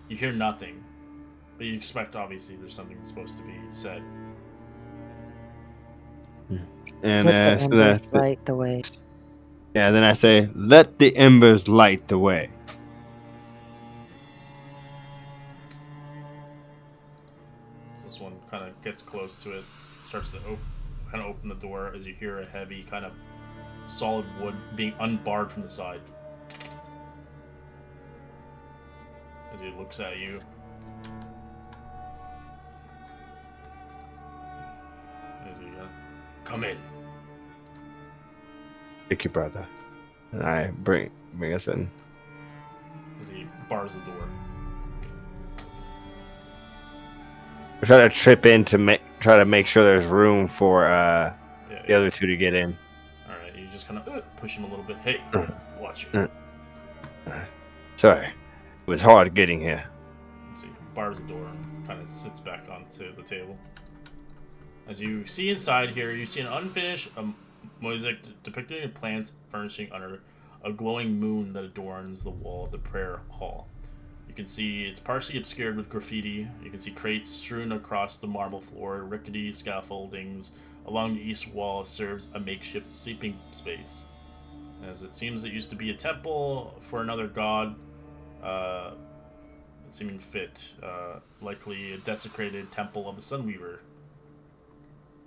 You hear nothing, but you expect obviously there's something supposed to be said. And Let the so embers that, light the way. yeah, then I say, "Let the embers light the way." This one kind of gets close to it, starts to kind of open the door as you hear a heavy kind of solid wood being unbarred from the side. As he looks at you. As he come in. Thank you, brother. And I bring us in. As he bars the door. I try to trip in to try to make sure there's room for Yeah, the other 2 to get in. Alright, you just kind of push him a little bit. Hey, watch it. Sorry, it was hard getting here. So he bars the door and kind of sits back onto the table. As you see inside here, you see an unfinished mosaic depicting plants furnishing under a glowing moon that adorns the wall of the prayer hall. You can see it's partially obscured with graffiti. You can see crates strewn across the marble floor, rickety scaffoldings along the east wall serves a makeshift sleeping space. As it seems it used to be a temple for another god, seeming fit, likely a desecrated temple of the Sunweaver.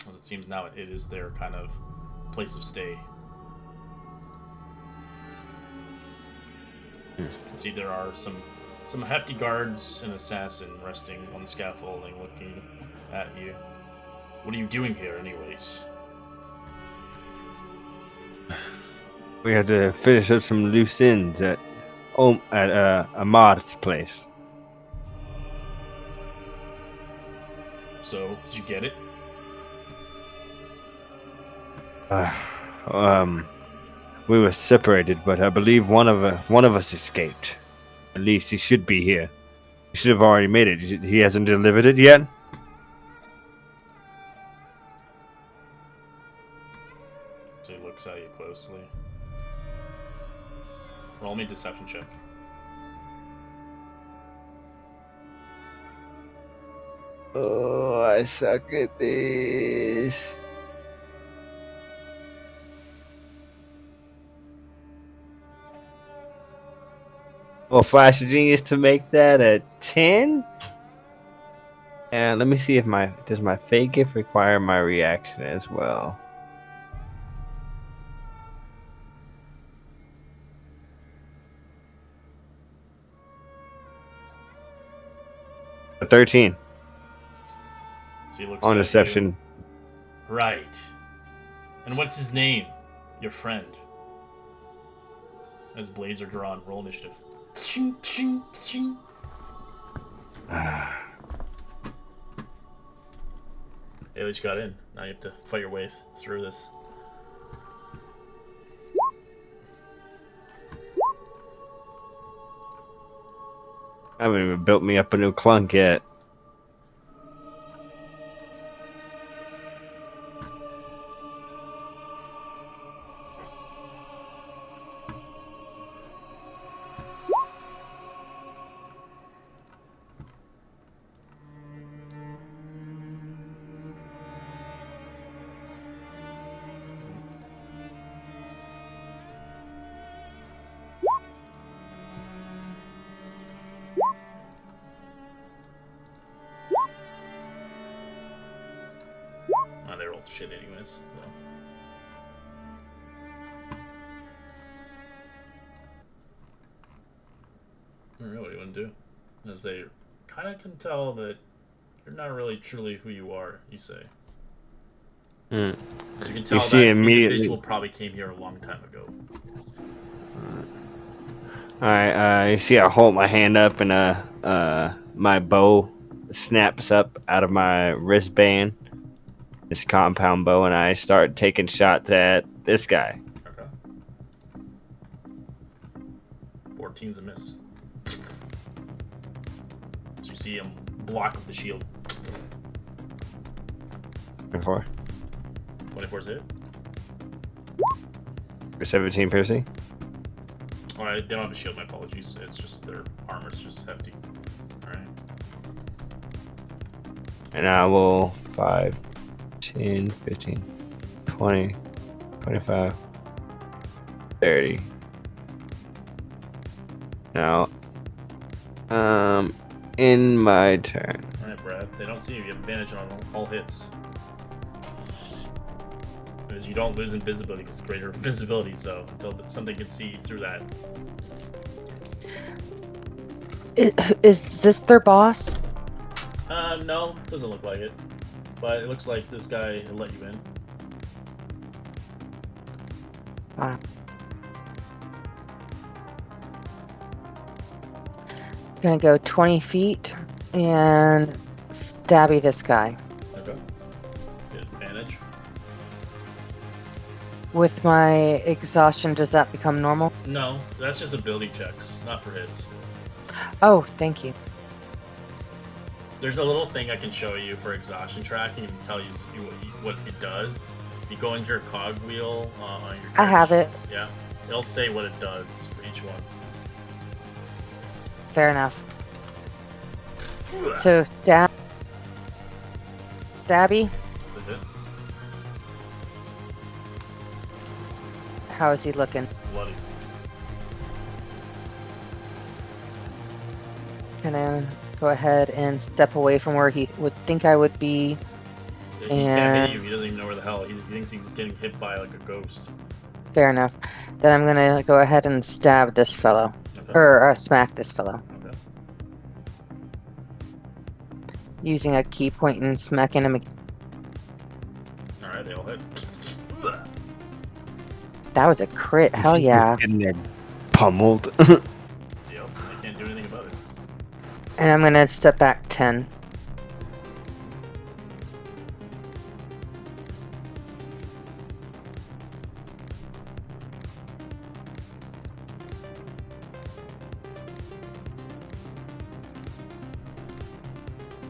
As it seems now it is their kind of place of stay. You can see there are some hefty guards and assassin resting on the scaffolding looking at you. What are you doing here anyways? We had to finish up some loose ends at Ahmad's place. So, did you get it? We were separated, but I believe one of us escaped. At least he should be here. He should have already made it. He hasn't delivered it yet? So he looks at you closely. Roll me a deception check. Oh, I suck at this. Well, Flash of Genius to make that a 10? And let me see if does my fake gift require my reaction as well? A 13 So he looks on at deception. you. Right. And what's his name? Your friend. As blazer drawn, roll initiative. At least you got in. Now you have to fight your way through this. I haven't even built me up a new clunk yet. out to shit anyways. So. I don't know what you want to do. As they kind of can tell that you're not really truly who you are, you say. Mm. As you can tell see that immediately- individual probably came here a long time ago. Alright, you see I hold my hand up and my bow snaps up out of my wristband. This compound bow, and I start taking shots at this guy. Okay. 14's a miss. So you see him block with the shield. 24 24's hit. for 17 piercing. Alright, they don't have a shield, my apologies. It's just their armor's just hefty. Alright. And I will 5, 10, 15, 20, 25, 30. Now, in my turn. Alright, Brad. They don't see you. You have advantage on all hits. Because you don't lose invisibility because it's greater visibility, so until something can see through that. Is this their boss? No, doesn't look like it. But it looks like this guy let you in. Wow. Gonna go 20 feet and stabby this guy. Okay. Good advantage. With my exhaustion, does that become normal? No, that's just ability checks, not for hits. Oh, thank you. There's a little thing I can show you for exhaustion tracking and tell you what it does. You go into your cog wheel on your I have it. Yeah, it'll say what it does for each one. Fair enough. So, Stabby, That's a hit. how is he looking? Bloody. Can I go ahead and step away from where he would think I would be? He can't And- hit you. He doesn't even know where the hell. He thinks he's getting hit by like a ghost. Fair enough. Then I'm gonna go ahead and stab this fellow. Okay. Or smack this fellow. Okay. Using a key point and smacking him. All right, they all hit. That was a crit. Hell yeah. Getting there pummeled. Yep. They can't do anything about it. And I'm gonna step back 10.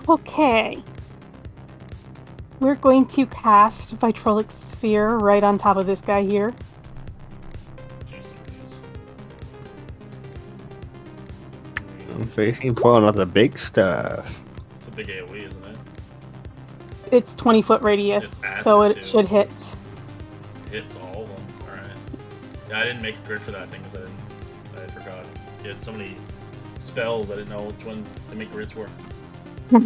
Okay. We're going to cast Vitrolic Sphere right on top of this guy here. Jesus. I'm facing pulling out the big stuff. It's a big AoE, isn't it? It's 20-foot radius, It's acid, so it too. should hit. Hits all of them. All right. Yeah, I didn't make a grid for that thing because I forgot. You had so many spells. I didn't know which ones to make grids for. I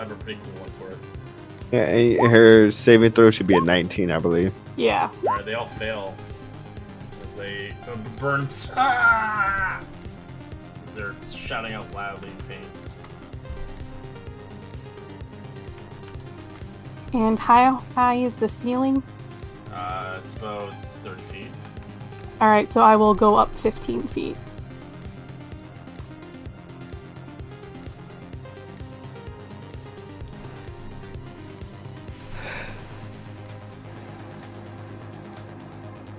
have a pretty cool one for it. Yeah, her saving throw should be a 19, I believe. Yeah. All right, they all fail as they burn. Ah! As they're shouting out loudly in pain. And how high is the ceiling? It's about 30 feet. Alright, so I will go up 15 feet.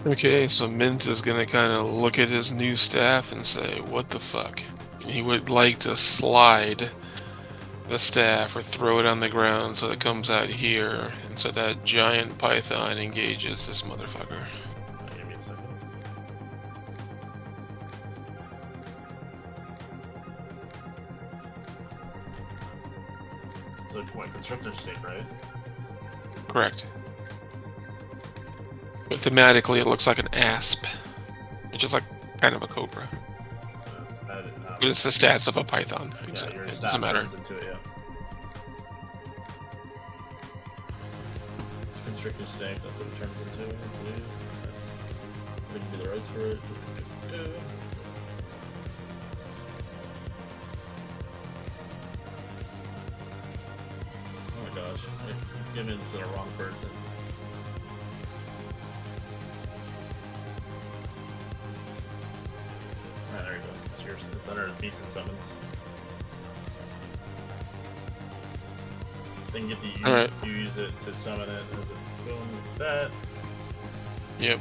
Okay, so Mint is gonna kind of look at his new staff and say, "What the fuck?" He would like to slide the staff or throw it on the ground so it comes out here, and so that giant python engages this motherfucker. Give me a second. So, what, constructor state, right? Correct. But thematically, it looks like an asp, which is like kind of a cobra. But it's the stats of a python. Yeah, Exactly. your It staff doesn't matter. turns into it, yeah. constricting snake. That's what it turns into, I believe. That's we can do the rights for it. Oh my gosh, I've given it to the wrong person. Ah, there you go. It's yours. It's under Beast and Summons. Then you get to use, Alright. use it to summon it as a boom with that. Yep.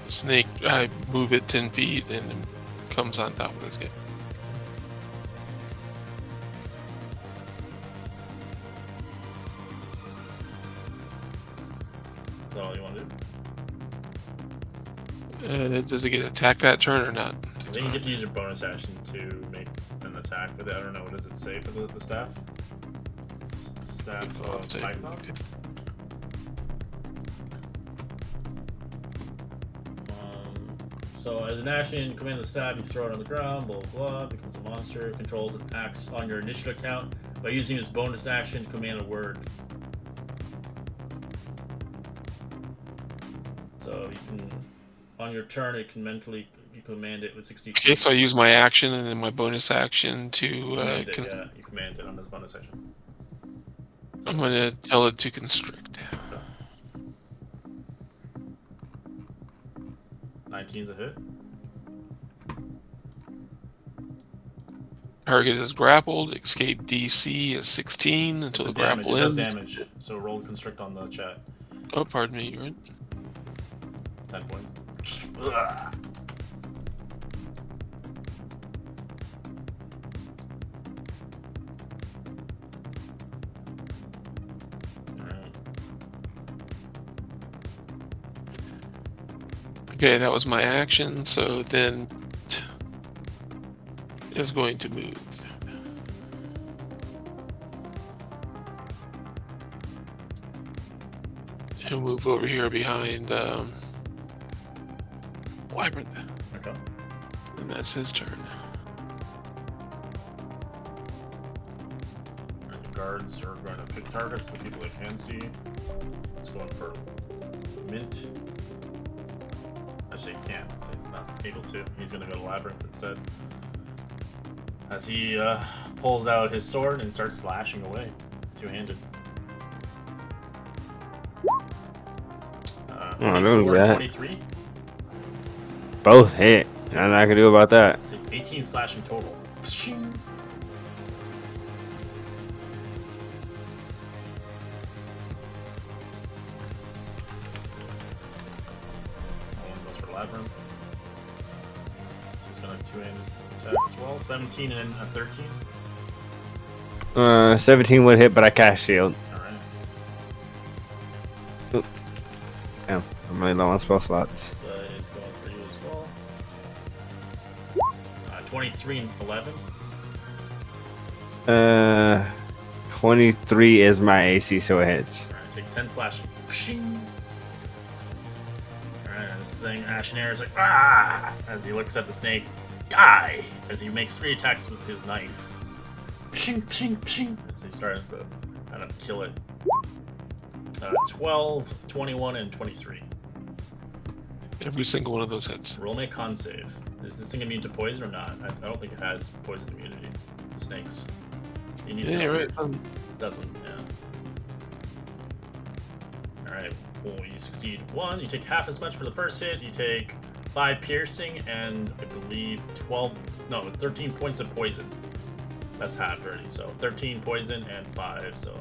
Snake, I move it 10 feet and it comes on top of this guy. Is that all you want to do? Does it get attacked that turn or not? I think you get to use your bonus action to make an attack with it. I don't know, what does it say for the staff? Staff I'll of say- Python? okay. So as an action, you command the staff, you throw it on the ground, blah blah blah, becomes a monster, controls and acts on your initiative count by using its bonus action to command a word. So you can, on your turn, it can mentally, you command it with 60 feet. Okay, so I use my action and then my bonus action to. Command it, yeah, you command it on this bonus action. I'm gonna tell it to constrict. 19 is a hit. Target is grappled. Escape DC is 16 until the It's a damage. grapple It does ends. damage. So roll constrict on the chat. Oh, pardon me. You're right. 10 points. Alright. Okay, that was my action. So then is going to move. He'll move over here behind Wyvern, Okay. and that's his turn. And the guards are going to pick targets, the people they can see. It's going for Mint. Actually, he can't, so he's not able to. He's going to go to Labyrinth instead. As he pulls out his sword and starts slashing away, two-handed. Oh, don't do 24 and that. 23. Both hit. Nothing I can do about that. So 18 slashing total. One goes for Labyrinth. So he's gonna two-handed attack as well. 17 and a 13. 17 would hit, but I cast shield. Alright. Damn, I'm really low on spell slots. So he's going for you as well. 23 and 11. 23 is my AC, so it hits. Alright, take 10 slashing. Alright, this thing, Ashen Air is like, ah! As he looks at the snake, die! As he makes 3 attacks with his knife. Pshing, pshing, pshing! As he starts to kind of kill it. 12, 21, and 23. Every single one of those hits. Roll me a con save. Is this thing immune to poison or not? I don't think it has poison immunity. The snakes. He needs Yeah, to right. Doesn't, yeah. Alright, cool. You succeed 1. You take half as much for the first hit. You take 5 piercing and I believe 13 points of poison. That's half already. So 13 poison and 5. So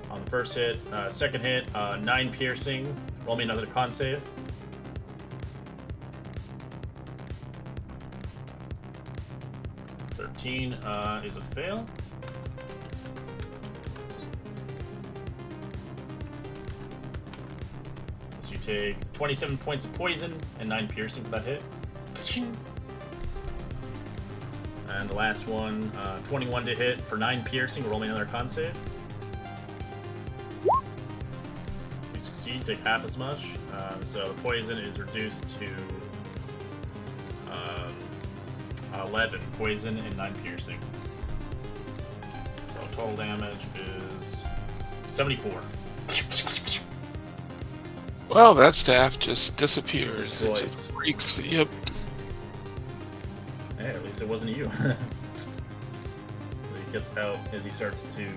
on the first hit, second hit, 9 piercing. Roll me another con save. 13 is a fail. So you take 27 points of poison and 9 piercing for that hit. And the last one, 21 to hit for 9 piercing. Roll me another con save. You succeed, take half as much. So the poison is reduced to 11 poison and 9 piercing. So total damage is 74. Well, that staff just disappears. It Destroys. just breaks. Yep. Hey, at least it wasn't you. So he gets out as he starts to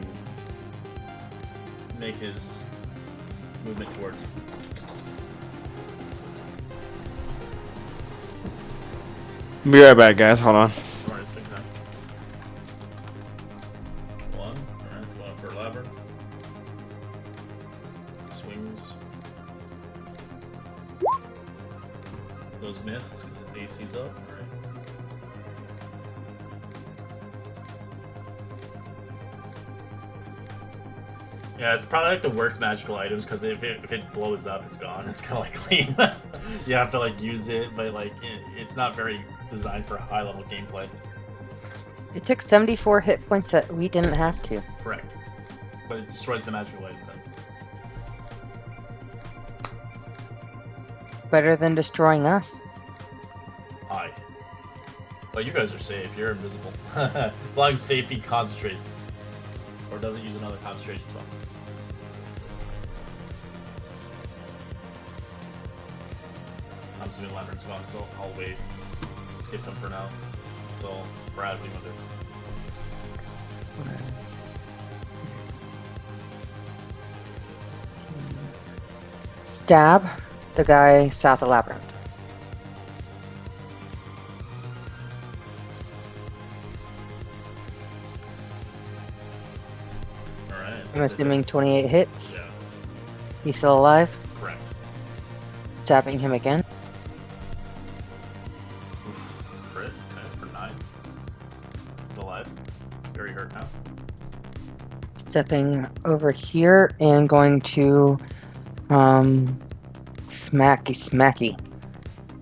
make his movement towards you. Be right back, guys. Hold on. Alright, take time. One. Alright, so one for Labyrinth. Swings. Those myths, AC's up. Alright. Yeah, it's probably like the worst magical items because if it blows up, it's gone. It's kind of like clean. You have to like use it, but like it's not very designed for high level gameplay. It took 74 hit points that we didn't have to. Correct. But it destroys the magical item then. Better than destroying us. Aye. But you guys are safe. You're invisible. As long as Faithy concentrates. Or doesn't use another concentration spell. I'm assuming Labyrinth's gone still. I'll wait. Skip them for now. So Brad, we went there. Stab the guy south of Labyrinth. Alright. I'm assuming 28 hits. Yeah, He's still alive. correct. Stabbing him again. Oof. Crit. Okay, for 9. Still alive. Very hurt now. Stepping over here and going to smacky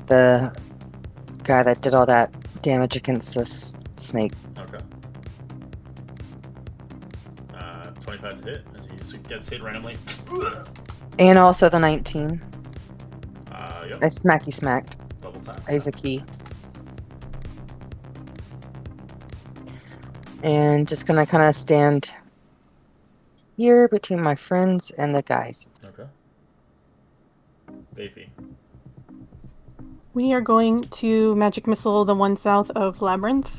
the guy that did all that damage against this snake. Okay. 25 to hit as he just gets hit randomly. And also the 19. Yep. I smacked. Double tap. I use a key. And just gonna kind of stand here between my friends and the guys. Okay. Faithy. We are going to magic missile the one south of Labyrinth.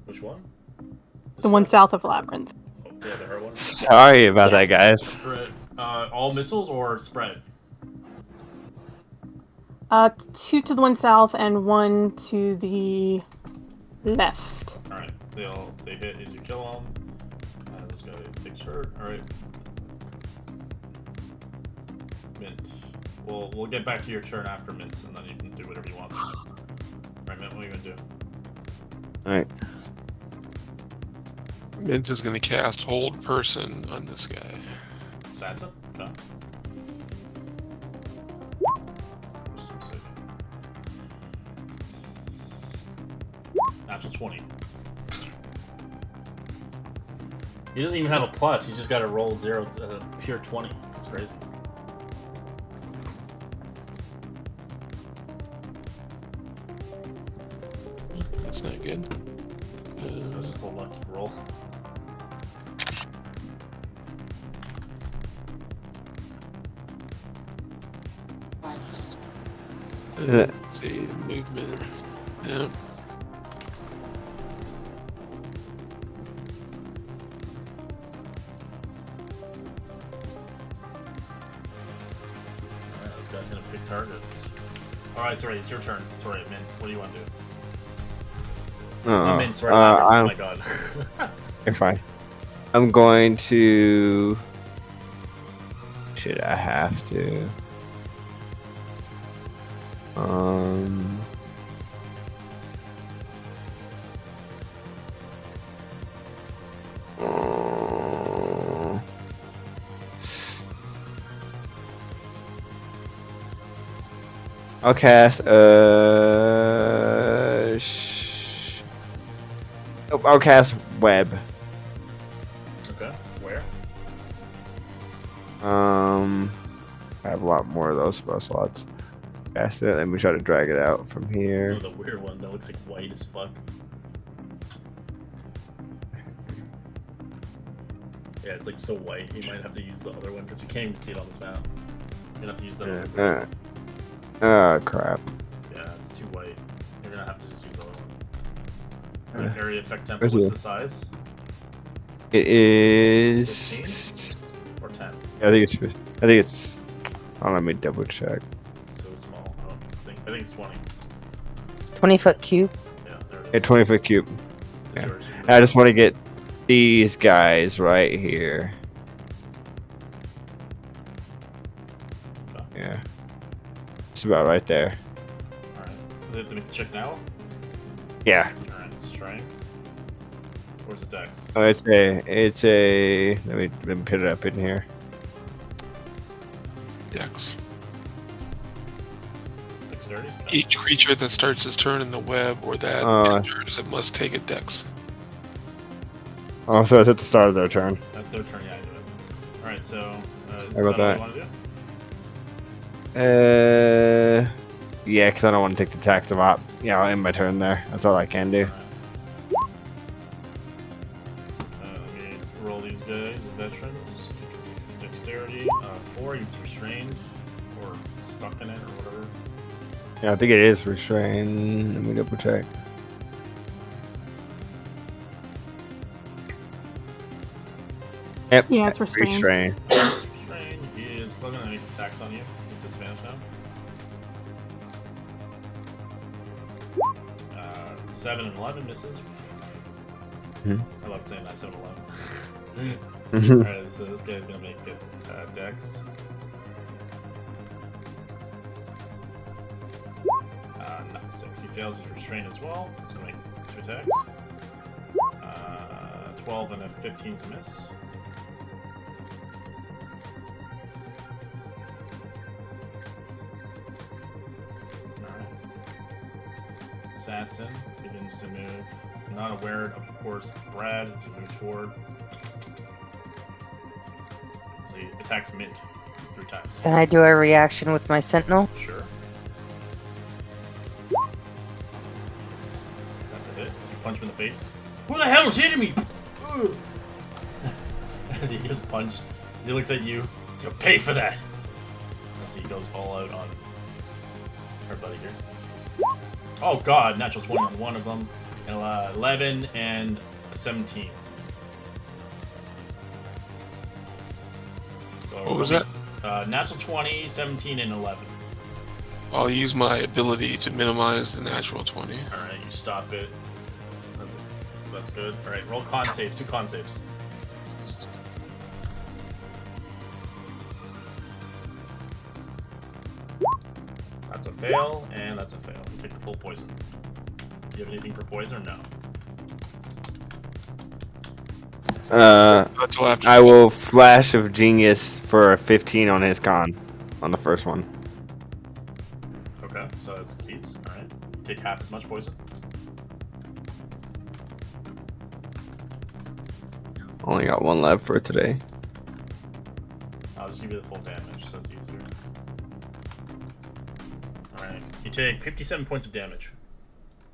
Which one? This The one south of Labyrinth. Oh, yeah, the her one. Sorry about that, guys. Right. All missiles or spread? 2 to the one south and 1 to the left. Alright. They hit as you kill them. This guy takes hurt. Alright. Mint. We'll get back to your turn after Mint's, and then you can do whatever you want. Alright, Mint, what are you gonna do? Alright. Mint is going to cast Hold Person on this guy. Sansa? Okay. Wisdom save. Natural 20. He doesn't even have a plus, he's just got to roll 0 pure 20. That's crazy. That's not good. That's just a lucky roll. Let's see, movement. Yep. Alright, this guy's gonna pick targets. Alright, sorry, it's your turn. Sorry, Mint, what do you want to do? Uh-oh. Mint, sorry, oh I'm my god. you're fine. I'm going to. Should I have to? I'll cast I'll cast web. Okay, where? I have a lot more of those spell slots. Cast it. Let me try to drag it out from Oh, here. the weird one that looks like white as fuck. Yeah, it's like so white. You might have to use the other one because you can't even see it on this map. You're gonna have to use that. Yeah. Oh crap. Yeah, it's too white. You're gonna have to just use the other one. Uh, Area effect tempo. where's What's it? the size? It is. Or 10? I think it's. Oh, let me double check. It's so small. I think it's 20. 20-foot cube. Yeah, there it A is. 20-foot cube. It's yeah. yours. I just want to get these guys right here. Yeah. It's about right there. Alright. Do we have to make the check now? Yeah. Alright, strength. Where's the dex? Oh, it's a. Let me put it up in here. Dex. Dexterity? No. Each creature that starts its turn in the web or that enters it must take a dex. Oh, so it's at the start of their turn. At their turn, yeah, I do it. Alright, so. Is How about all that? you want to do? Yeah, because I don't want to take the tax of op. Yeah, I'll end my turn there. That's all I can do. Let me roll these guys, the veterans. Dexterity, 4, he's restrained, or stuck in it, or whatever. Yeah, I think it is restrained. Let me double check. Yep. Yeah, it's restrained. Restrained. Restrained, he is still gonna make attacks on you with disadvantage now. 7 and 11 misses. Hmm. I love saying that, 7 and 11. Alright, so this guy's gonna make it dex. Not 6. He fails his restraint as well. He's gonna make 2 attacks. 12 and a 15's a miss. Alright. Assassin begins to move. Not aware, of course, Brad to move forward. So he attacks Mint 3 times. Can I do a reaction with my sentinel? Sure. That's a hit. You punch him in the face. Who the hell is hitting me? Ugh. As he gets punched, as he looks at you, you'll pay for that. As he goes all out on her buddy here. Oh god, natural 20 on one of them. And 11 and a 17. So What was that? Natural 20, 17, and 11. I'll use my ability to minimize the natural 20. Alright, you stop it. That's good. Alright, roll con saves. 2 con saves. That's a fail, and that's a fail. You take the full poison. Do you have anything for poison or no? Until after I will flash of genius for a 15 on his con, on the first one. Okay, so that succeeds. Alright. Take half as much poison. Only got one left for today. I'll just give you the full damage, so it's easier. Alright. You take 57 points of damage.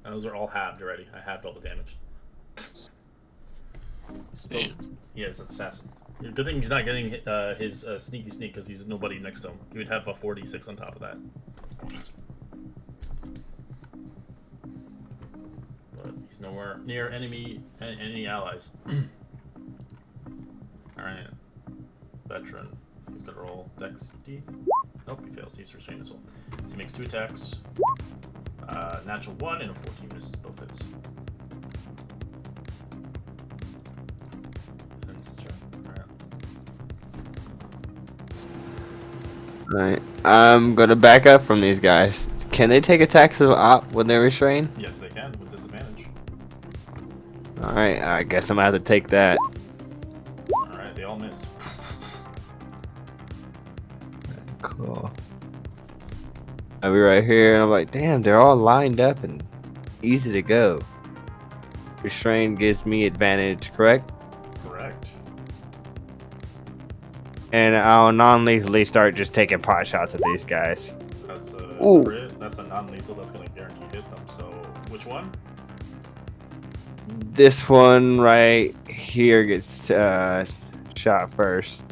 And those are all halved already. I halved all the damage. Damn. He is an assassin. Good thing he's not getting his sneaky sneak because he's nobody next to him. He would have a 46 on top of that. But he's nowhere near any allies. Alright. Veteran. He's gonna roll Dex D. Nope, he fails. He's restrained as well. So he makes 2 attacks. Natural 1 and a 14 misses both hits. And this is turn. Alright. Right. I'm gonna back up from these guys. Can they take attacks of op when they're restrained? Yes, they can with disadvantage. Alright, I guess I'm gonna have to take that. Alright, they all miss. Cool. I'll be right here, and I'm like, damn, they're all lined up and easy to go. Restrain gives me advantage, correct? Correct. And I'll non-lethally start just taking pot shots at these guys. That's a Ooh. crit. That's a non-lethal. That's gonna guarantee hit them. So, which one? This one right here gets shot shot first.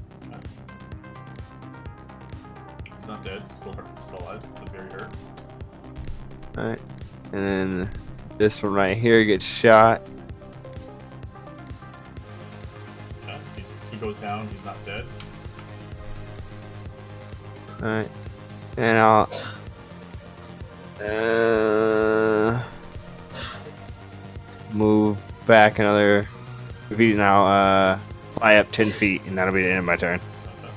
He's not dead. Still hurt. Still alive. But very hurt. Alright. And then this one right here gets shot. Okay. He goes down. He's not dead. Alright. And I'll move back another feet, and I'll fly up 10 feet, and that'll be the end of my turn. Okay.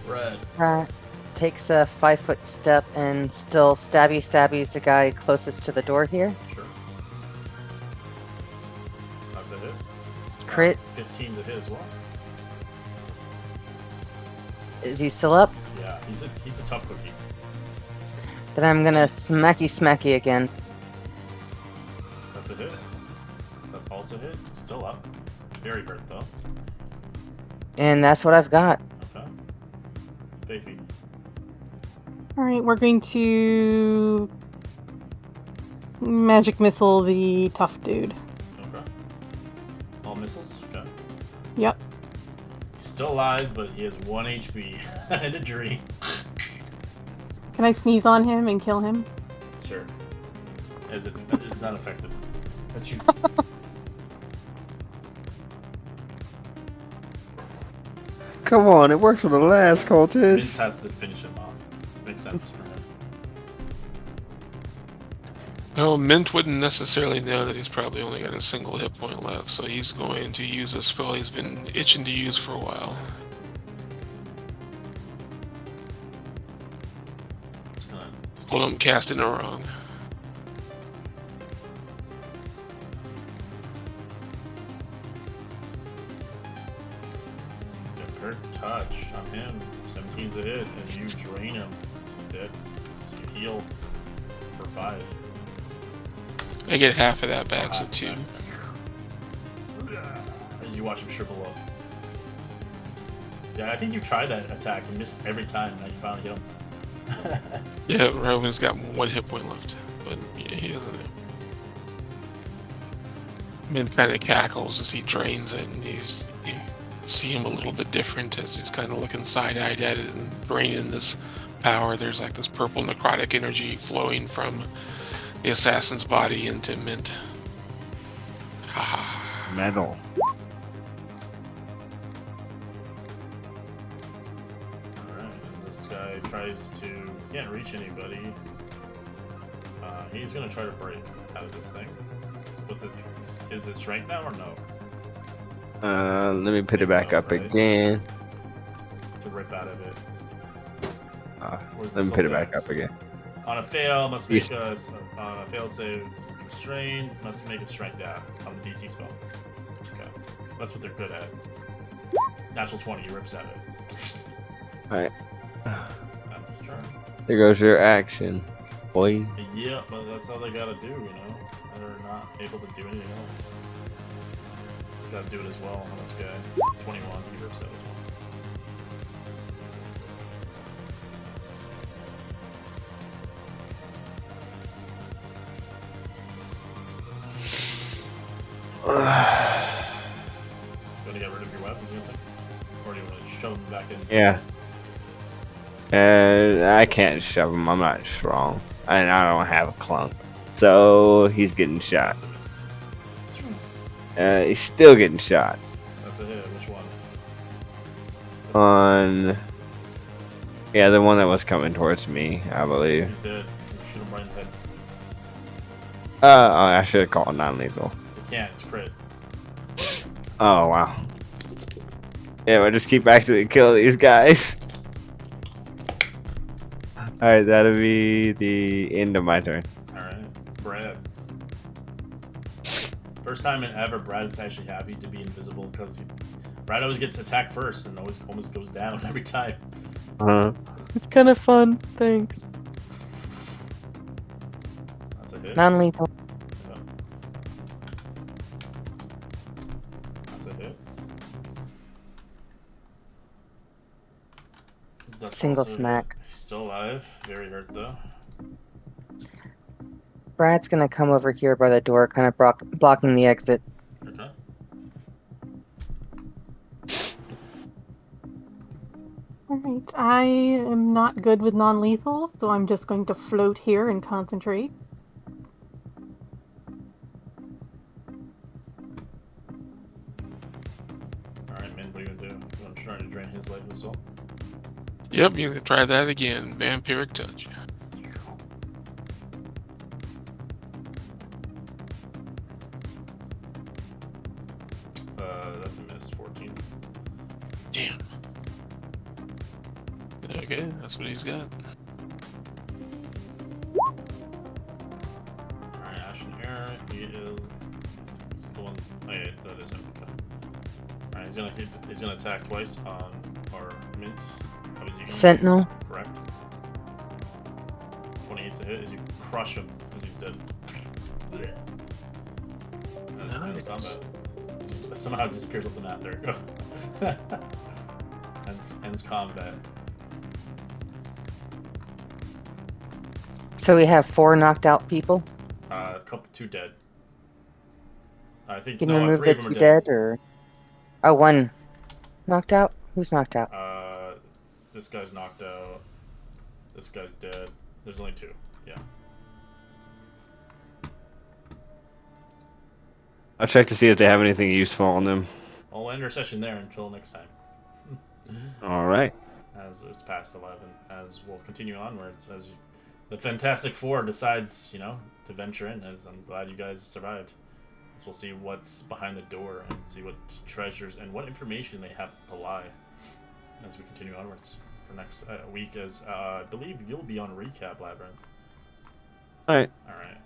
Red. Brad takes a 5-foot step and still stabby's the guy closest to the door here. Sure. That's a hit. Crit. 15's a hit as well. Is he still up? Yeah, he's the tough cookie. Then I'm gonna smacky again. That's a hit. That's also a hit. Still up. Very hurt though. And that's what I've got. Okay. Dafy. Alright, we're going to magic missile the tough dude. Okay. All missiles? Okay. Yep. He's still alive, but he has 1 HP and a dream. Can I sneeze on him and kill him? Sure. It's not effective. But you Come on, it worked for the last Vince cultist. has to finish him off. Makes sense for him. Well, Mint wouldn't necessarily know that he's probably only got a single hit point left, so he's going to use a spell he's been itching to use for a while. It's gonna Hold him casting it wrong. get hurt touch on him. 17's a hit, and you drain him. He's dead. So you heal for 5. I get half of that back, so 2. As you watch him shrivel up. Yeah, I think you tried that attack and missed every time. Now you finally get him. Yeah, Rowan's got 1 hit point left, but yeah, he doesn't know. Mint kind of cackles as he drains it, and you see him a little bit different as he's kind of looking side-eyed at it and draining this power. There's like this purple necrotic energy flowing from the assassin's body into Mint. Haha. Metal. Alright, as this guy tries to... He can't reach anybody. He's gonna try to break out of this thing. What's his... Is it strength now or no? Let me put it back So, up right? again. To rip out of it. Where's Let me the put it back dex? up again. On a fail, must make Yes. a fail save restrain, must make a strength down on the DC spell. Okay. That's what they're good at. Natural 20, he rips at it. Alright, That's his turn. there goes your action, boy. Yeah, but that's all they gotta do, you know? They're not able to do anything else. Gotta do it as well on this guy. 21, he rips that as well. You wanna get rid of your weapon, you think? Or do you wanna shove them back in? Yeah. I can't shove him. I'm not strong, and I don't have a clunk. So he's getting shot. That's a miss. He's still getting shot. That's a hit. Which one? On. Yeah, the one that was coming towards me, I believe. He's dead. You shoot him right in the head. I should have called non-lethal. You can't, it's crit. Oh wow. Yeah, we'll just keep accidentally kill these guys. Alright, that'll be the end of my turn. Alright. Brad. First time in ever, Brad's actually happy to be invisible because Brad always gets attacked first and always almost goes down every time. Uh-huh. It's kind of fun. Thanks. That's a hit. Non-lethal. Yeah. That's a hit. That's Single also a hit. smack. He's still alive. Very hurt though. Brad's gonna come over here by the door, kind of blocking the exit. Okay. Alright, I am not good with non-lethal, so I'm just going to float here and concentrate. Alright, man, what are you gonna do? You want to try to drain his life as well? Yep, you're gonna try that again. Vampiric touch. That's a miss. 14. Damn. Okay, that's what he's got. Alright, Ashen Air, he is the one. Oh, yeah, that is him. Okay. Alright, he's gonna attack twice on our mint. How is he gonna Sentinel. correct? 28's a hit as you crush him as he's dead. That's Nice. combat. Somehow disappears off the map. There you go. ends combat. So we have 4 knocked out people. Two dead. I think Can you no, remove 3 the of them 2 are dead, or? Oh, 1 knocked out? Who's knocked out? This guy's knocked out. This guy's dead. There's only 2. Yeah. I'll check to see if they have anything useful on them. I'll end our session there until next time. All right. As it's past 11, as we'll continue onwards, as the Fantastic Four decides, to venture in. As I'm glad you guys survived. As we'll see what's behind the door and see what treasures and what information they have to lie as we continue onwards for next week. As I believe you'll be on Recap Labyrinth. All right. All right.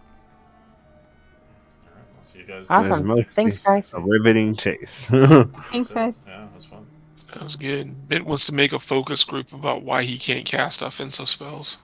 I'll see you guys. Awesome. There's mostly Thanks, guys. A riveting chase. Thanks, So, guys. Yeah, it was fun. Sounds good. Bit wants to make a focus group about why he can't cast offensive spells.